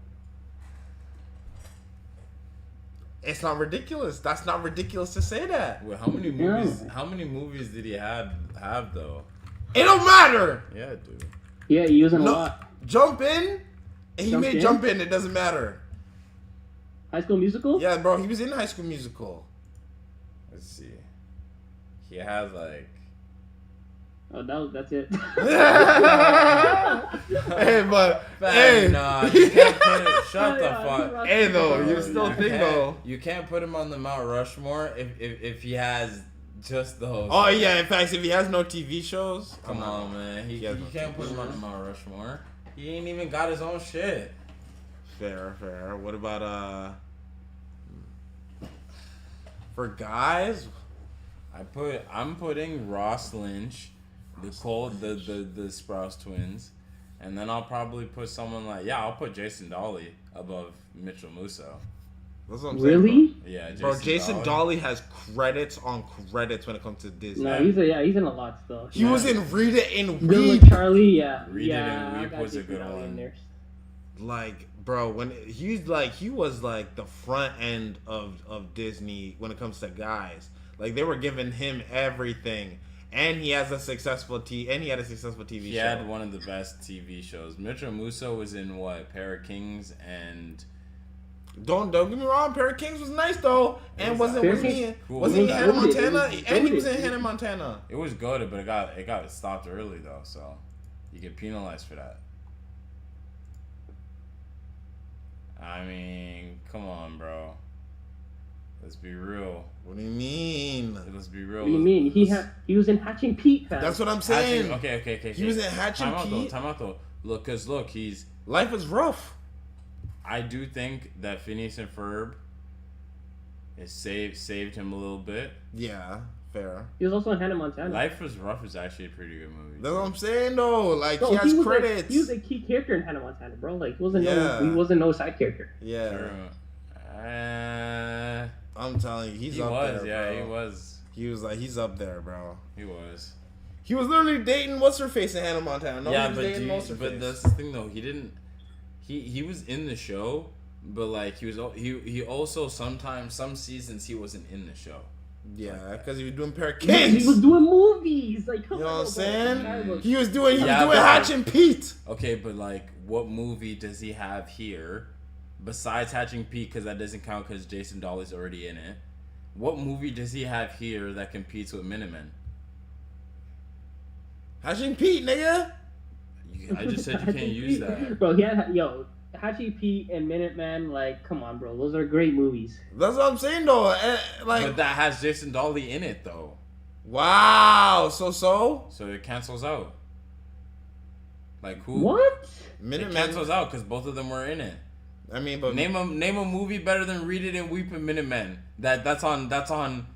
It's not ridiculous. That's not ridiculous to say that. Wait, how many movies? How many movies did he have though? It don't matter. Yeah, dude. Yeah, he was in a lot. Jump in, and he made Jump In. It doesn't matter. High School Musical? Yeah, bro, he was in High School Musical. Let's see. He has like. Oh, that's it. Hey, but hey, nah, you can't put it. Shut the Yeah, fuck. Hey, though, you still think though. You can't put him on the Mount Rushmore if he has just those. Oh yeah, in fact, if he has no TV shows, Come on, man. You can't put him on the Mount Rushmore. He ain't even got his own shit. Fair. What about for guys? I'm putting Ross Lynch, the Sprouse twins, and then I'll probably put someone I'll put Jason Dolly above Mitchell Musso. That's what I'm Really? saying, Yeah, bro. Jason Dolly has credits on credits when it comes to Disney. No, he's in a lot still. He was in Rita and Good Weep. with Charlie, yeah. Rita yeah, and I Weep got was a Jason good Dolly in one. there. Like, bro, when he was like the front end of Disney when it comes to guys. Like, they were giving him everything, and he has a successful TV show. He had one of the best TV shows. Mitchell Musso was in Pair of Kings and. Don't get me wrong, Pair of Kings was nice though, and wasn't he in Hannah Montana? And he was in Hannah Montana. It was good, but it got stopped early though, so you get penalized for that. I mean, come on, bro. Let's be real. What do you mean? Let's be real. What do you mean? He was in Hatching Pete, fam. That's what I'm saying. Okay. He was in Hatching Pete. Time out though. Look, he's life is rough. I do think that Phineas and Ferb has saved him a little bit. Yeah, fair. He was also in Hannah Montana. Life is Rough is actually a pretty good movie. That's what I'm saying though. Like, Bro, he has was credits. He was a key character in Hannah Montana, bro. Like, he wasn't no side character. Yeah. True. I'm telling you, he was. He's up there, bro. He was. He was literally dating what's her face in Hannah Montana. No, yeah, he was dating what's-her-face. that's the thing though. He didn't. He was in the show, but like he also sometimes some seasons he wasn't in the show. Yeah, because he was doing Pair of Kings. He was doing movies. Like, come you know on, what I'm saying? bro. He was doing Hatching Pete. Okay, but like, what movie does he have here besides Hatching Pete? Because that doesn't count because Jason Dolly's already in it. What movie does he have here that competes with Minutemen? Hatching Pete, nigga. I just said you can't use that. Bro, Hatching Pete and Minuteman, like, come on, bro. Those are great movies. That's what I'm saying, though. But that has Jason Dolly in it, though. Wow. So it cancels out. Like, who? What? It cancels out because both of them were in it. I mean, but name a movie better than Read It and Weep and Minutemen. That's on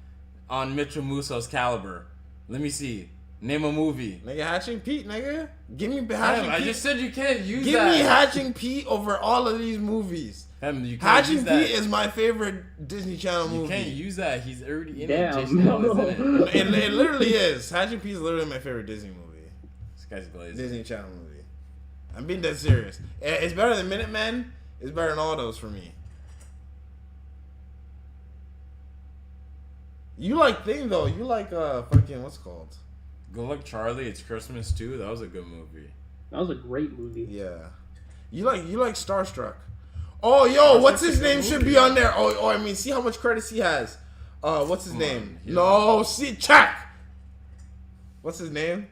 Mitchell Musso's caliber. Let me see. Name a movie. Nigga, Hatching Pete, nigga. Give me Hatching Pete. I just said you can't use Give that. me Hatching Pete over all of these movies. Hatching Pete is my favorite Disney Channel movie. You can't use that. He's already in Damn. it. Jason Dolly's in it. It literally is. Hatching Pete is literally my favorite Disney movie. This guy's blazing. Disney Channel movie. I'm being dead serious. It's better than Minutemen. It's better than all those for me. You like Thing though. You like fucking what's it called? Good Luck Charlie. It's Christmas too. That was a good movie. That was a great movie. Yeah. You like Starstruck. Oh, yo, what's his name should be on there. Oh, I mean, see how much credits he has. What's his name? No, see, check. What's his name?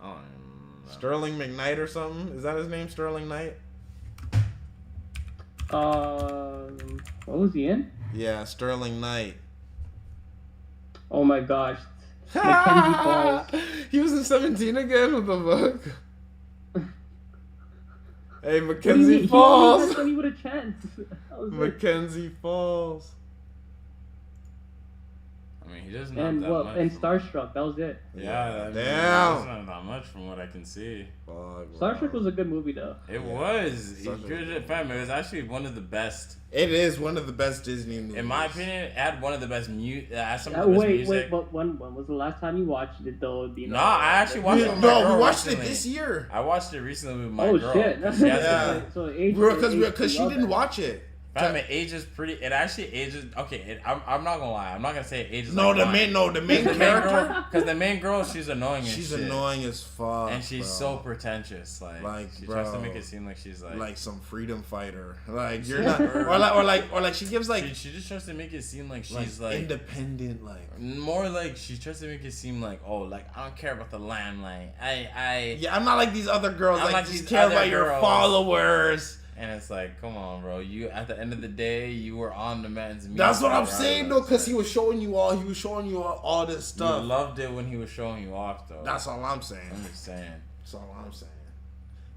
I don't know. Sterling McKnight or something? Is that his name, Sterling Knight? What was he in? Yeah, Sterling Knight. Oh my gosh. Mackenzie Falls. He was in 17 again with the book. Hey, What do you Mackenzie mean? Falls. He only with a chance. That was it. Mackenzie Falls. I mean, he doesn't and have that much. and Starstruck. That was it. Yeah, Damn. That's not that much from what I can see. Starstruck was a good movie though. It was. Fam, it was actually one of the best. It is one of the best Disney movies. In my opinion, it had one of the best music. Wait, but when was the last time you watched it though? No, I actually watched it with my girl we watched recently. it this year. I watched it recently with my Oh, girl. shit. Yeah. So Because she didn't watch it. Fam, it ages pretty. It actually ages. Okay, I'm not gonna lie. I'm not gonna say it ages. No, like the main character. Because the main girl, she's annoying as She's shit. annoying as fuck, and she's so pretentious. Like she tries to make it seem like she's like some freedom fighter. Like you're not, or like she gives like she just tries to make it seem like she's like independent. Like more like she tries to make it seem like like I don't care about the limelight. I'm not like these other girls. I'm Like like just these care other about your girls. followers. And it's like, come on, bro. You at the end of the day, you were on the man's music. That's what I'm saying though, because he was showing you all this stuff. You loved it when he was showing you off, though. That's all I'm saying. I'm just saying. That's all I'm saying.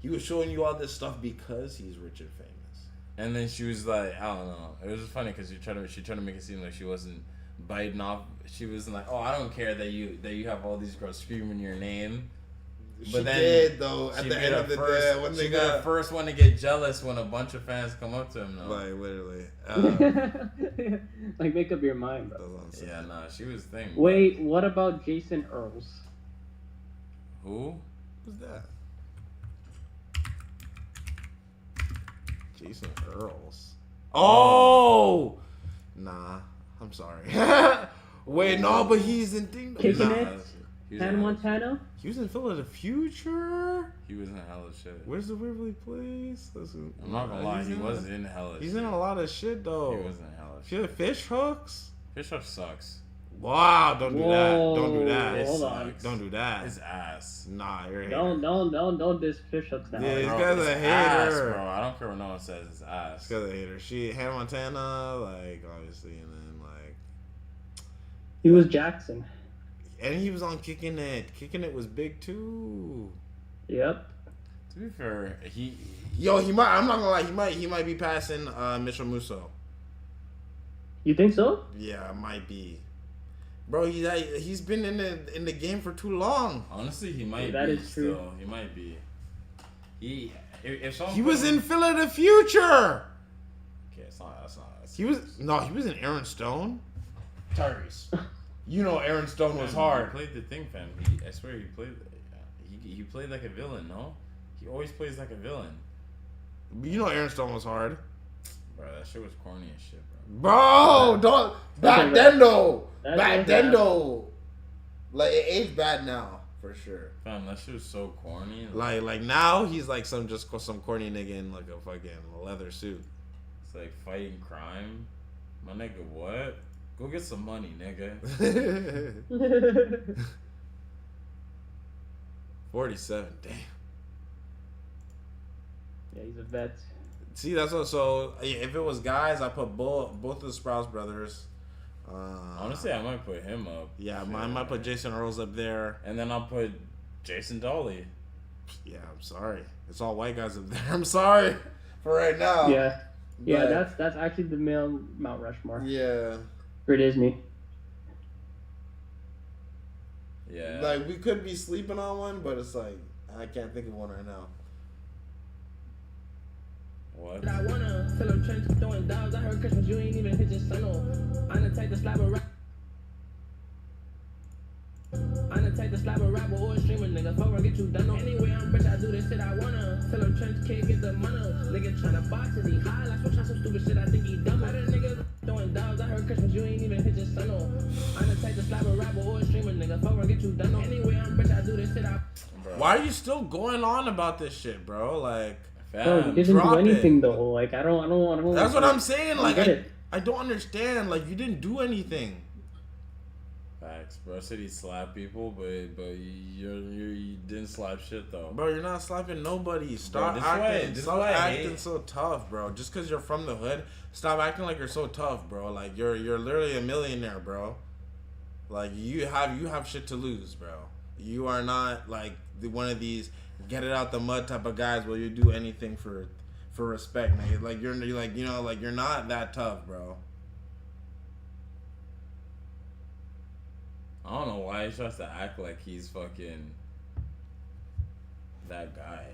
He was showing you all this stuff because he's rich and famous. And then she was like, I don't know. It was just funny because she tried to make it seem like she wasn't biting off. She was like, oh, I don't care that you have all these girls screaming your name. But then did though. At the end of the day, when they got the first one to get jealous when a bunch of fans come up to him. Though. Like literally, like make up your mind, bro. Yeah, nah, she was the thing. Wait, what about Jason Earls? Who? Who's that? Jason Earls. Oh, nah. I'm sorry. Wait, no, but he's in thing. Kicking It. Hannah Montana. He was in Phil of the Future. He was in hella shit. Where's the Waverly Place? I'm not gonna lie, he was in hella shit. He's in a lot of shit though. He was in hella shit. Fish hooks? Fish hooks sucks. Wow, don't do that. Don't do that. Hold on. Don't do that. His ass. Nah, you're a hater. Don't diss Fish hooks now. Yeah, this Bro, guy's his a hater. ass, bro. I don't care what no one says. His ass. This guy's a hater. She Hannah Montana, like obviously, and then like he was Jackson. And he was on Kicking It. Kicking It was big too. Yep. To be fair, he might. I'm not gonna lie. He might be passing Mitchell Musso. You think so? Yeah, might be. Bro, he's been in the game for too long. Honestly, he might. That be is true. Still. He might be. He was in Phil of the Future. Okay, it's not. That's not. He was in Aaron Stone. Tyrese. You know Aaron Stone was hard. He played the thing, fam. I swear he played. He played like a villain. No, he always plays like a villain. You know Aaron Stone was hard. Bro, that shit was corny as shit, bro. Bro, don't back then though. Back then though. Like it aged bad now for sure. Fam, that shit was so corny. Like now he's like some corny nigga in like a fucking leather suit. It's like fighting crime. My nigga, what? Go get some money, nigga. 47, damn. Yeah, he's a vet. See, that's what. So if it was guys, I put both of the Sprouse brothers. Honestly, I might put him up. Yeah, I might put Jason Earls up there, and then I'll put Jason Dolly. Yeah, I'm sorry. It's all white guys up there. I'm sorry for right now. Yeah, yeah, But- that's actually the male Mount Rushmore. Yeah. For Disney. Yeah. Like we could be sleeping on one, but it's like I can't think of one right now. What? I wanna fill up trench throwing dogs. I heard Christmas, you ain't even hit your son on. I'm the type to slap a rap. I'm the type to slap a rapper or a streamer, nigga. Fuck around, get you done on. Anyway, I'm rich, I do this shit I wanna. Fill up trench, can't get the money. Nigga tryna box it, he high. Like switch on some stupid shit, I think he dumb. Better nigga throwing dogs. I heard Christmas, you ain't even hit your son on. I'm the type to slap a rapper or a streamer, nigga. Fuck around, get you done on. Anyway, I'm rich, I do this shit I. Why are you still going on about this shit, bro? Like, Bro, he didn't do anything though. Like I don't. That's what I'm saying. Like, get it. I don't understand. Like, you didn't do anything. Facts, bro. Said he slapped people, but you didn't slap shit though. Bro, you're not slapping nobody. Stop this acting. is Stop why I acting hate- so tough, bro. Just because you're from the hood, stop acting like you're so tough, bro. Like you're literally a millionaire, bro. Like you have shit to lose, bro. You are not like one of these get it out the mud type of guys where you do anything for respect, man. Like you're like, you know, like you're not that tough, bro. I don't know why he tries to act like he's fucking that guy.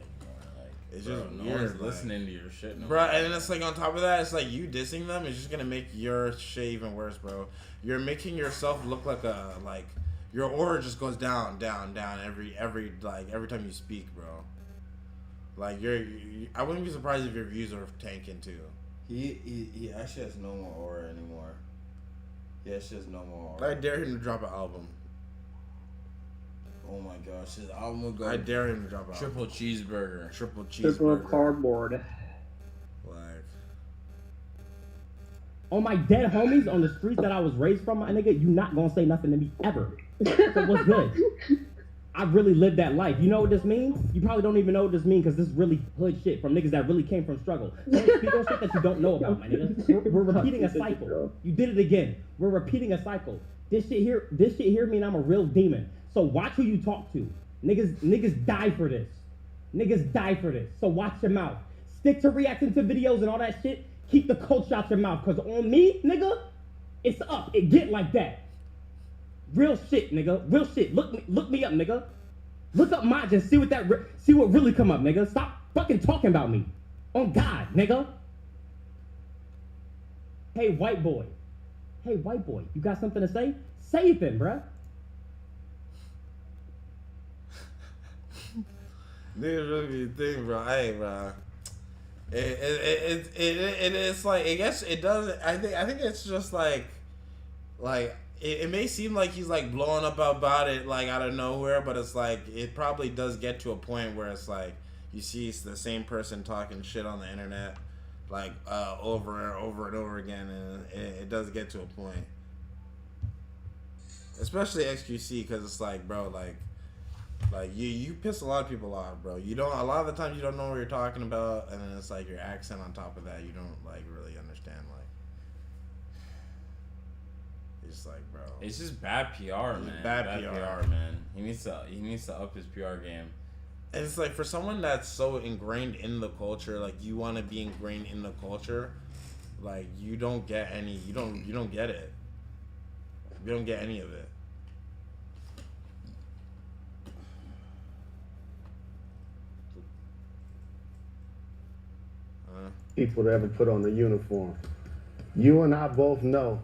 Like, it's bro, just no weird, one's like, listening to your shit, no bro. more. And it's like on top of that, it's like you dissing them is just gonna make your shit even worse, bro. You're making yourself look like your aura just goes down every time you speak, bro. Like I wouldn't be surprised if your views are tanking too. He actually has no more aura anymore. He actually has no more aura. I dare him to drop an album. Oh my gosh, his album would go. I dare him to drop an triple album. cheeseburger. Triple Triple cheeseburger. cardboard. Like, On my dead homies on the streets that I was raised from, my nigga, you not gonna say nothing to me ever. So what's good? I really lived that life. You know what this means? You probably don't even know what this means because this is really hood shit from niggas that really came from struggle. Don't speak on shit that you don't know about, my nigga. We're repeating a cycle. You did it again. We're repeating a cycle. This shit here mean I'm a real demon. So watch who you talk to. Niggas die for this. Niggas die for this. So watch your mouth. Stick to reacting to videos and all that shit. Keep the culture out your mouth. Cause on me, nigga, it's up. It get like that. Real shit, nigga. Real shit. Look me up, nigga. Look up Maj and see what really come up, nigga. Stop fucking talking about me. On God, nigga. Hey, white boy. Hey, white boy. You got something to say? Say it then, bruh. niggas really be the thing, bro. Hey, bro. It's like, I guess it does. I think it's just like it may seem like he's like blowing up about it like out of nowhere, but it's like it probably does get to a point where it's like you see the same person talking shit on the internet like over and over again, and it does get to a point, especially XQC, because it's like, bro, like you piss a lot of people off, bro. You don't, a lot of the times you don't know what you're talking about, and then it's like your accent on top of that, you don't like really understand. Like, it's like, bro, it's just bad PR, man. Bad PR, man. He needs to up his PR game. And it's like, for someone that's so ingrained in the culture, like you want to be ingrained in the culture, like you don't get any, you don't get it. You don't get any of it. People that ever put on the uniform. You and I both know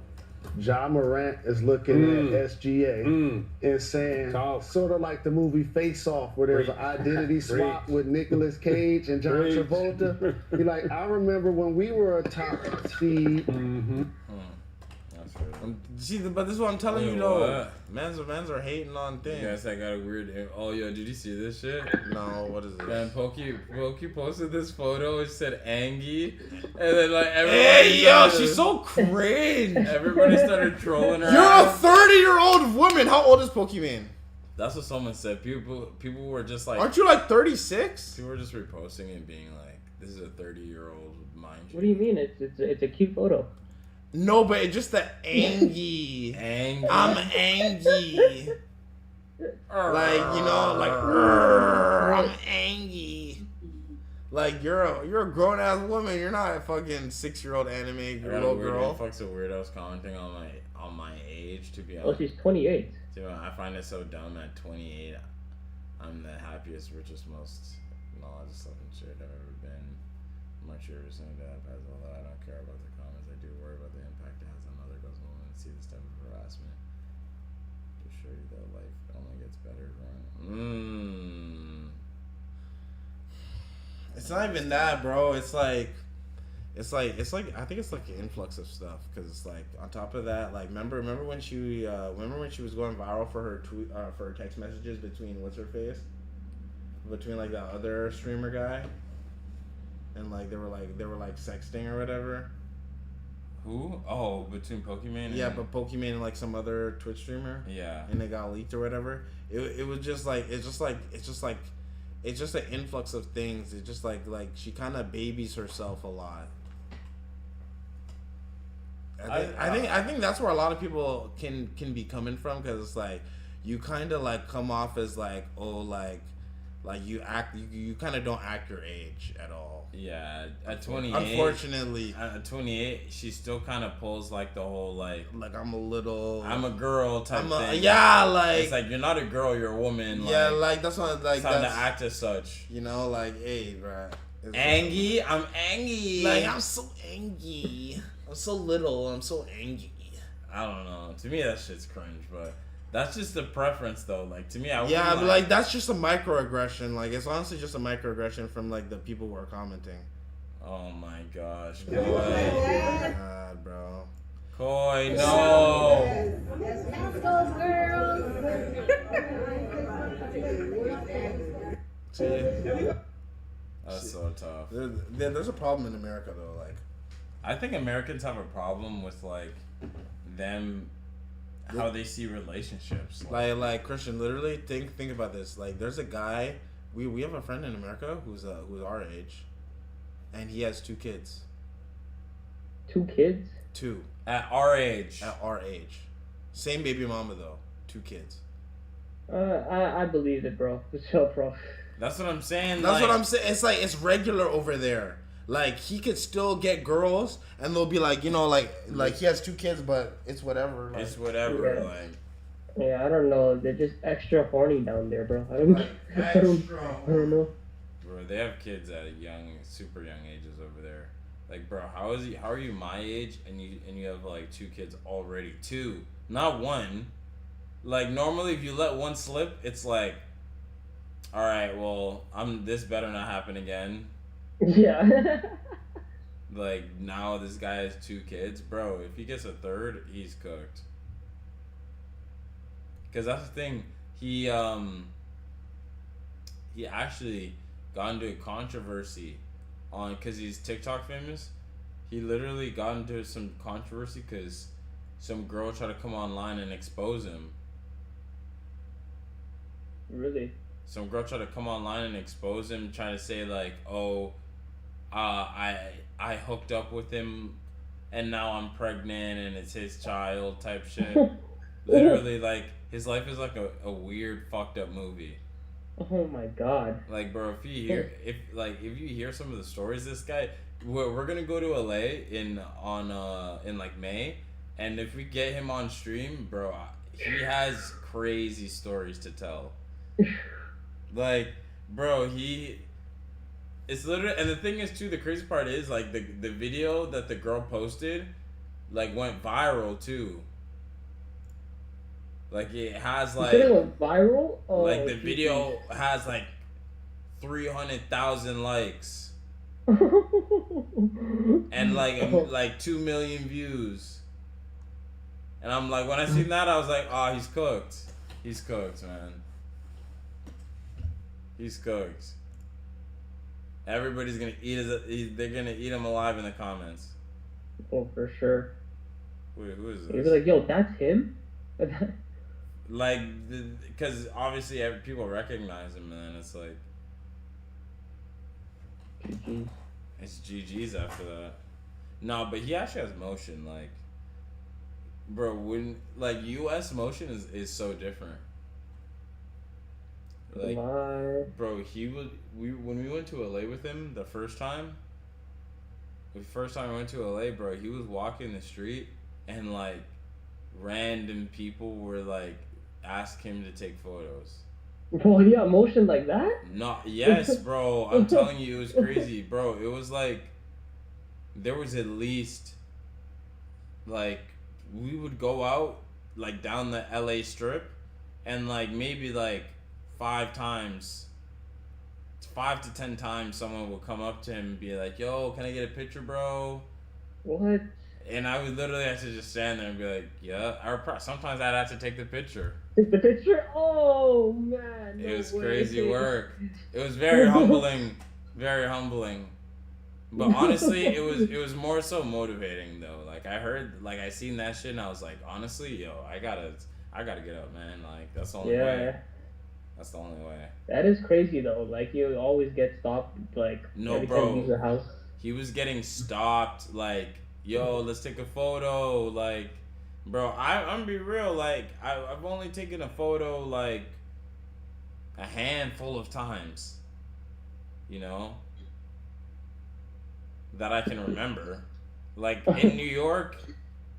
Ja Morant is looking at SGA and saying, sort of like the movie Face Off, where there's an identity swap with Nicolas Cage and John Travolta. Be like, I remember when we were a top seed. See, but this is what I'm telling you, though. Mans are hating on things. You guys, I got a weird. Oh, yo, did you see this shit? No, what is it? Man, Pokey posted this photo. It said Angie, and then like everybody. Hey, yo, she's so cringe. Everybody started trolling her. You're a 30-year-old woman. How old is Pokemon? That's what someone said. People were just like, aren't you like 36? People were just reposting and being like, "This is a 30-year-old mind." What do you mean? It's a cute photo. No, but it's just the Angie. I'm Angie. Like, you know, like I'm Angie. Like you're a grown ass woman. You're not a fucking 6-year-old anime little girl. Fucks of weirdos commenting on my age, to be honest. Oh, she's 28. Dude, I find it so dumb. At 28, I'm the happiest, richest, most knowledge-loving shit I've ever been. I'm not sure if something that has, although I don't care about the comments. I do worry about the impact it has on other girls and women and see this type of harassment. To show you that life only gets better. It's not even that, bro. It's like I think it's like an influx of stuff, because it's like on top of that, like remember when she was going viral for her tweet for her text messages between like that other streamer guy, and like they were like sexting or whatever. Who? Oh, between Pokemon. Yeah, but Pokemon and like some other Twitch streamer. Yeah. And they got leaked or whatever. It was just like it's just an influx of things. It's just like she kind of babies herself a lot. I think that's where a lot of people can be coming from, because it's like you kind of like come off as like, oh, like Like you kind of don't act your age at all. Yeah, at 28. Unfortunately, at 28, she still kind of pulls like the whole like I'm a girl type thing. Yeah, like it's like you're not a girl, you're a woman. Yeah, like that's what like it's time to that's, act as such. You know, like hey, bro. Angie, I'm angry. Like I'm so angry. I'm so little. I'm so angry. I don't know. To me, that shit's cringe, but. That's just a preference, though. Like to me, I yeah, but like that's just a microaggression. Like it's honestly just a microaggression from like the people who are commenting. Oh my gosh, Koi. Oh my god, bro. Koi, no. Let's go, girls. See? That's so tough. There's a problem in America, though. Like, I think Americans have a problem with like them. How they see relationships, like Christian. Literally, think about this. Like, there's a guy. We have a friend in America who's our age, and he has 2 kids. 2 kids? 2 at our age. At our age, same baby mama though. 2 kids. I believe it, bro. For sure, bro. That's what I'm saying. That's what I'm saying. It's like it's regular over there. Like he could still get girls, and they'll be like, you know, like he has 2 kids, but it's whatever. Like, it's whatever. Yeah. Like, yeah, I don't know. They're just extra horny down there, bro. I don't know. Bro, they have kids at super young ages over there. Like, bro, how are you my age and you have like 2 kids already? 2, not 1. Like normally, if you let 1 slip, it's like, all right, well, this better not happen again. Yeah. Like now this guy has 2 kids, bro. If he gets a 3rd, he's cooked. Cause that's the thing. He actually got into a controversy cause he's TikTok famous. He literally got into some controversy cause some girl tried to come online and expose him. Really? Some girl tried to come online and expose him, trying to say like, oh. I hooked up with him and now I'm pregnant and it's his child type shit. Literally, like, his life is like a weird fucked up movie. Oh my god. Like, bro, if you hear some of the stories, this guy, we're gonna go to LA in like May, and if we get him on stream, bro, he has crazy stories to tell. Like, bro, it's literally, and the thing is too, the crazy part is like the video that the girl posted, like went viral too. Like it has like. You said it went viral? Oh, like the video has like 300,000 likes. And like 2 million views. And I'm like, when I seen that, I was like, oh, he's cooked. He's cooked, man. He's cooked. Everybody's gonna they're gonna eat him alive in the comments. Oh, for sure. Wait, who is this? You'd be like, yo, that's him? Like, because obviously people recognize him, and then it's like... GG. It's GG's after that. No, but he actually has motion, like... Bro, when... Like, US motion is so different. Like, bro, when we went to LA with him the first time we went to LA, bro, he was walking the street and like random people were like ask him to take photos. Well, he got motion like that? No, yes, bro. I'm telling you, it was crazy, bro. It was like there was at least like we would go out like down the LA strip and like maybe like 5 to 10 times someone will come up to him and be like, yo, can I get a picture, bro? What? And I would literally have to just stand there and be like, yeah. Or sometimes I'd have to take the picture. Take the picture? Oh, man. It was crazy work. It was very humbling. Very humbling. But honestly, it was more so motivating though. Like I seen that shit and I was like, honestly, yo, I gotta get up, man. Like that's the only way. That's the only way. That is crazy though. Like you always get stopped. Like every time you leave your house. He was getting stopped. Like, yo, let's take a photo. Like, bro, I'm gonna be real. Like, I've only taken a photo like a handful of times, you know, that I can remember. Like in New York,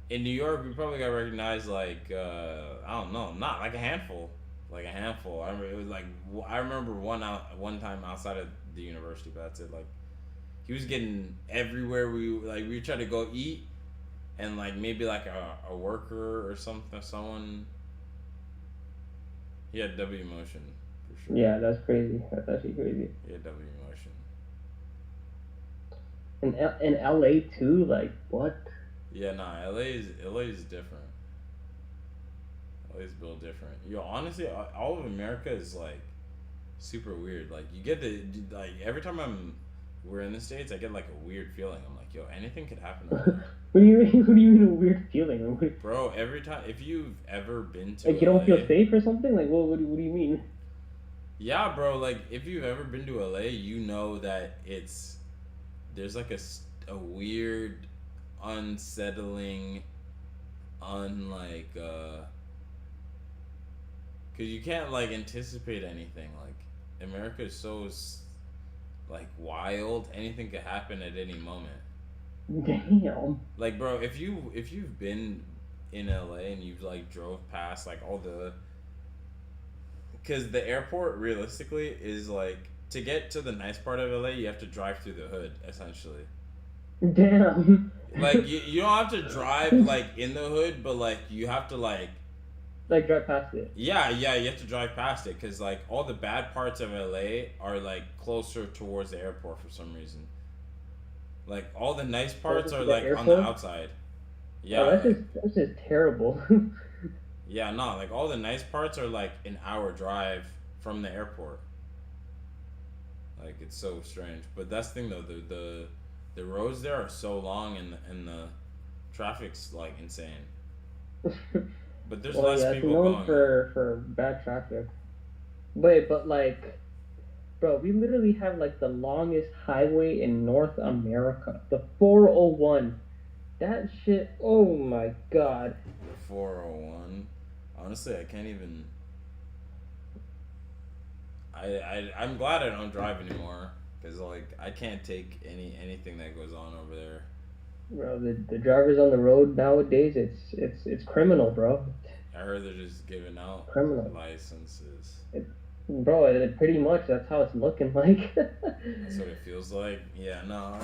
we probably got recognized like I don't know, not like a handful, like a handful. I remember it was like I remember one time outside of the university, but that's it. Like he was getting everywhere. We tried to go eat, and like maybe like a worker or someone. He had W motion for sure. Yeah, that's crazy. That's actually crazy. He had W motion. In LA too, like what? Yeah, nah, LA is different. LA is built different. Yo, honestly, all of America is like super weird. Like you get every time we're in the States, I get like a weird feeling. I'm like, yo, anything could happen right now. What do you mean a weird feeling? Bro, every time, if you've ever been to Like you don't feel safe or something? Like what do you mean? Yeah, bro, like if you've ever been to LA, you know that there's like a weird, unsettling, cause you can't like anticipate anything. Like America is so like wild. Anything could happen at any moment. Damn. Like, bro, if you've been in LA and you've like drove past like all cause the airport realistically is like, to get to the nice part of LA, you have to drive through the hood, essentially. Damn. Like you don't have to drive like in the hood, but like you have to like drive past it. Yeah, you have to drive past it because like all the bad parts of LA are like closer towards the airport for some reason. Like all the nice parts are like on the outside. Yeah, oh, that's just terrible. Yeah, no, like all the nice parts are like an hour drive from the airport. Like it's so strange, but that's the thing though. The roads there are so long and the traffic's like insane. But there's less people going. for bad traffic. Wait, but like, bro, we literally have like the longest highway in North America, the 401. That shit. Oh my god. The 401. Honestly, I can't even. I'm glad I don't drive anymore because like I can't take anything that goes on over there. Bro, the drivers on the road nowadays, it's criminal, bro. I heard they're just giving out Criminal licenses. Bro, pretty much that's how it's looking like. That's what it feels like. Yeah, no,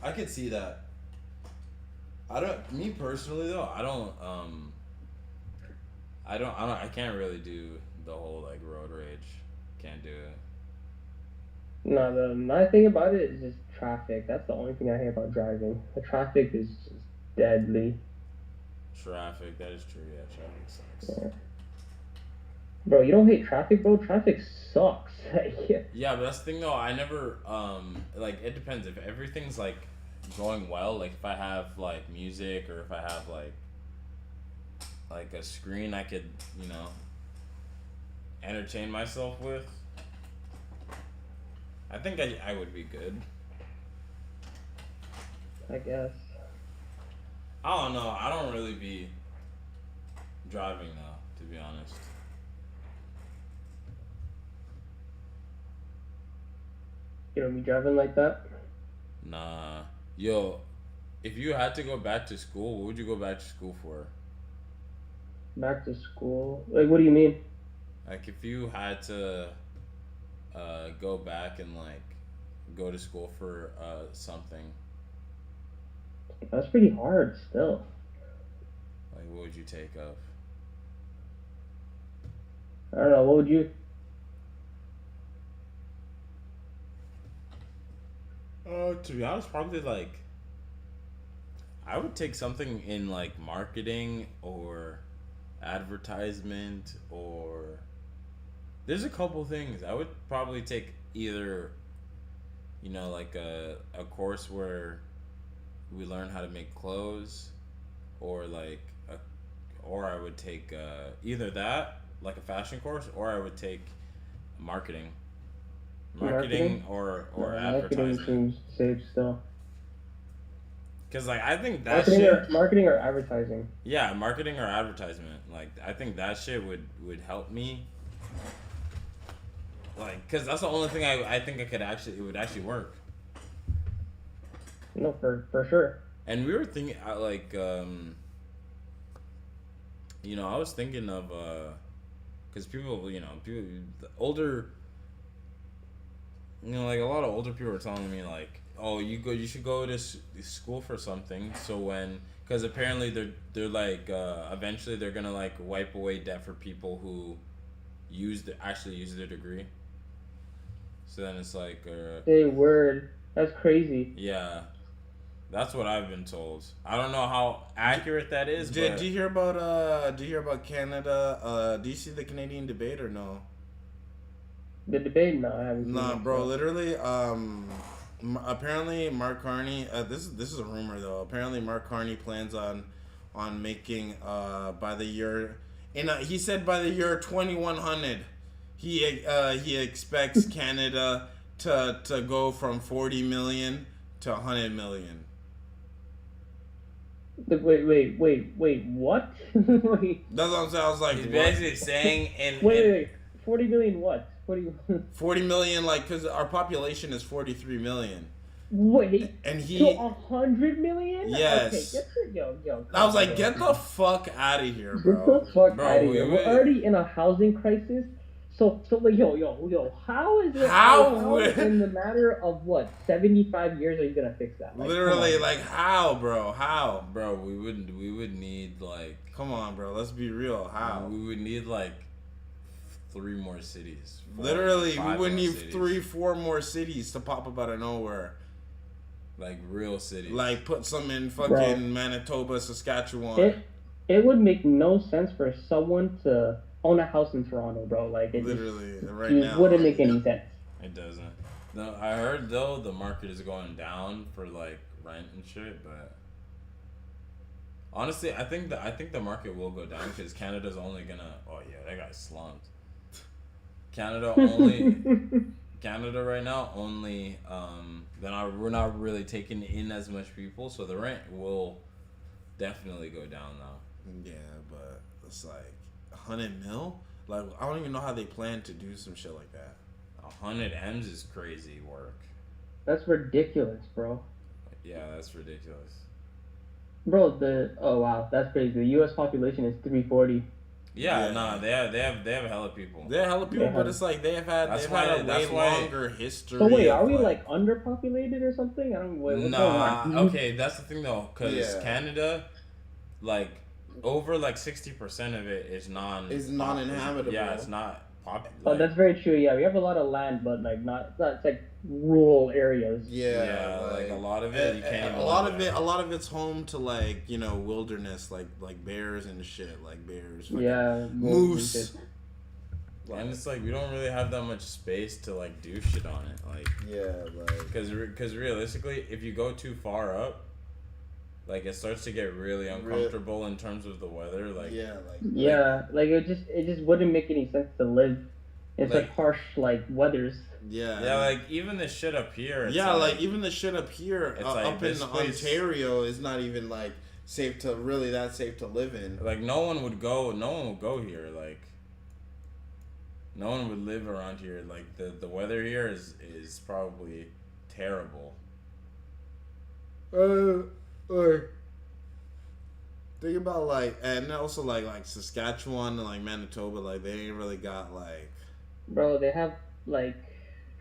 I could see that. Me personally though, I can't really do the whole like road rage. Can't do it. No, my thing about it is just traffic. That's the only thing I hate about driving. The traffic is just deadly. Traffic, that is true. Yeah, traffic sucks. Yeah. Bro, you don't hate traffic, bro? Traffic sucks. Yeah, but that's the thing though. I never like it depends if everything's like going well. Like if I have like music or if I have like a screen I could entertain myself with. I think I would be good. I guess. I don't know. I don't really be driving though, to be honest. You don't be driving like that? Nah. Yo, if you had to go back to school, what would you go back to school for? Back to school? Like, what do you mean? Like, if you had to go back and, like, go to school for something. That's pretty hard still. Like, what would you take up? I don't know. What would you? To be honest, probably, like, I would take something in, like, marketing or advertisement or... There's a couple things. I would probably take either, like a course where we learn how to make clothes, or or I would take either that, like a fashion course, or I would take marketing or advertising. Marketing seems safe still. Cause like I think that marketing or advertising. Yeah, marketing or advertisement. Like I think that shit would help me. Like, cause that's the only thing I think it would actually work. No, for sure. And we were thinking, like, you know, I was thinking of, cause people, you know, older, you know, like a lot of older people were telling me like, oh, you should go to school for something. So when, cause apparently they're like, eventually they're gonna like wipe away debt for people who actually use their degree. So then it's like, Hey, word. That's crazy. yeah, that's what I've been told. I don't know how accurate that is. Do But you hear about Canada? Do you see the Canadian debate or no? The debate? No, I haven't seen Nah, it, bro. Literally, apparently Mark Carney. This is a rumor though. Apparently Mark Carney plans on making by the year. He said by the year 2100, he expects Canada to go from 40 million to 100 million. Wait, what? Wait. That's what I'm saying. I was like, he's what? basically saying Wait. 40 million what? 40 million, like, because our population is 43 million. Wait. And he. So 100 million? Yes. Okay, yo. I was like, get the fuck out of here, bro. Get the fuck out of here. We're already in a housing crisis. So like, yo, how is it? How in the matter of what 75 years are you gonna fix that? Like, literally, like how, bro? How, bro? We would need like. Come on, bro. Let's be real. How? We would need like 3 more cities. Literally, we would need 3-4 more cities to pop up out of nowhere. Like real cities. Like put some in fucking Manitoba, Saskatchewan. It would make no sense for someone to own a house in Toronto, bro. Like it literally just, right it now wouldn't make any sense. It doesn't. No, I heard though the market is going down for like rent and shit, but honestly, I think the market will go down because Canada's only gonna. Oh yeah, that guy slumped. Canada right now only. We're not really taking in as much people, so the rent will definitely go down now. Yeah, but it's like 100 mil. Like I don't even know how they plan to do some shit like that. 100 M's is crazy work. That's ridiculous, bro. Yeah, that's ridiculous. Bro, oh wow, that's crazy. The U.S. population is 340. Yeah, nah, they have hella people. They have hella people, but it's like they've had a way longer history. So wait, are we like underpopulated or something? I don't. Wait, okay, that's the thing though, because Canada, like over like 60% of it is non-inhabitable. Yeah, it's not popular. Oh, that's very true. Yeah, we have a lot of land, but like it's like rural areas. Yeah, like a lot of it, you can't. A lot of it's home to like wilderness, like bears and shit, like bears. Yeah, moose. And it's like we don't really have that much space to like do shit on it, like because realistically, if you go too far up, like it starts to get really uncomfortable in terms of the weather, like it just wouldn't make any sense to live in such harsh like weathers. Yeah, like even the shit up here. Like even the shit up here, it's up in Ontario, is not even like safe to live in. Like no one would go here. Like no one would live around here. Like the weather here is probably terrible. Think about and also like Saskatchewan and like Manitoba, like they ain't really got like. Bro, they have like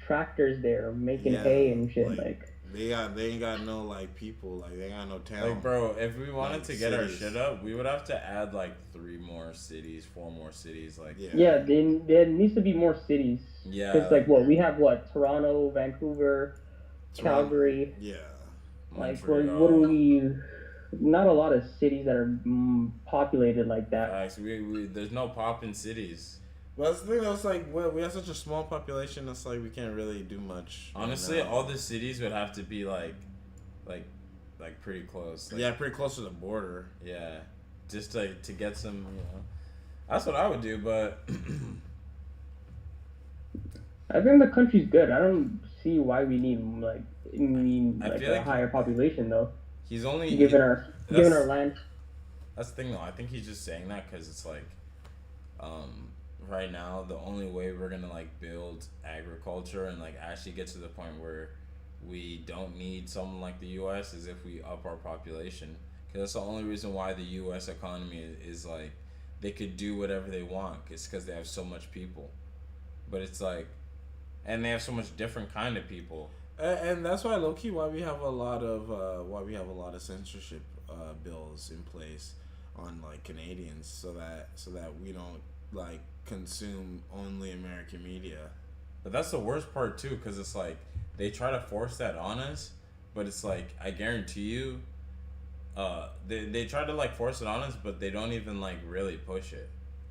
tractors there making hay and shit. Like they ain't got no like people, like they ain't got no town. Like bro, if we wanted to get our shit up, we would have to add like 4 more cities, like there needs to be more cities. Yeah, because like we have Toronto, Vancouver, Calgary. Yeah, like what do we? Not a lot of cities that are populated like that. There's no pop in cities. Well, that's the thing. That's like we have such a small population. That's like we can't really do much. Honestly, all the cities would have to be like pretty close. Like, pretty close to the border. Yeah, just to get some. That's what I would do. But I think the country's good. I don't see why we need a higher population though. He's only given our land. That's the thing though. I think he's just saying that because it's like, right now, the only way we're gonna like build agriculture and like actually get to the point where we don't need someone like the U.S. is if we up our population. Because that's the only reason why the U.S. economy is like they could do whatever they want. It's because they have so much people. But it's like, and they have so much different kind of people. And that's why, low key, why we have a lot of censorship bills in place on like Canadians, so that we don't like consume only American media. But that's the worst part too, because it's like they try to force that on us, but it's like I guarantee you, they try to like force it on us, but they don't even like really push it.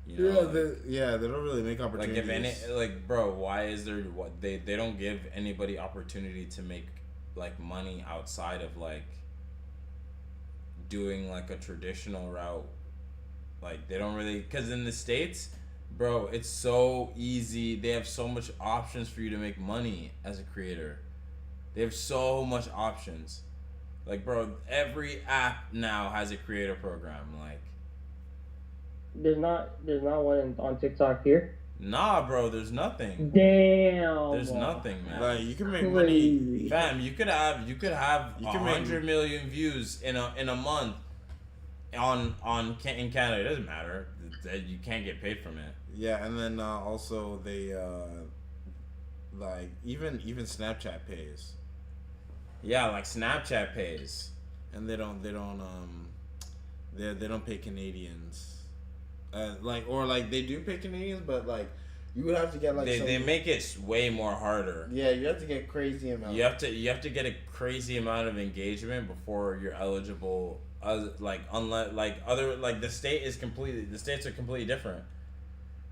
You know, they don't really make opportunities. Like if any, like bro, why is there what they don't give anybody opportunity to make like money outside of like doing like a traditional route? Like they don't really, because in the States, bro, it's so easy. They have so much options for you to make money as a creator. They have so much options. Like bro, every app now has a creator program. Like there's not one on TikTok here. Nah, bro, there's nothing. Damn. There's nothing, man. Like you can make money, fam. You could have 100 million views in a month in Canada. It doesn't matter. You can't get paid from it. Yeah, and then also they like even Snapchat pays. Yeah, like Snapchat pays, and they don't pay Canadians. Like they do pay Canadians, but like you would have to get like they make it way more harder. Yeah, you have to get crazy amount. You have to get a crazy amount of engagement before you're eligible. Unless the states are completely different.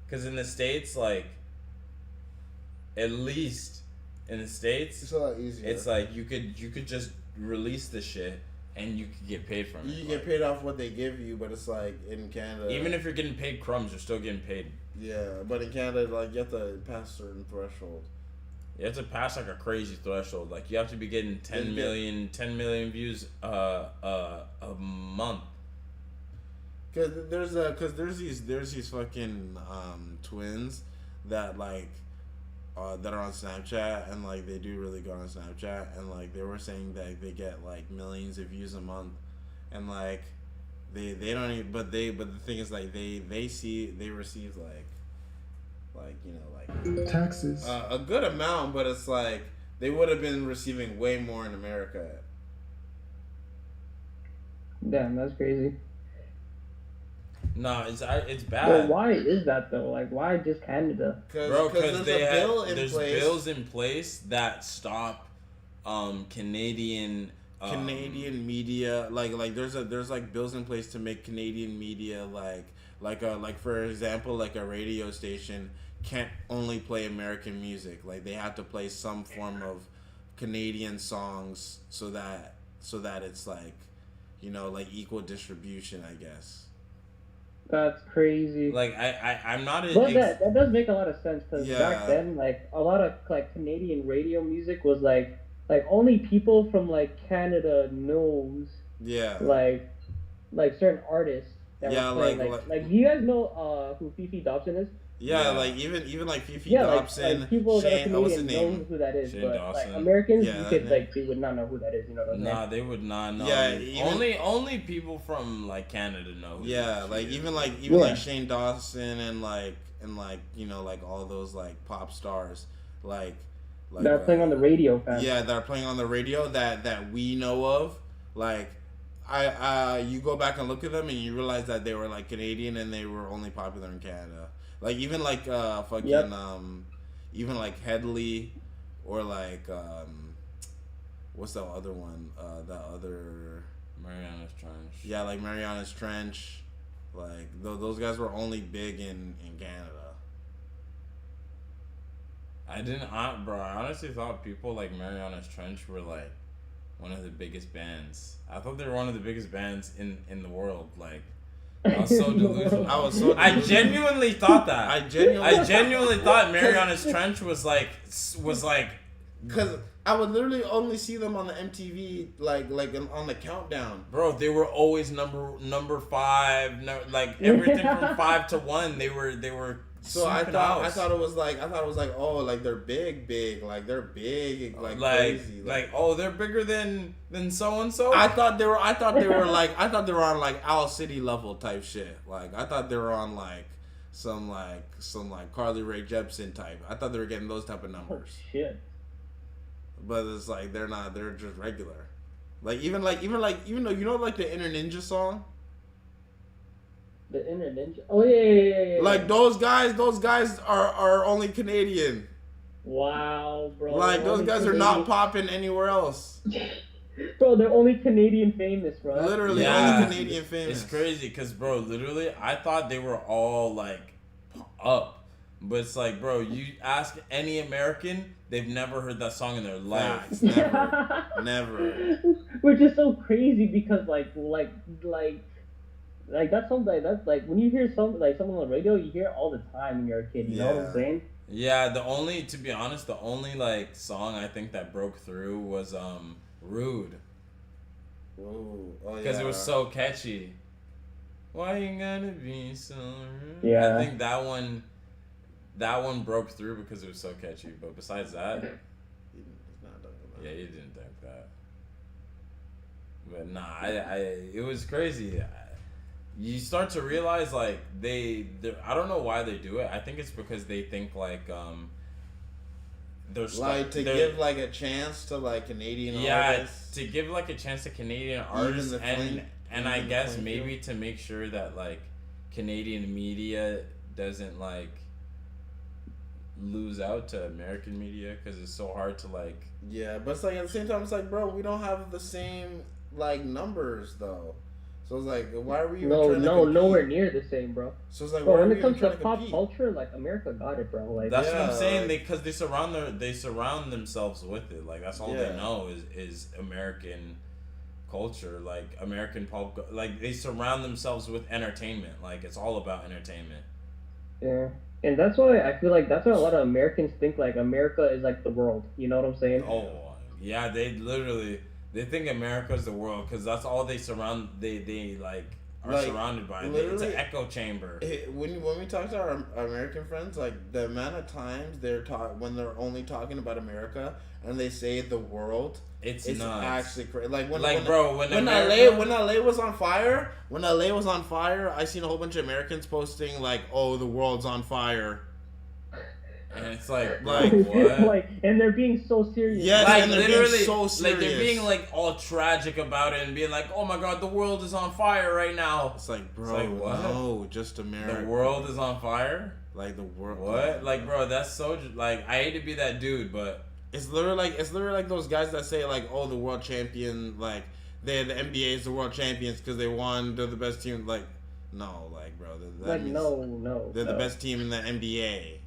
Because in the States, like at least in the States, it's a lot easier. It's like you could just release the shit. And you can get paid from it. You get paid off what they give you, but it's like in Canada. Even if you're getting paid crumbs, you're still getting paid. Yeah, but in Canada, like you have to pass a certain threshold. You have to pass like a crazy threshold. Like you have to be getting 10 million views a month. Cause there's these fucking twins that like. That are on Snapchat and like they do really good on Snapchat and like they were saying that they get like millions of views a month and like they don't even but the thing is like they receive like you know like taxes a good amount, but it's like they would have been receiving way more in America. Damn, that's crazy. No, it's bad. Well, why is that though? Like, why just Canada? Bro, because there's bills in place that stop Canadian media. Like there's like bills in place to make Canadian media like for example like a radio station can't only play American music. Like they have to play some form of Canadian songs so that it's like, you know, like equal distribution, I guess. That's crazy. Like I'm not. But that does make a lot of sense because back then, like a lot of like Canadian radio music was like only people from like Canada knows. Yeah. Like certain artists that were playing. Like do you guys know who Fifi Dobson is? Yeah, like even like Fifi Dobson, like people Shane, that are what's his Canadian name? know who that is, Shane but Dawson. like Americans, Yeah, you could that like they would not know who that is. You know what I'm saying? Nah, they would not know. Yeah, only people from like Canada know. Who like is. even like Shane Dawson and like you know like all those like pop stars like they're playing on the radio. Fam. Yeah, they're playing on the radio that we know of. Like you go back and look at them and you realize that they were like Canadian and they were only popular in Canada. Like even like even like Headley or like what's that other one? That other Mariana's Trench. Yeah, like Mariana's Trench. Like those guys were only big in Canada. Bro, I honestly thought people like Mariana's Trench were like one of the biggest bands. I thought they were one of the biggest bands in the world. Like I was so delusional. I genuinely thought that. I genuinely thought Mariana's Trench was like because I would literally only see them on the MTV like on the countdown. Bro, they were always number 5. Like everything from 5 to 1. They were So I thought it was like oh, like they're big, like they're big, like crazy, oh, they're bigger than so and so. I thought they were on like Owl City level type shit. Like I thought they were on like some Carly Rae Jepsen type. I thought they were getting those type of numbers. Oh, shit. But it's like they're not. They're just regular. Even though you know like the Inner Ninja song. The Inner Ninja. Oh yeah. Like those guys are only Canadian. Wow, bro. Like those guys are not popping anywhere else. Bro, they're only Canadian famous, bro. Literally only Canadian famous. It's crazy because, bro, literally, I thought they were all like up, but it's like, bro, you ask any American, they've never heard that song in their lives. Never. Which is so crazy because like that's something that's like when you hear someone on the radio, you hear it all the time when you're a kid. You know what I'm saying? Yeah, to be honest, the only like song I think that broke through was Rude. Ooh, oh yeah. Because it was so catchy. Why you gotta be so rude? Yeah. I think that one broke through because it was so catchy. But besides that, yeah, you didn't think that. But nah, it was crazy. You start to realize like I don't know why they do it. I think it's because they think like they're like to give like a chance to like Canadian artists. To give like a chance to Canadian artists and I guess maybe to make sure that like Canadian media doesn't like lose out to American media because it's so hard to like. Yeah, but it's like at the same time it's like, bro, we don't have the same like numbers though. So it's like, why are we even trying to compete? Nowhere near the same, bro. So it's like, bro, when it comes to pop culture, like America got it, bro. Like that's what I'm saying. Because they surround themselves with it. Like that's all they know is American culture, like American pop. Like they surround themselves with entertainment. Like it's all about entertainment. Yeah, and that's why I feel like that's why a lot of Americans think like America is like the world. You know what I'm saying? Oh yeah, they think America's the world because that's all they surround. They like are like, surrounded by. It's an echo chamber. When we talk to our American friends, like the amount of times when they're only talking about America and they say the world, it's nuts. Actually crazy. Like when LA was on fire, I seen a whole bunch of Americans posting like, "Oh, the world's on fire." And it's like what? And they're being so serious. Yeah, like they're literally, being so serious. Like they're being like all tragic about it and being like, "Oh my God, the world is on fire right now." It's like, bro, it's like, what? No, just America. The world is on fire. Like the world. What? Like, bro, that's so like I hate to be that dude, but it's literally like those guys that say like, "Oh, the world champion, like the NBA is the world champions because they won. They're the best team." Like, no, like, bro, that means no, they're the best team in the NBA.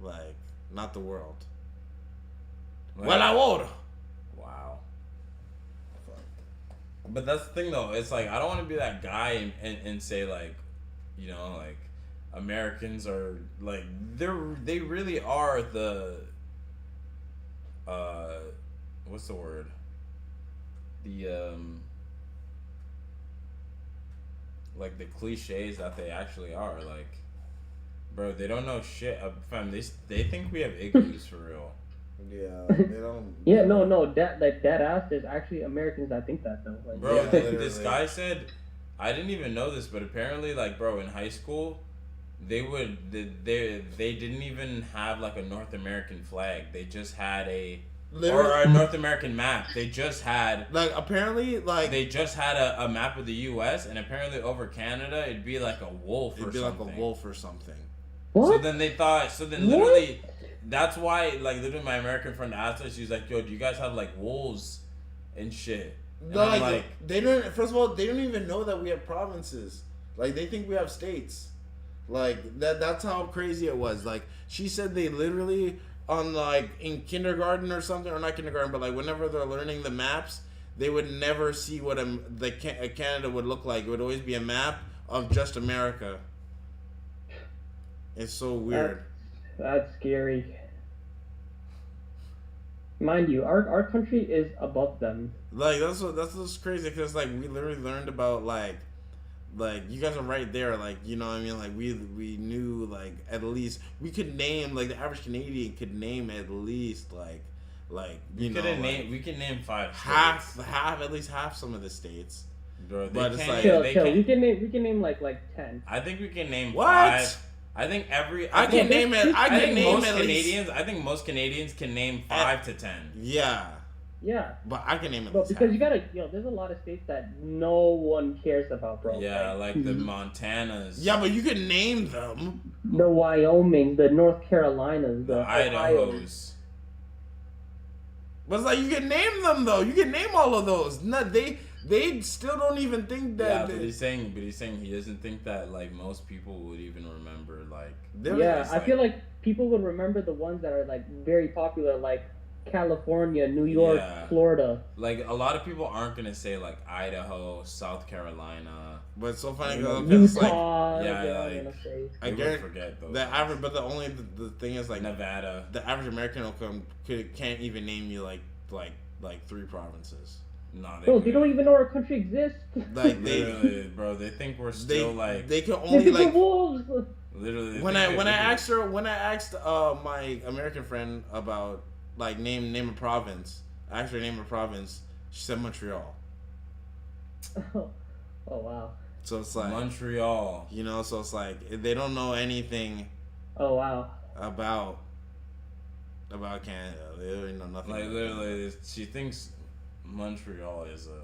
Like, not the world. Like, well, I would. Wow. But that's the thing, though. It's like, I don't want to be that guy and say, like, you know, like, Americans are, like, they really are the, what's the word? Like, the cliches that they actually are, like, bro, they don't know shit. Fam, they think we have igloos for real. Yeah, they don't. Yeah, no, that ass. There's actually Americans that think that though. Like, bro, this guy said, I didn't even know this, but apparently, like, bro, in high school, they didn't even have like a North American flag. They just had or a North American map. They just had they just had a map of the U.S. and apparently over Canada it'd be like a wolf or something. What? So then literally, that's why, like, literally my American friend asked us, she was like, "Yo, do you guys have, like, wolves and shit?" And no, like, they don't, first of all, they don't even know that we have provinces. Like, they think we have states. Like, that's how crazy it was. Like, she said they literally, in kindergarten or something, or not kindergarten, but, like, whenever they're learning the maps, they would never see what Canada would look like. It would always be a map of just America. It's so weird. That's scary. Mind you, our country is above them. Like that's what's crazy because like we literally learned about like like you guys are right there. Like, you know what I mean? Like we knew, like, at least we could name, like, the average Canadian could name at least like we can name 5 half at least half some of the states. Bro, but it's like chill. We can name like 10. I think we can name what? 5. I think I think most Canadians can name 5 to 10. Yeah. Yeah. But I can name it. But because you gotta, there's a lot of states that no one cares about, bro. Yeah, like the Montanas. Yeah, but you can name them. The Wyoming, the North Carolinas, the Idahos. But it's like you can name them though. You can name all of those. No, they still don't even think that. Yeah, but he's saying he doesn't think that, like, most people would even remember, like. Yeah, I feel like people would remember the ones that are, like, very popular, like California, New York, Florida. Like, a lot of people aren't gonna say, like, Idaho, South Carolina. But it's so funny Utah, because, like, I guarantee forget those. The average, but the thing is, like, Nevada. The average American can't even name you like 3 provinces. No, they don't even know our country exists. Like literally, bro, they think we're still they can only like wolves. Literally, when I asked my American friend about, like, name a province, I asked her to name a province. She said Montreal. Oh wow. So it's like Montreal. You know, so it's like they don't know anything. Oh wow. About Canada, they really know nothing. Like, literally, she thinks Montreal is a.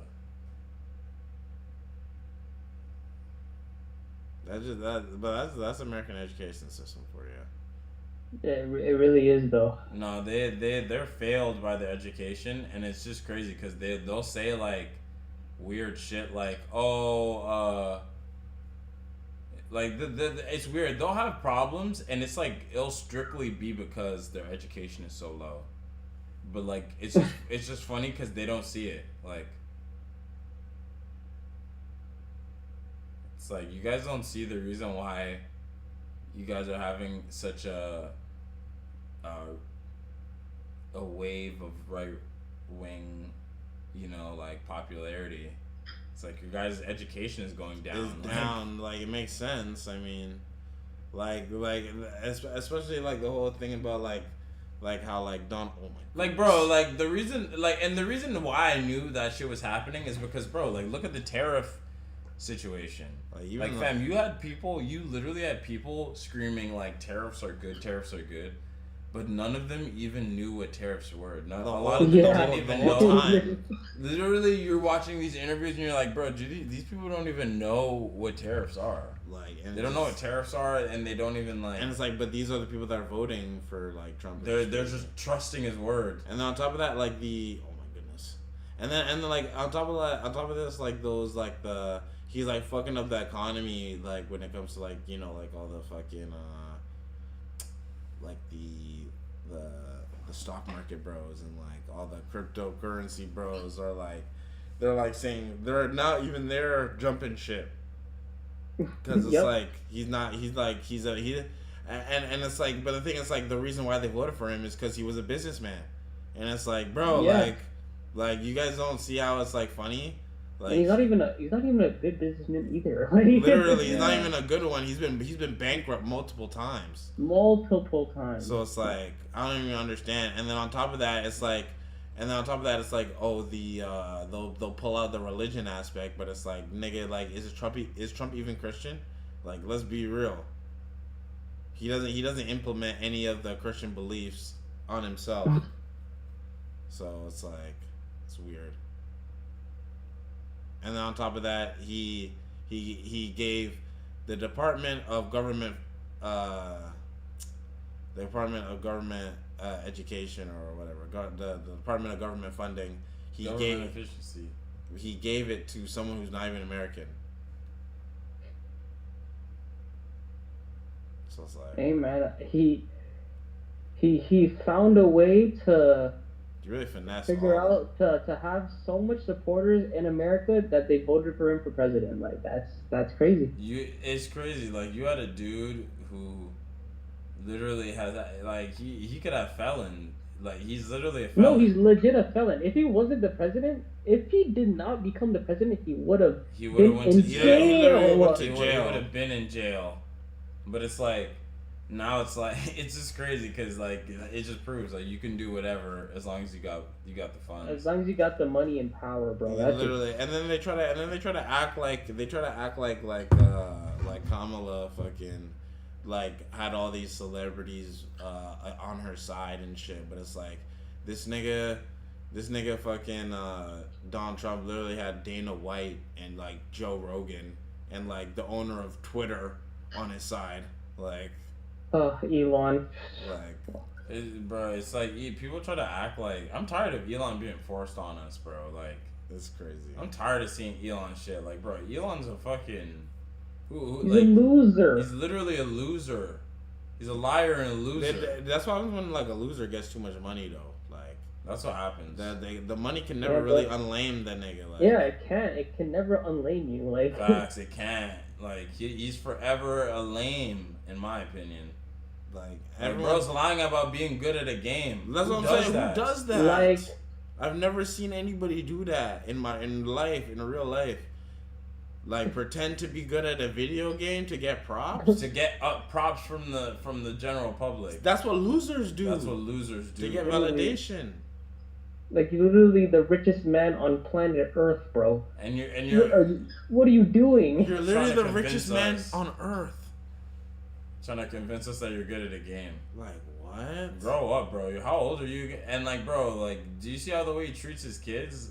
That's American education system for you. Yeah, it really is though. No, they're failed by their education, and it's just crazy because they'll say, like, weird shit like, like it's weird. They'll have problems, and it's like it'll strictly be because their education is so low. But, like, it's just funny because they don't see it. Like, it's like you guys don't see the reason why you guys are having such a wave of right wing, like, popularity. It's like your guys' education is going down. It's down. Like, it makes sense. I mean, like especially, like, the whole thing about, like how, like, oh my like, bro, like, the reason why I knew that shit was happening is because, bro, like, look at the tariff situation. Like, fam, you literally had people screaming, like, tariffs are good, but none of them even knew what tariffs were. A lot of them didn't even know. Literally, you're watching these interviews and you're like, bro, these people don't even know what tariffs are. Like, and they don't know what tariffs are, and they don't even, like. And it's like, but these are the people that are voting for, like, Trump. They're just trusting his word. And then on top of that, like, oh my goodness. And then like on top of this, like, those, like, he's, like, fucking up the economy, like, when it comes to, like, like, all the fucking like the stock market bros and, like, all the cryptocurrency bros are, like, they're, like, saying they're not even there jumping ship because it's like and it's like, but the thing is, like, the reason why they voted for him is because he was a businessman, and it's like, bro, like you guys don't see how it's, like, funny. Like, he's not even a good businessman either. Literally, he's not even a good one. He's been bankrupt multiple times. So it's like, I don't even understand. And then on top of that, it's like, oh, they'll pull out the religion aspect, but it's like, nigga, like, is Trump even Christian? Like, let's be real. He doesn't implement any of the Christian beliefs on himself. So it's like, it's weird. And then on top of that, he gave the Department of Government Education or whatever, the Department of Government Funding. He gave it to someone who's not even American. So it's like, hey man, he found a way to. Really finesse figure out to have so much supporters in America that they voted for him for president. Like, that's crazy. It's crazy. Like, you had a dude who literally has, like, he could have felon he's literally a felon. No, he's legit a felon. If he wasn't the president, if he did not become the president, he would have been in jail. He would have been in jail. But it's like, now it's like, it's just crazy because like it just proves like you can do whatever as long as you got the funds. As long as you got the money and power, bro. That's Literally, and then they try to act like Kamala fucking like had all these celebrities on her side and shit, but it's like this nigga fucking Donald Trump literally had Dana White and like Joe Rogan and like the owner of Twitter on his side, like. Elon. Bro, it's like people try to act like I'm tired of Elon being forced on us, bro. Like it's crazy. I'm tired of seeing Elon shit. Like, bro, Elon's a fucking he's a loser. He's literally a loser. He's a liar and a loser. That's why when like a loser gets too much money though. Like that's what happens. The money can never really unlame that nigga. Like, yeah, it can't. It can never unlame you. Like facts, it can't. Like he's forever a lame, in my opinion. Like bro's lying about being good at a game. That's what I'm saying. Who does that? Like, I've never seen anybody do that in real life. Like pretend to be good at a video game to get props. To get props from the general public. That's what losers do. That's what losers do. To get validation. Like you're literally the richest man on planet Earth, bro. And you're what are you doing? You're literally the richest man on Earth. Trying to convince us that you're good at a game. Like what? Grow up, bro. How old are you? And like, bro, like, do you see how the way he treats his kids?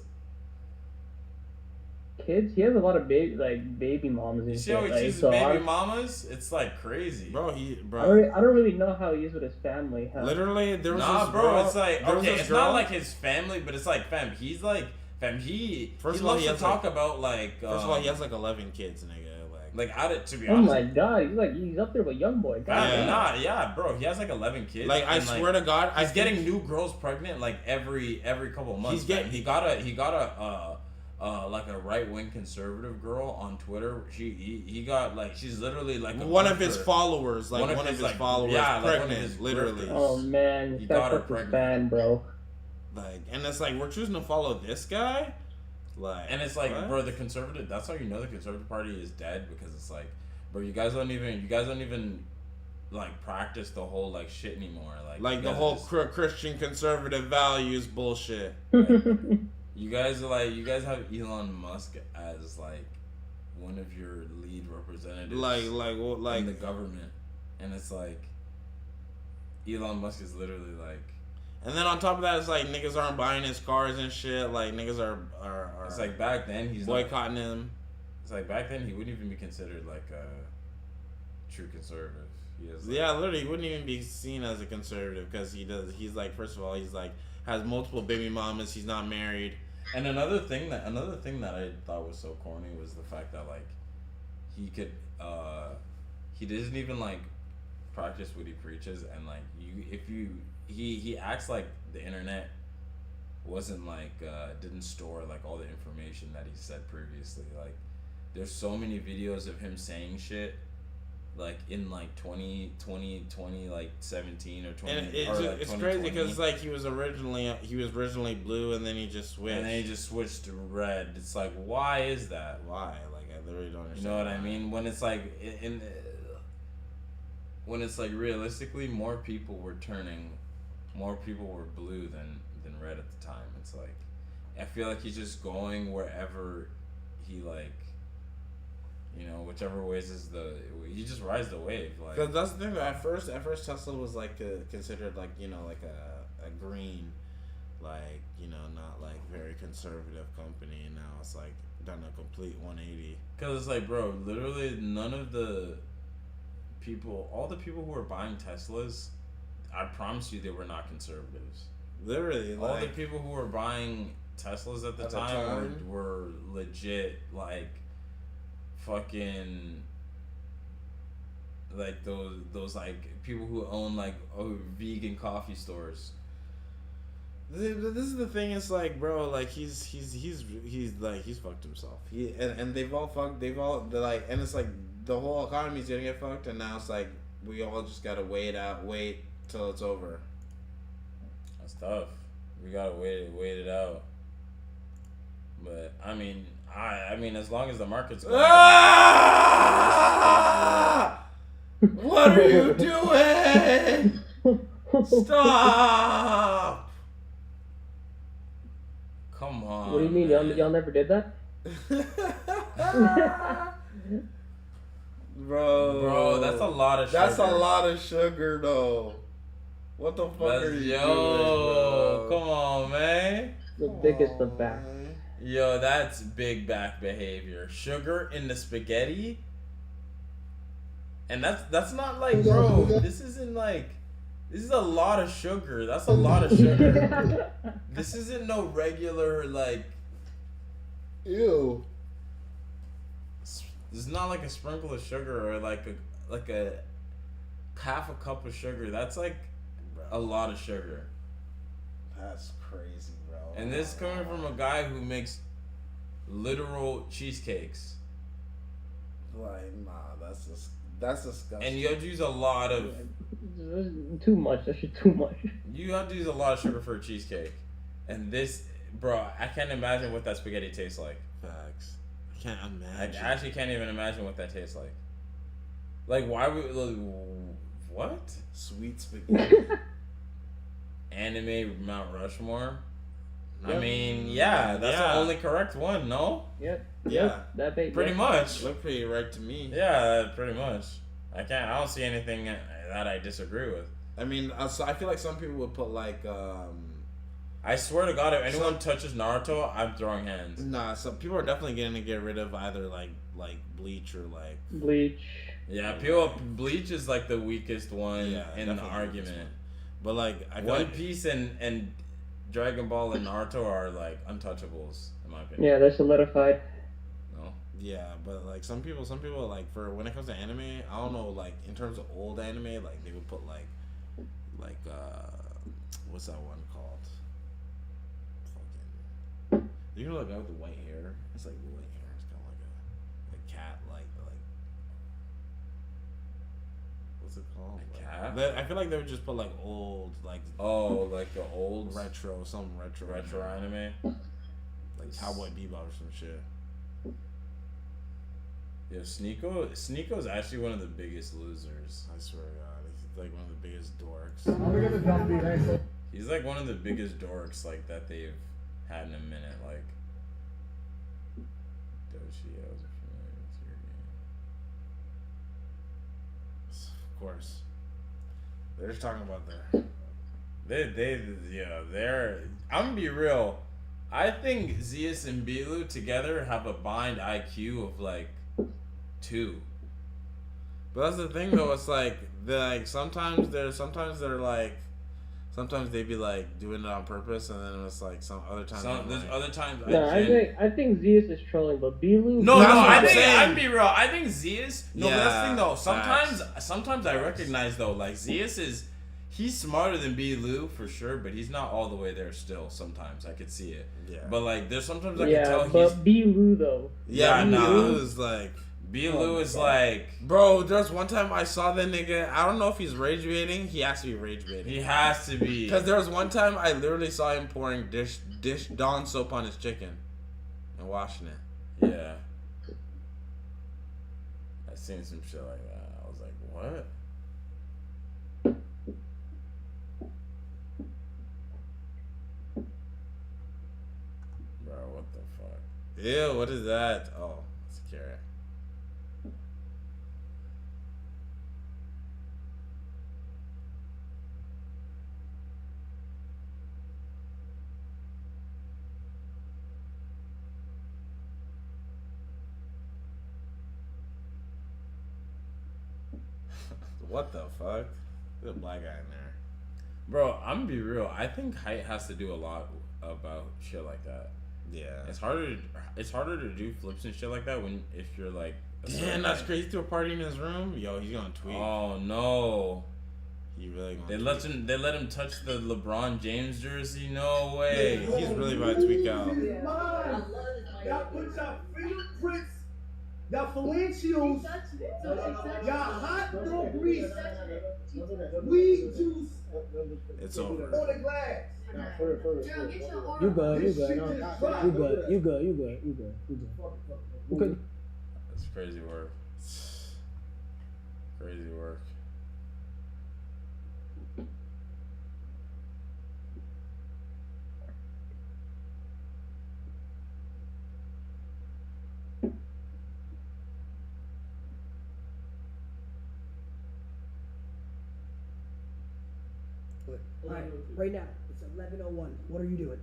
Kids? He has a lot of baby mamas and You shit. see how he treats his baby mamas? It's like crazy, bro. I don't really know how he is with his family. Huh? Literally, there was this bro. Girl, it's like okay, it's not like his family, but it's like fam. He's like fam. He loves to talk about like. First of all, he has like 11 kids, nigga. Like out of to be honest. Oh my god, he's up there with young boy. Yeah, bro. He has like 11 kids. Like I swear to God, he's getting new girls pregnant like every couple of months. He got a like a right wing conservative girl on Twitter. He got like she's literally like one of his followers, like one of his followers, yeah, pregnant, literally. Oh man, he got her pregnant, fan, bro. Like, and it's like we're choosing to follow this guy. Like, and it's like, what? Bro, the conservative. That's how you know the conservative party is dead because it's like, bro, you guys don't even like practice the whole like shit anymore. Like the whole Christian conservative values bullshit. You guys have Elon Musk as like one of your lead representatives, like in the government, and it's like Elon Musk is literally like. And then on top of that, it's like niggas aren't buying his cars and shit. Like niggas are it's like back then he's boycotting him. It's like back then he wouldn't even be considered like a true conservative. Literally, he wouldn't even be seen as a conservative because he's like, first of all, he's like has multiple baby mamas. He's not married. And another thing that I thought was so corny was the fact that like he doesn't even like practice what he preaches, and like he acts like the internet wasn't like didn't store like all the information that he said previously. Like there's so many videos of him saying shit like in like 20 like 17 or 20 and it's like crazy because like he was originally blue and then he just switched to red. It's like, why is that? Why? Like I literally don't understand. You know what I mean? When it's like when it's like realistically more people were blue than red at the time. It's like I feel like he's just going wherever he like, you know, whichever ways he just rides the wave. Like, because that's the thing. At first Tesla was like considered like, you know, like a green, like, you know, not like very conservative company, and now it's like done a complete 180. Because it's like, bro, literally none of all the people who were buying Teslas, I promise you they were not conservatives. Literally, all the people who were buying Teslas at the time were legit like fucking like those like people who own like vegan coffee stores. This is the thing. It's like, bro, like he's fucked himself. They're like, and it's like the whole economy's gonna get fucked, and now it's like we all just gotta wait till it's over. That's tough. We gotta wait it out. But I mean, as long as the market's going what are you doing? Stop! Come on. What do you mean? Y'all never did that? Bro, that's a lot of sugar. That's a lot of sugar, though. What the fuck are you doing, bro? Come on, man. The biggest of back. Yo, that's big back behavior. Sugar in the spaghetti? And that's not like, bro, this isn't like, this is a lot of sugar. That's a lot of sugar. This isn't no regular, like, ew. It's not like a sprinkle of sugar or like a half a cup of sugar. That's like a lot of sugar. That's crazy, bro. And this coming from a guy who makes literal cheesecakes. Like, nah, that's disgusting. And you have to use a lot of... Too much. That shit too much. You have to use a lot of sugar for a cheesecake. And this... Bro, I can't imagine what that spaghetti tastes like. Facts. I can't imagine. I actually can't even imagine what that tastes like. Like, why would... Like, what? Sweet spaghetti. Anime Mount Rushmore? Yep. I mean, yeah, that's the only correct one, no? Yep. Yeah. That bait. Pretty much. Look pretty right to me. Yeah, pretty much. I don't see anything that I disagree with. I mean, so I feel like some people would put like, I swear to God, if anyone touches Naruto, I'm throwing hands. Nah, some people are definitely going to get rid of either like Bleach or like... Bleach. Yeah, Bleach is like the weakest one in the argument. But like, I feel One like Piece and Dragon Ball and Naruto are like untouchables, in my opinion. Yeah, they're solidified. No? Yeah, but like some people like for when it comes to anime, I don't know, like in terms of old anime, like they would put like what's that one called? Fucking, you know the guy with the white hair? It's like the white hair. It's kind of like a cat, like what's it called? Cat? I feel like they would just put like old, like like the old retro anime, like Cowboy Bebop or some shit. Yeah, Sneako's actually one of the biggest losers. I swear to God, he's like one of the biggest dorks. He's like one of the biggest dorks like that they've had in a minute. Like, Doshi, I was familiar with your game. Of course, they're just talking about that. They're. I'm gonna be real. I think Zeus and Bilu together have a bind IQ of like 2. But that's the thing though, it's like sometimes they be like doing it on purpose, and then it's like some other times. Other times. I think Zeus is trolling, but Bilu. I'd be real. I think Zeus. No, but that's the thing though. Facts. Sometimes I recognize though, like Zeus he's smarter than Bilu for sure, but he's not all the way there still. Sometimes I could see it. Yeah. But like there's sometimes I can tell but Bilu though. Yeah, Bilu is like. Bilu is like, bro. There's one time I saw that nigga. I don't know if he's rage baiting. He has to be rage baiting. He has to be. Because there was one time I literally saw him pouring Dawn soap on his chicken and washing it. Yeah. I seen some shit like that. I was like, what? Bro, what the fuck? Ew, what is that? Oh, it's a carrot. What the fuck? There's a black guy in there. Bro, I'm gonna be real. I think height has to do a lot about shit like that. Yeah. It's harder to do flips and shit like that if you're like damn, that's crazy. To a party in his room? Yo, he's gonna tweet. Oh no. He really gonna They let him touch the LeBron James jersey? No way. Yeah, he's really about to tweak out. Y'all put your fingerprints The Falancios, your hot dog grease, weed juice It's over. on the glass. You good. You good. You good. That's crazy work. Crazy work. All right, right now it's 11:01. What are you doing?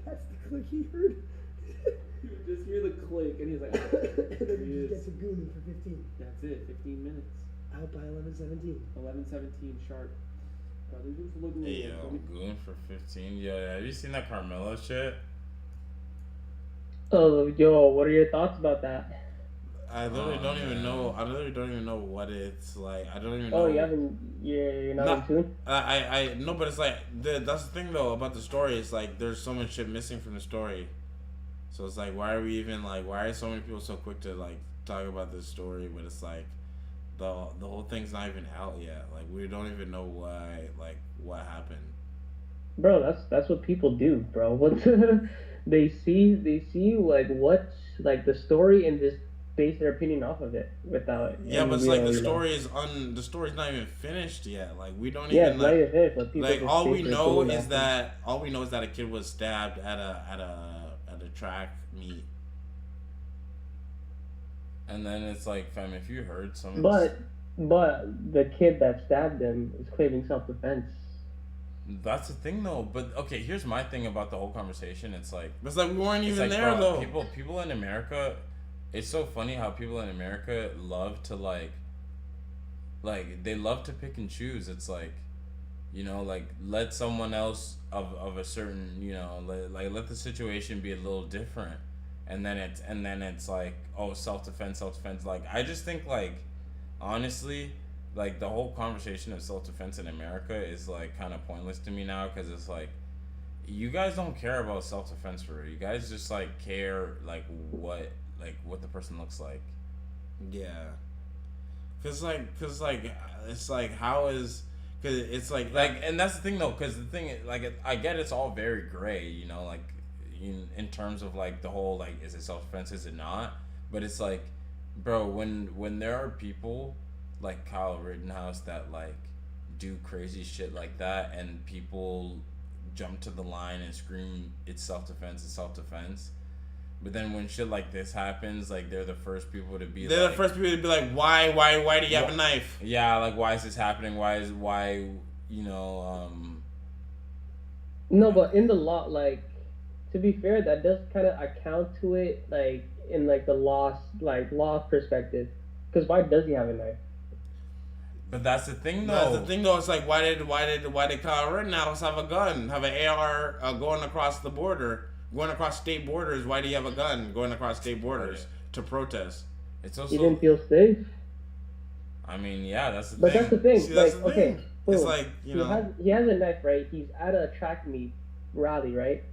That's the click he heard. You would just hear the click, and he's like, And then you just get to Goonie for 15. that's it, 15 minutes. Out by 11:17. 11:17 sharp. Brothers just look a little. Hey, yo, Goon for 15. Yeah, have you seen that Carmelo shit? Oh, yo, what are your thoughts about that? I literally don't even know. I literally don't even know what it's like. I don't even know. Oh, you haven't. You're not in tune. I no, but it's like that's the thing though about the story. It's like there's so much shit missing from the story. So it's like, why are we even like? Why are so many people so quick to like talk about this story? But it's like the whole thing's not even out yet. Like we don't even know why. Like what happened. Bro, that's what people do, bro. What they see like what like the story and just base their opinion off of it without. Yeah, but it's like the story's not even finished yet. Like we don't even not even finished, but people like just all base we their know opinion is off that a kid was stabbed at a track meet. And then it's like, fam, if you heard some. But the kid that stabbed him is claiming self-defense. That's the thing, though. But okay, here's my thing about the whole conversation. It's like we weren't even there, bro, though. People in America. It's so funny how people in America love to like they love to pick and choose. It's like, you know, like let someone else of a certain, you know, let the situation be a little different, and then it's like, oh, self-defense. Like I just think, like, honestly, like the whole conversation of self-defense in America is like kind of pointless to me now, because it's like, you guys don't care about self-defense for real. You guys just like care like what the person looks like. Yeah. Cause it's like how is, cause it's like and that's the thing though, cause the thing like I get it's all very gray, you know, like in terms of like the whole like, is it self-defense, is it not? But it's like, bro, when there are people like Kyle Rittenhouse that like do crazy shit like that, and people jump to the line and scream it's self-defense. But then when shit like this happens, like they're the first people to be like, why do you have a knife? Yeah, like why is this happening? No, but in the law, like, to be fair, that does kind of account to it, like in like the law perspective, because why does he have a knife? But that's the thing, though. It's like, why did Kyle Rittenhouse have a gun, have an AR going across the border? Going across state borders, why do you have a gun going across state borders to protest? It's also, he didn't feel safe. I mean, yeah, that's the thing. But that's the thing. See, like, the okay, thing. Boom. It's like, you know, he has a knife, right? He's at a track meet rally, right?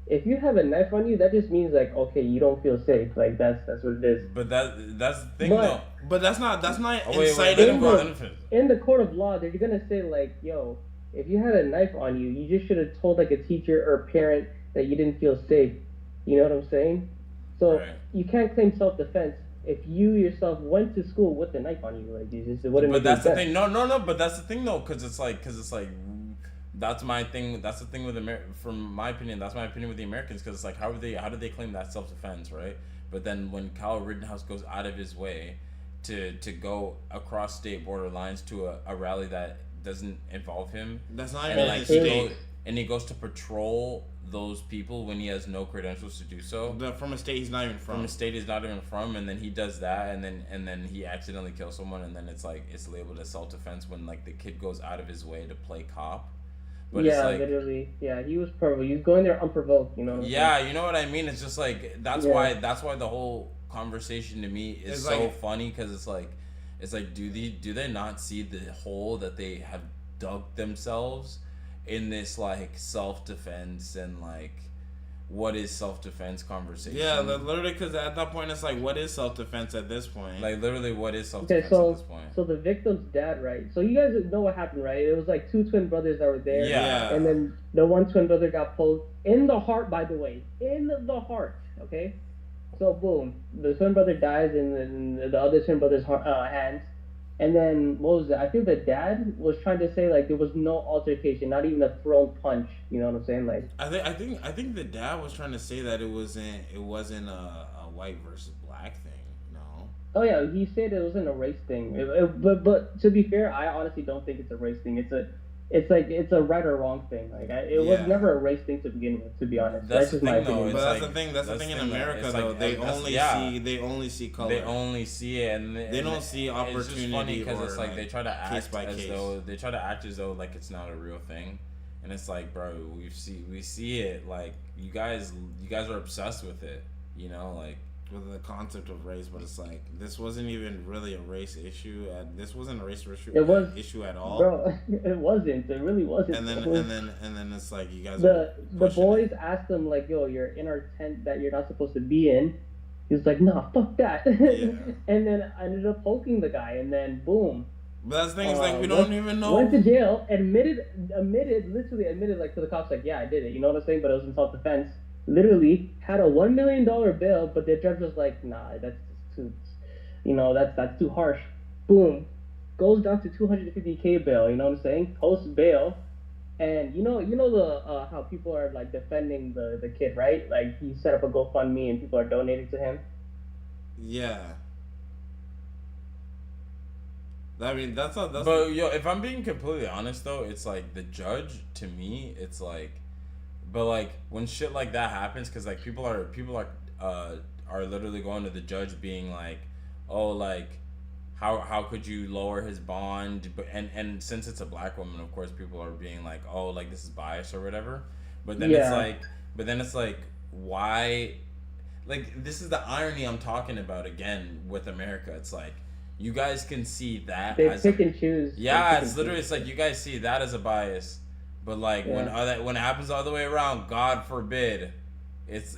If you have a knife on you, that just means like, okay, you don't feel safe. Like that's what it is. But that's the thing, though. But that's not inciting. In the court of law, they're gonna say like, yo, if you had a knife on you, you just should have told like a teacher or parent that you didn't feel safe. You know what I'm saying? So you can't claim self-defense if you yourself went to school with a knife on you. Like, you just wouldn't. But that's the thing. No. But that's the thing, though, because it's like that's my thing. That's the thing with from my opinion. That's my opinion with the Americans, because it's like, how do they claim that self-defense, right? But then when Kyle Rittenhouse goes out of his way to go across state border lines to a rally that doesn't involve him, that's not even his state. and he goes to patrol those people when he has no credentials to do so. From a state he's not even from. From a state he's not even from, and then he does that, and then he accidentally kills someone, and then it's like it's labeled as self-defense when like the kid goes out of his way to play cop. But yeah, it's like, literally. Yeah, he was going there unprovoked. You know. Yeah, you know what I mean. It's just like that's Yeah. why the whole conversation to me is It's so like- funny because it's like do they not see the hole that they have dug themselves in this like self-defense and like what is self-defense conversation? Yeah, literally, because at that point it's like, what is self-defense at this point? Like literally, what is Okay, self-defense so at this point? so the victim's dad, right? So you guys know what happened, right? It was like 2 twin brothers that were there. Yeah. And then the one twin brother got poked in the heart, by the way, in the heart. Okay. So boom, the twin brother dies in the other twin brother's hands. And then what was it? I think the dad was trying to say like there was no altercation, not even a thrown punch. You know what I'm saying? Like I think the dad was trying to say that it wasn't a white versus black thing. No. Oh yeah, he said it wasn't a race thing. But to be fair, I honestly don't think it's a race thing. It's a right or wrong thing. Like it was never a race thing to begin with. To be honest, that's just my opinion. But that's the thing. That's the thing in America, though. They only see color. They only see it, and they don't see opportunity. It's just funny because it's like like they try to case act by as case. though like it's not a real thing, and it's like, bro, we see it. Like you guys are obsessed with it. You know, like. With the concept of race, but it's like this wasn't even really a race issue. This wasn't a race issue at all. Bro, it wasn't. It really wasn't. And then it's like you guys. The boys asked him like, "Yo, you're in our tent that you're not supposed to be in." He was like, "Nah, fuck that." Yeah. And then I ended up poking the guy, and then boom. But that's the thing. It's like we don't even know. Went to jail, literally admitted like to the cops like, "Yeah, I did it." You know what I'm saying? But it was in self-defense. Literally had a $1 million bail, but the judge was like, "Nah, that's too, that's too harsh." Boom, goes down to $250K bail. You know what I'm saying? Post bail, and you know the how people are like defending the kid, right? Like he set up a GoFundMe and people are donating to him. Yeah. I mean, that's. But yo, if I'm being completely honest though, it's like the judge to me, it's like. But like when shit like that happens, because like people are literally going to the judge being like, oh, like how could you lower his bond? But and since it's a black woman, of course people are being like, oh, like this is bias or whatever. But then it's like why? Like this is the irony I'm talking about again with America. It's like you guys can see that they pick and choose. Yeah, it's literally it's like you guys see that as a bias. But like when it happens the other way around, God forbid, it's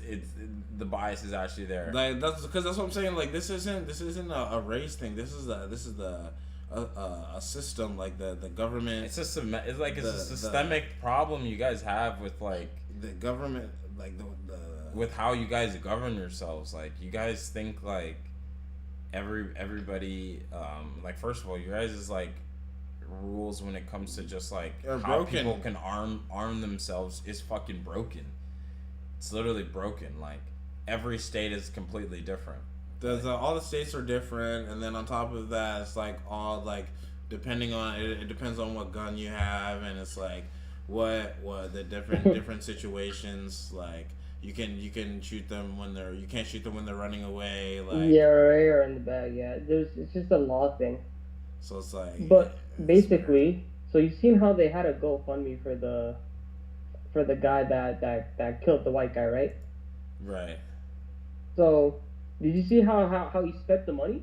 the bias is actually there. Like that's because that's what I'm saying. Like this isn't a race thing. This is a system. Like the government. It's a systemic problem you guys have with like the government. Like the with how you guys govern yourselves. Like you guys think like everybody. Like first of all, you guys is like. Rules when it comes to just like how people can arm themselves is fucking broken. It's literally broken. Like every state is completely different. All the states are different, and then on top of that, it's like all like depending on it depends on what gun you have, and it's like what the different situations like. You can shoot them you can't shoot them when they're running away. Like or in the bag. Yeah, it's just a law thing. So it's like. But basically, so you've seen how they had a GoFundMe for the guy that killed the white guy, right? Right. So, did you see how he spent the money?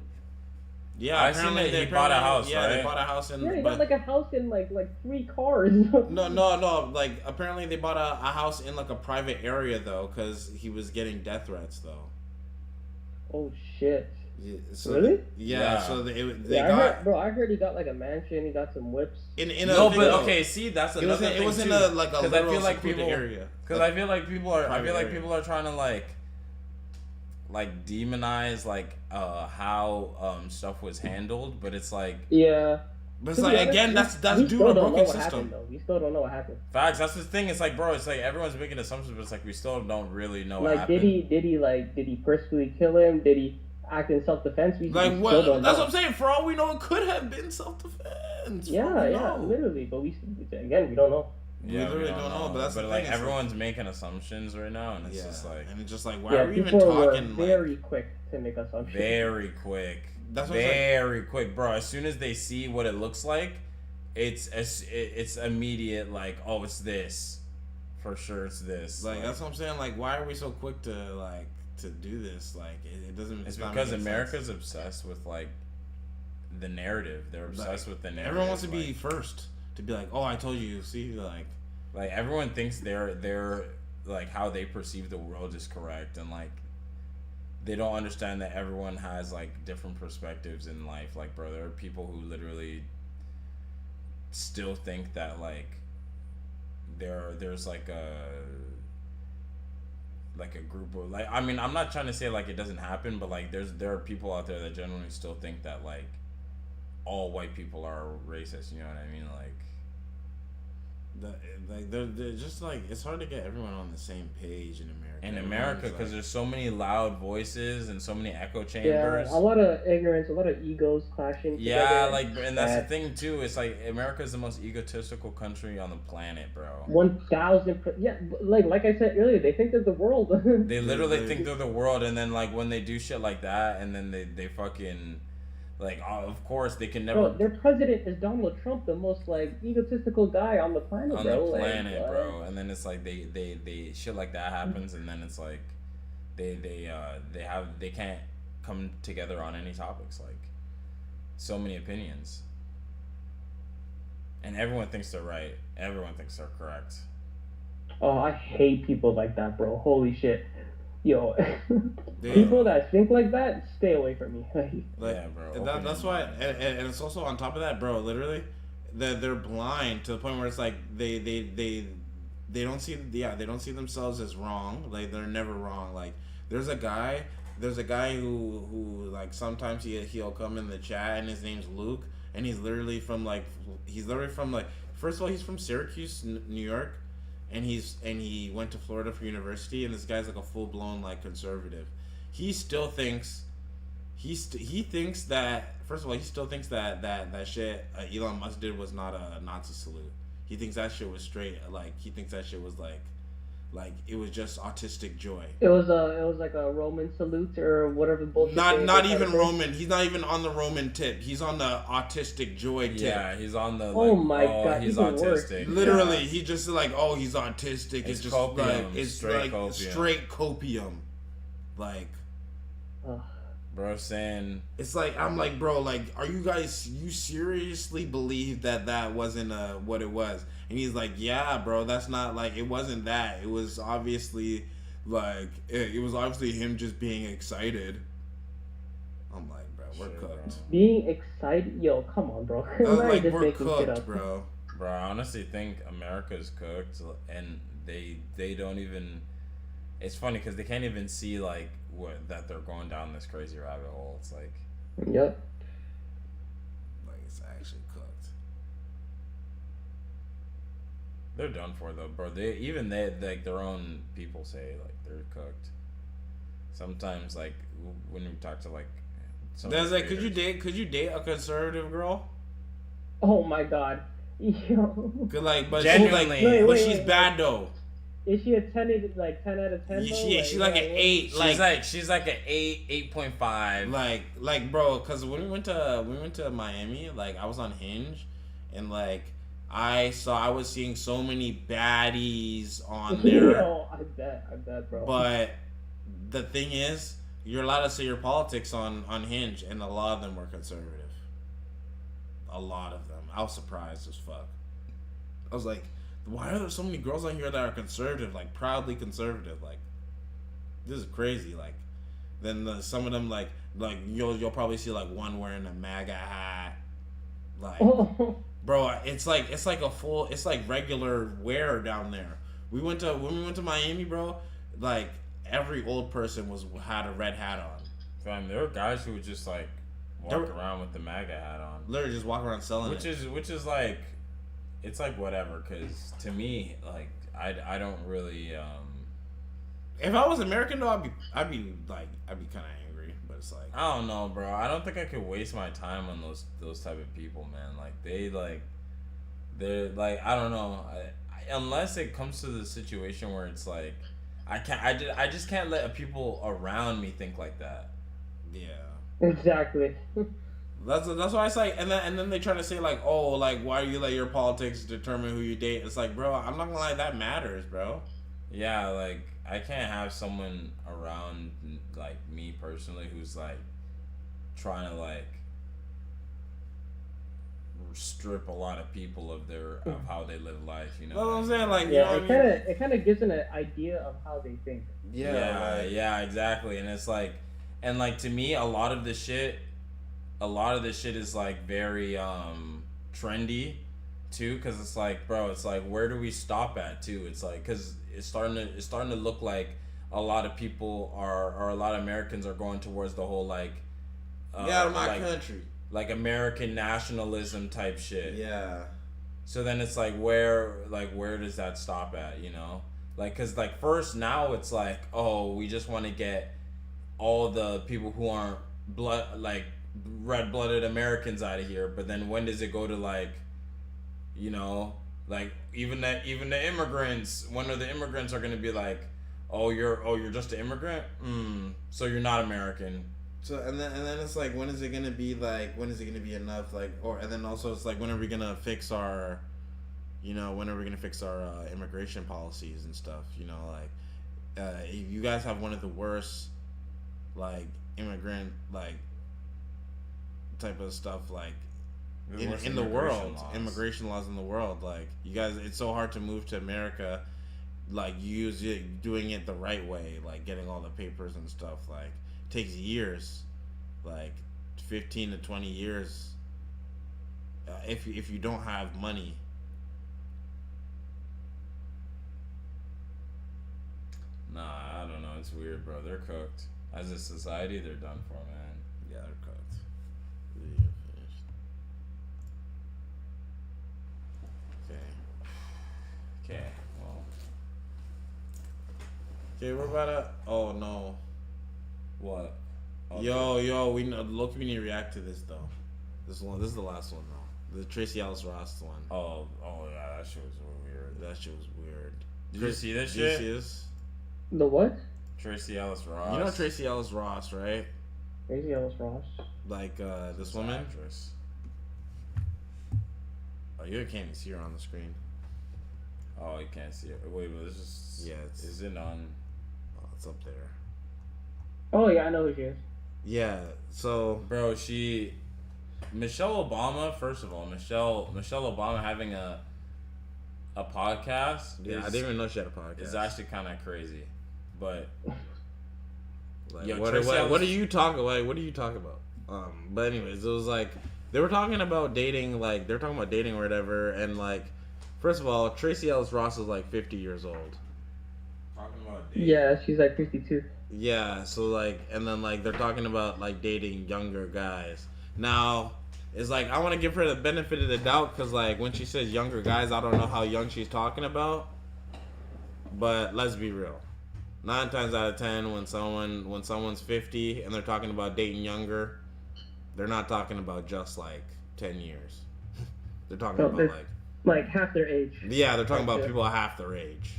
Yeah, I seen that he bought a house. Yeah, right? They bought a house in. Yeah, he got like a house in like 3 cars. No. Like apparently they bought a house in like a private area though, because he was getting death threats though. Oh shit. Yeah, so really? Yeah. So I heard he got like a mansion. He got some whips. See, that's another thing. It was in a literal secluded area. Because I feel like people are trying to like demonize like how stuff was handled, but it's like But it's like again, that's due to a broken system. We still don't know what happened. Facts. That's the thing. It's like, bro. It's like everyone's making assumptions, but it's like we still don't really know what like, happened. did he personally kill him? Did he act in self-defense? Like what? That's what I'm saying. For all we know, it could have been self-defense. Yeah, literally. But we don't know. We literally don't know. But that's the like thing, it's everyone's making assumptions right now, and it's just like, and it's just like, why Yeah, are we even people were talking? very quick to make assumptions. Very quick. That's what I'm very quick, bro. As soon as they see what it looks like, it's immediate. Like, oh, it's this. For sure, it's this. Like that's what I'm saying. Like, why are we so quick to do this? Like, it doesn't. It's not because making America's sense. obsessed with like the narrative. They're obsessed with the narrative. Everyone wants to be first. To be like, oh, I told you. See, like everyone thinks they're like how they perceive the world is correct, and like they don't understand that everyone has like different perspectives in life. Like, bro, there are people who literally still think that like there's like a group of like, I mean, I'm not trying to say like it doesn't happen, but like there are people out there that genuinely still think that like all white people are racist. You know what I mean? they're just like, it's hard to get everyone on the same page in America. In America, because there's so many loud voices and so many echo chambers. Yeah, a lot of ignorance, a lot of egos clashing. Yeah, together. like, and that's the thing too. It's like America is the most egotistical country on the planet, bro. 1,000%. Yeah, like I said earlier, they think they're the world. They literally think they're the world, and then like when they do shit like that, and then they fucking like, of course they can never. Bro, their president is Donald Trump, the most like egotistical guy on the planet, on bro. the planet, like, bro. And then it's like they shit like that happens, and then it's like they can't come together on any topics. Like, so many opinions, and everyone thinks they're right. Everyone thinks they're correct. Oh, I hate people like that, bro. Holy shit. Yo, people that think like that, stay away from me. Yeah, bro. That's why, and it's also on top of that, bro. Literally, they're blind to the point where it's like they don't see, they don't see themselves as wrong. Like, they're never wrong. Like, there's a guy who like sometimes he'll come in the chat, and his name's Luke, and he's literally from like first of all, he's from Syracuse, New York. And he went to Florida for university, and this guy's like a full blown like conservative. He still thinks he thinks that, first of all, he still thinks that shit Elon Musk did was not a Nazi salute. He thinks that shit was straight, like, he thinks that shit was like it was just autistic joy. It was like a Roman salute or whatever bullshit. Not even Roman. He's not even on the Roman tip. He's on the autistic joy tip. Yeah, he's on the. Oh my god, he's autistic. Literally, he just like, oh, he's autistic. It's just copium, like it's straight like copium. straight copium, like. Bro, saying it's like, I'm like, bro, like, are you guys, you seriously believe that wasn't what it was? And he's like, yeah, bro, that's not, like, it wasn't that. It was obviously like it was obviously him just being excited. I'm like, bro, we're cooked. Being excited, yo, come on, bro. Like, just we're making shit cooked, up. bro. Bro, I honestly think America's cooked, and they don't even. It's funny because they can't even see like that they're going down this crazy rabbit hole. It's like, yep, like, it's actually cooked. They're done for though, bro. They like their own people say like they're cooked. Sometimes like when we talk to like, That's like, could you date a conservative girl? Oh my god, yo. Cause like, but genuinely, she's bad though. Is she a 10 out of 10? She's like an 8. She's like an 8.5. Like, bro, cause when we went to Miami, like, I was on Hinge, and like I was seeing so many baddies on there. Yo, I bet, bro. But the thing is, you're allowed to say your politics on Hinge, and a lot of them were conservative. A lot of them. I was surprised as fuck. I was like, why are there so many girls on here that are conservative, like proudly conservative? Like, this is crazy. Like, then some of them like you'll probably see like one wearing a MAGA hat. Like, bro, it's like regular wear down there. When we went to Miami, bro, like every old person had a red hat on. Fam, there were guys who would just like walk around with the MAGA hat on. Literally just walk around selling which is like. It's like whatever, cause to me, like I don't really. If I was American though, I'd be kind of angry, but it's like, I don't know, bro. I don't think I could waste my time on those type of people, man. Like they're like I don't know. unless it comes to the situation where it's like, I just can't let people around me think like that. Yeah. Exactly. That's why it's like, and then they try to say like, oh, like why do you let your politics determine who you date? It's like, bro, I'm not gonna lie, that matters, bro. Yeah, like I can't have someone around like me personally who's like trying to like strip a lot of people of how they live life. You know what I'm saying? Like, yeah, it kind of gives an idea of how they think. Yeah, exactly. And it's like, and like to me, a lot of this shit is like very trendy too, because it's like, bro, it's like, where do we stop at too? It's like, because it's starting to look like a lot of people or a lot of Americans are going towards the whole like get out of my country, like American nationalism type shit. Yeah. So then it's like, where does that stop at, you know? Like, cause like first now it's like, oh, we just want to get all the people who aren't red-blooded Americans out of here. But then when does it go to like, you know, like even the immigrants? When are the immigrants are gonna be like, oh, you're just an immigrant? So you're not American. So and then it's like, when is it gonna be enough? Like, and then also it's like, when are we gonna fix our immigration policies and stuff? You know, like you guys have one of the worst like immigrant like type of stuff like in the world, immigration laws in the world. Like, you guys, it's so hard to move to America, like doing it the right way, like getting all the papers and stuff. Like, it takes years, like 15 to 20 years if you don't have money. Nah, I don't know, it's weird, bro. They're cooked. As a society, they're done for, man. Yeah, they're cooked. Okay, well. Okay, we're about to. Oh no. What? Okay. Yo, we need to react to this though. This is the last one though. The Tracy Ellis Ross one. Oh yeah, that shit was weird. That shit was weird. Did you see this shit? Did you see this? The what? Tracy Ellis Ross. You know Tracy Ellis Ross, right? Tracy Ellis Ross. Like this woman. Actress. Oh, you can't even see her on the screen. Oh, you can't see it. Wait, but this is... Yeah, is it on... Oh, it's up there. Oh, yeah, I know who she is. Yeah, so... Bro, Michelle Obama, first of all, Michelle Obama having a podcast... Yeah, I didn't even know she had a podcast. It's actually kind of crazy. But... Like, what are you talking about? But anyways, it was like... They were talking about dating, like... They were talking about dating or whatever, and like... First of all, Tracy Ellis Ross is like 50 years old. Talking about dating. Yeah, she's like 52. Yeah, so like, and then like they're talking about like dating younger guys. Now, it's like, I want to give her the benefit of the doubt, because like when she says younger guys, I don't know how young she's talking about. But let's be real. 9 times out of 10, when someone's 50 and they're talking about dating younger, they're not talking about just like 10 years. They're talking about like half their age. Yeah, they're talking about people half their age.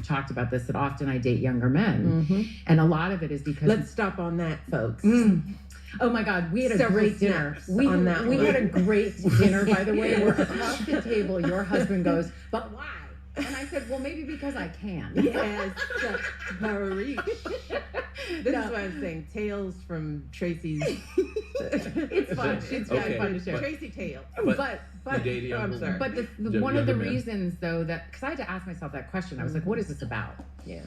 Talked about this, that often I date younger men, and a lot of it is because... Let's stop on that, folks. Oh my God, we had a Several great dinner. We on that we one. had a great dinner, by the way. We're across the table. Your husband goes, but why? And I said, well, maybe because I can. Yes, Paris. This is what I'm saying. Tales from Tracy's. It's fun. It's very fun to share. Tracy tales. But I'm sorry. But one of the reasons, though, that because I had to ask myself that question, I was like, what is this about? Yeah.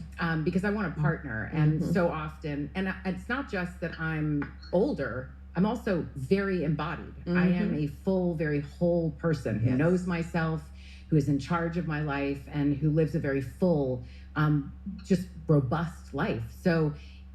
Because I want a partner, and so often, and it's not just that I'm older. I'm also very embodied. I am a full, very whole person who knows myself, who is in charge of my life, and who lives a very full, just robust life. So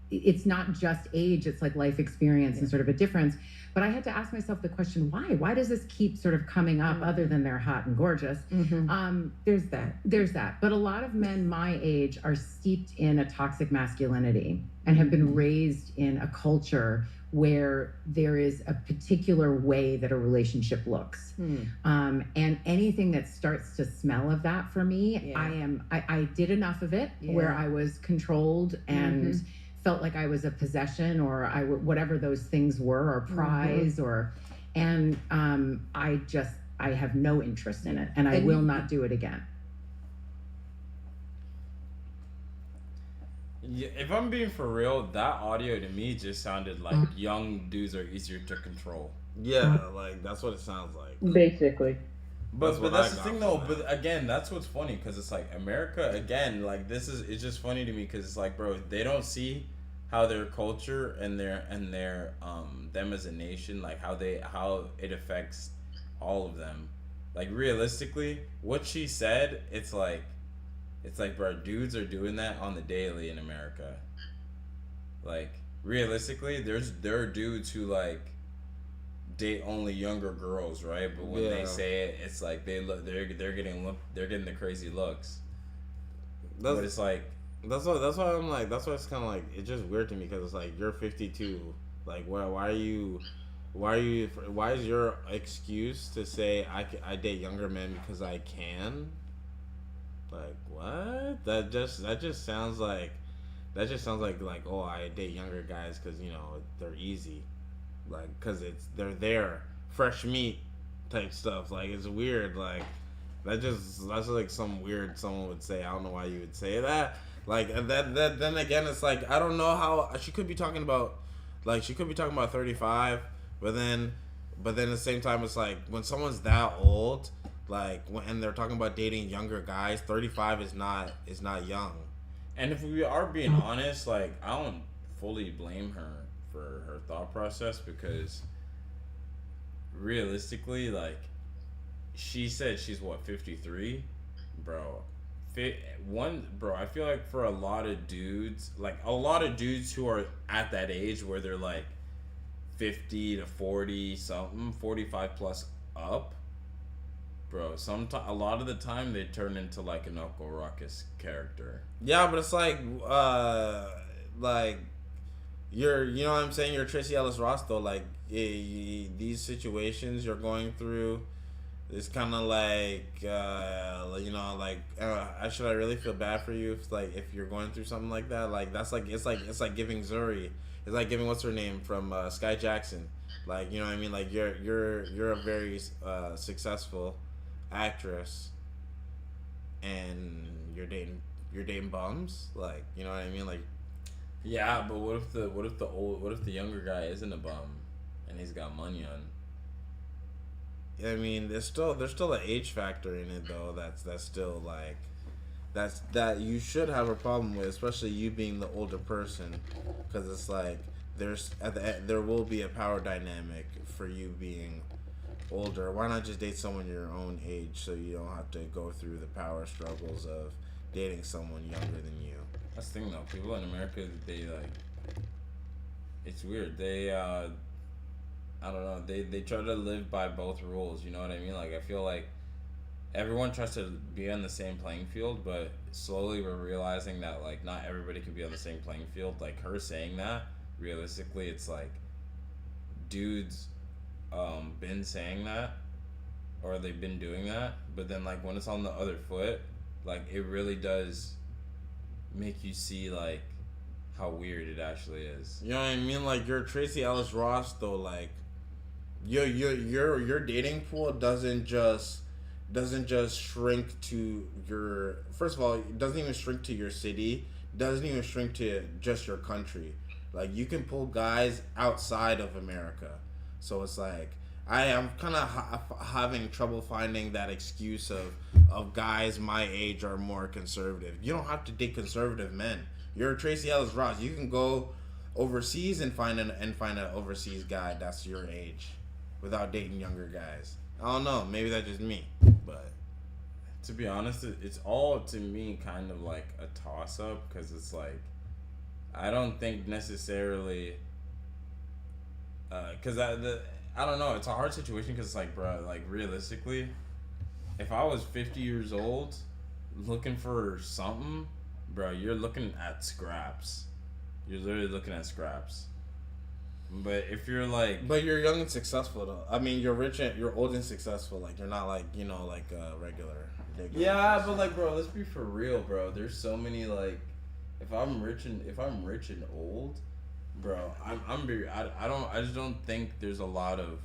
it's not just age, it's like life experience and sort of a difference. But I had to ask myself the question, why? Why does this keep sort of coming up other than they're hot and gorgeous? There's that. But a lot of men my age are steeped in a toxic masculinity and have been raised in a culture where there is a particular way that a relationship looks. And anything that starts to smell of that for me, I did enough of it where I was controlled and felt like I was a possession or whatever those things were, or prize, and I have no interest in it, and I will not do it again. Yeah, if I'm being for real, that audio to me just sounded like young dudes are easier to control. Yeah, like that's what it sounds like. Basically. But that's the thing though. But again, that's what's funny, because it's like America again. Like it's just funny to me because it's like, bro, they don't see how their culture and their them as a nation, like how it affects all of them. Like realistically, what she said, it's like, bro, dudes are doing that on the daily in America. Like realistically, there are dudes who like date only younger girls, right? But when they say it, it's like they're getting the crazy looks. But it's like that's why I'm like, that's why it's kind of like, it's just weird to me, because it's like, you're 52, like why is your excuse to say I date younger men because I can? Like what? That just sounds like oh, I date younger guys because, you know, they're easy, like because they're there, fresh meat type stuff. Like it's weird. Like that's like some weird someone would say. I don't know why you would say that. Like that then again, it's like, I don't know how she could be talking about, like she could be talking about 35, but then at the same time, it's like when someone's that old, like and they're talking about dating younger guys, 35 is not young. And if we are being honest, like I don't fully blame her for her thought process, because realistically, like she said she's what, 53, bro. I feel like for a lot of dudes who are at that age where they're like 50 to 40 something, 45 plus up, bro, a lot of the time they turn into like an Uncle Ruckus character. Yeah, but it's like you're, you know what I'm saying, you're Tracy Ellis Ross though. Like these situations you're going through, it's kind of like you know, like should I really feel bad for you if you're going through something like that? Like that's like it's like giving Zuri, it's like giving, what's her name from Sky Jackson, like, you know what I mean, like you're a very successful actress and you're dating bums, like, you know what I mean, like. Yeah, but what if the younger guy isn't a bum and he's got money on? I mean, there's still an age factor in it though. That's still like, that you should have a problem with, especially you being the older person, because it's like there will be a power dynamic for you being older. Why not just date someone your own age so you don't have to go through the power struggles of dating someone younger than you? That's the thing though. People in America, they like, it's weird. They I don't know. They try to live by both rules. You know what I mean? Like I feel like everyone tries to be on the same playing field, but slowly we're realizing that like not everybody can be on the same playing field. Like her saying that, realistically, it's like dudes been saying that, or they've been doing that, but then like when it's on the other foot, like it really does make you see like how weird it actually is. You know what I mean? Like you're Tracy Ellis Ross though. Like your dating pool doesn't just shrink to your, first of all, it doesn't even shrink to your city, doesn't even shrink to just your country. Like you can pull guys outside of America. So it's like I am kind of having trouble finding that excuse of guys my age are more conservative. You don't have to date conservative men. You're Tracy Ellis Ross. You can go overseas and find an overseas guy that's your age without dating younger guys. I don't know. Maybe that's just me, but to be honest, it's all to me kind of like a toss up, because it's like I don't think necessarily. Cause I don't know. It's a hard situation because it's like, bro, like realistically, if I was 50 years old, looking for something, bro, you're looking at scraps. You're literally looking at scraps. But if you're like, but you're young and successful though. I mean, you're rich and you're old and successful. Like you're not like like a regular. Yeah, but like, bro, let's be for real, bro. There's so many like, if I'm rich and old, bro, I just don't think there's a lot of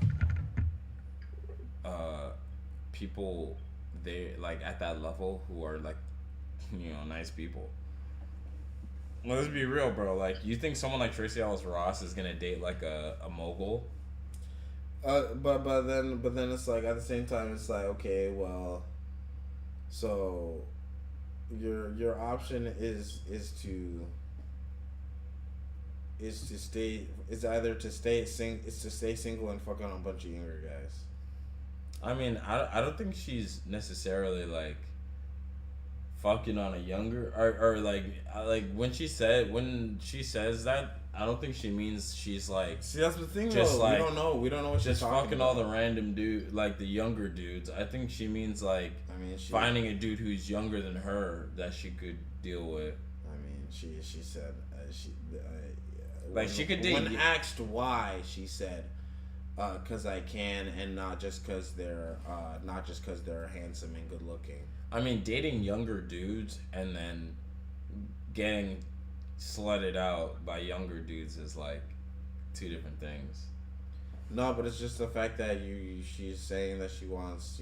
people they like at that level who are like, nice people. Well, let's be real, bro. Like, you think someone like Tracy Ellis Ross is gonna date like a mogul? But then it's like at the same time it's like, okay, well, so your option is to stay single and fuck on a bunch of younger guys. I mean, I don't think she's necessarily like fucking on a younger or like when she says that, I don't think she means she's like. See, that's the thing just though. like, We don't know what she's just talking fucking about. all the random dude, like the younger dudes. I think she means like, finding a dude who's younger than her that she could deal with. I mean, she said like she could date. When asked why, she said, "Cause I can, and not just cause they're handsome and good looking." I mean, dating younger dudes and then getting slutted out by younger dudes is like two different things. No, but it's just the fact that she's saying that she wants,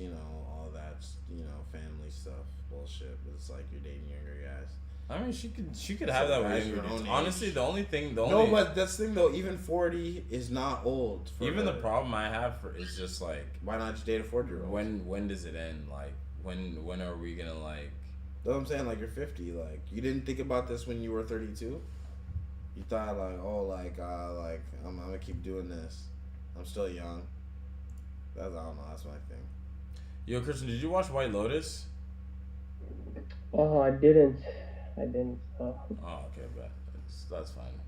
all that, family stuff, bullshit. But it's like you're dating younger guys. I mean, she could have that with younger dudes. Honestly, No, but that's the thing though. Even 40 is not old. Even the problem I have is just like, why not just date a 40-year-old? When does it end? Like, when are we gonna like? That's what I'm saying. Like, you're 50. Like, you didn't think about this when you were 32. You thought like, I'm gonna keep doing this. I'm still young. I don't know. That's my thing. Yo, Christian, did you watch White Lotus? Oh, I didn't. Oh, okay, but that's fine.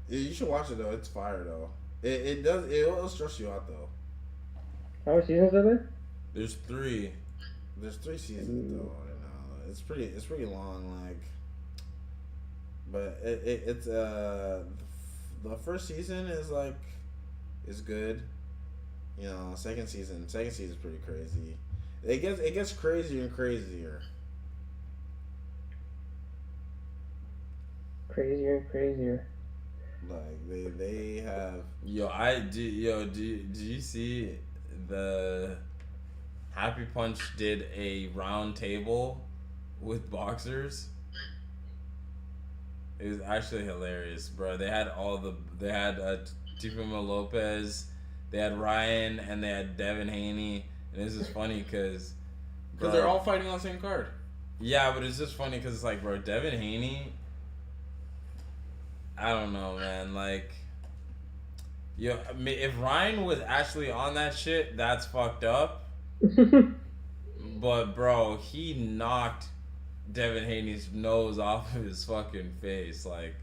Yeah, you should watch it though. It's fire though. It'll stress you out though. How many seasons are there? There's 3. There's 3 seasons though. It's pretty long. Like, but it's the first season is good. Second season is pretty crazy. It gets crazier and crazier. Crazier and crazier. Like they have. Do you see the Happy Punch did a round table with boxers? It was actually hilarious, bro. They had Tifimo Lopez, they had Ryan, and they had Devin Haney, and this is funny because they're all fighting on the same card. Yeah, but it's just funny because it's like, bro, Devin Haney, I don't know, man. Like, if Ryan was actually on that shit, that's fucked up. But bro, he knocked Devin Haney's nose off of his fucking face. Like,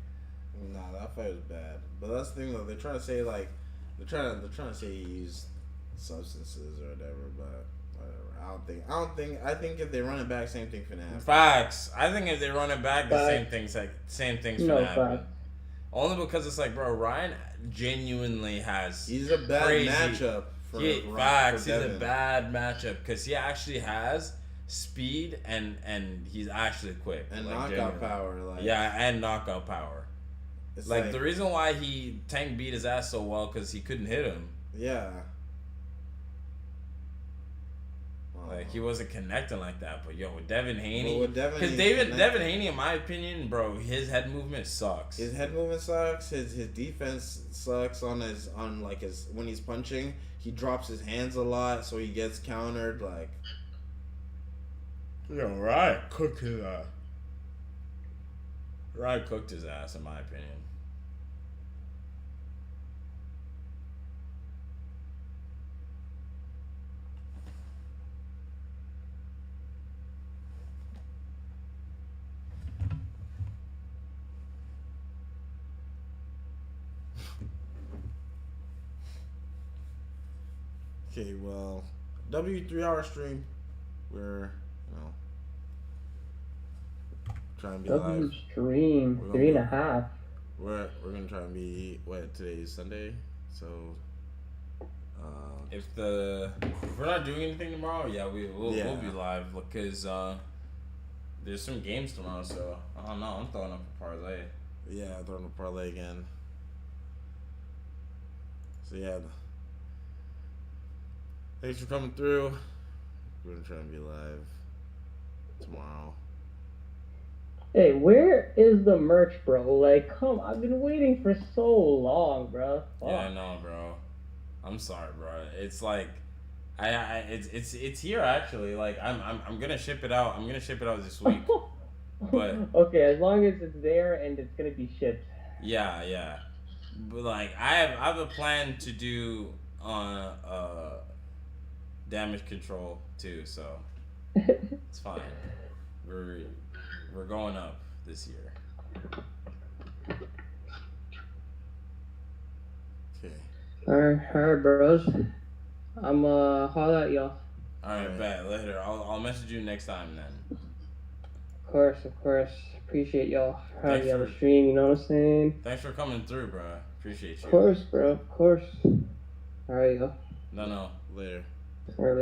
nah, that fight was bad. But that's the thing though. They're trying to say they're trying to say he used substances or whatever. But whatever. I think if they run it back, same thing finna happen. Facts. I think if they run it back, the same thing's finna happen. Fact. Only because it's like, bro, Ryan genuinely has. He's a bad matchup. He's a bad matchup because he actually has speed and he's actually quick and like, knockout power. And knockout power. It's like the reason why Tank beat his ass so well because he couldn't hit him. Yeah. Like he wasn't connecting like that, but with Devin Haney, because Devin Haney, in my opinion, bro, his head movement sucks. His head movement sucks. His defense sucks when he's punching. He drops his hands a lot, so he gets countered. Like, Ryan cooked his ass. Ryan cooked his ass, in my opinion. Okay, well, W3-hour stream. We're, trying to be live. Stream 3.5. We're gonna try and be today's Sunday, so if we're not doing anything tomorrow, we'll be live because there's some games tomorrow, so I don't know. I'm throwing up a parlay. Yeah, throwing a parlay again. So thanks for coming through. We're gonna try and be live tomorrow. Hey, where is the merch, bro? Like, I've been waiting for so long, bro. Yeah, I know, bro. I'm sorry, bro. It's like, it's here actually. Like, I'm gonna ship it out. I'm gonna ship it out this week. But okay, as long as it's there and it's gonna be shipped. Yeah. But like, I have a plan to do damage control too, so it's fine. We're going up this year. Okay. Alright, bros. I'm holla at y'all. Alright, bet. Later. I'll message you next time then. Of course. Appreciate y'all having me on the stream, you know what I'm saying? Thanks for coming through, bro. Appreciate you. Of course, bro. Of course. Alright, y'all. No. Later. Alright.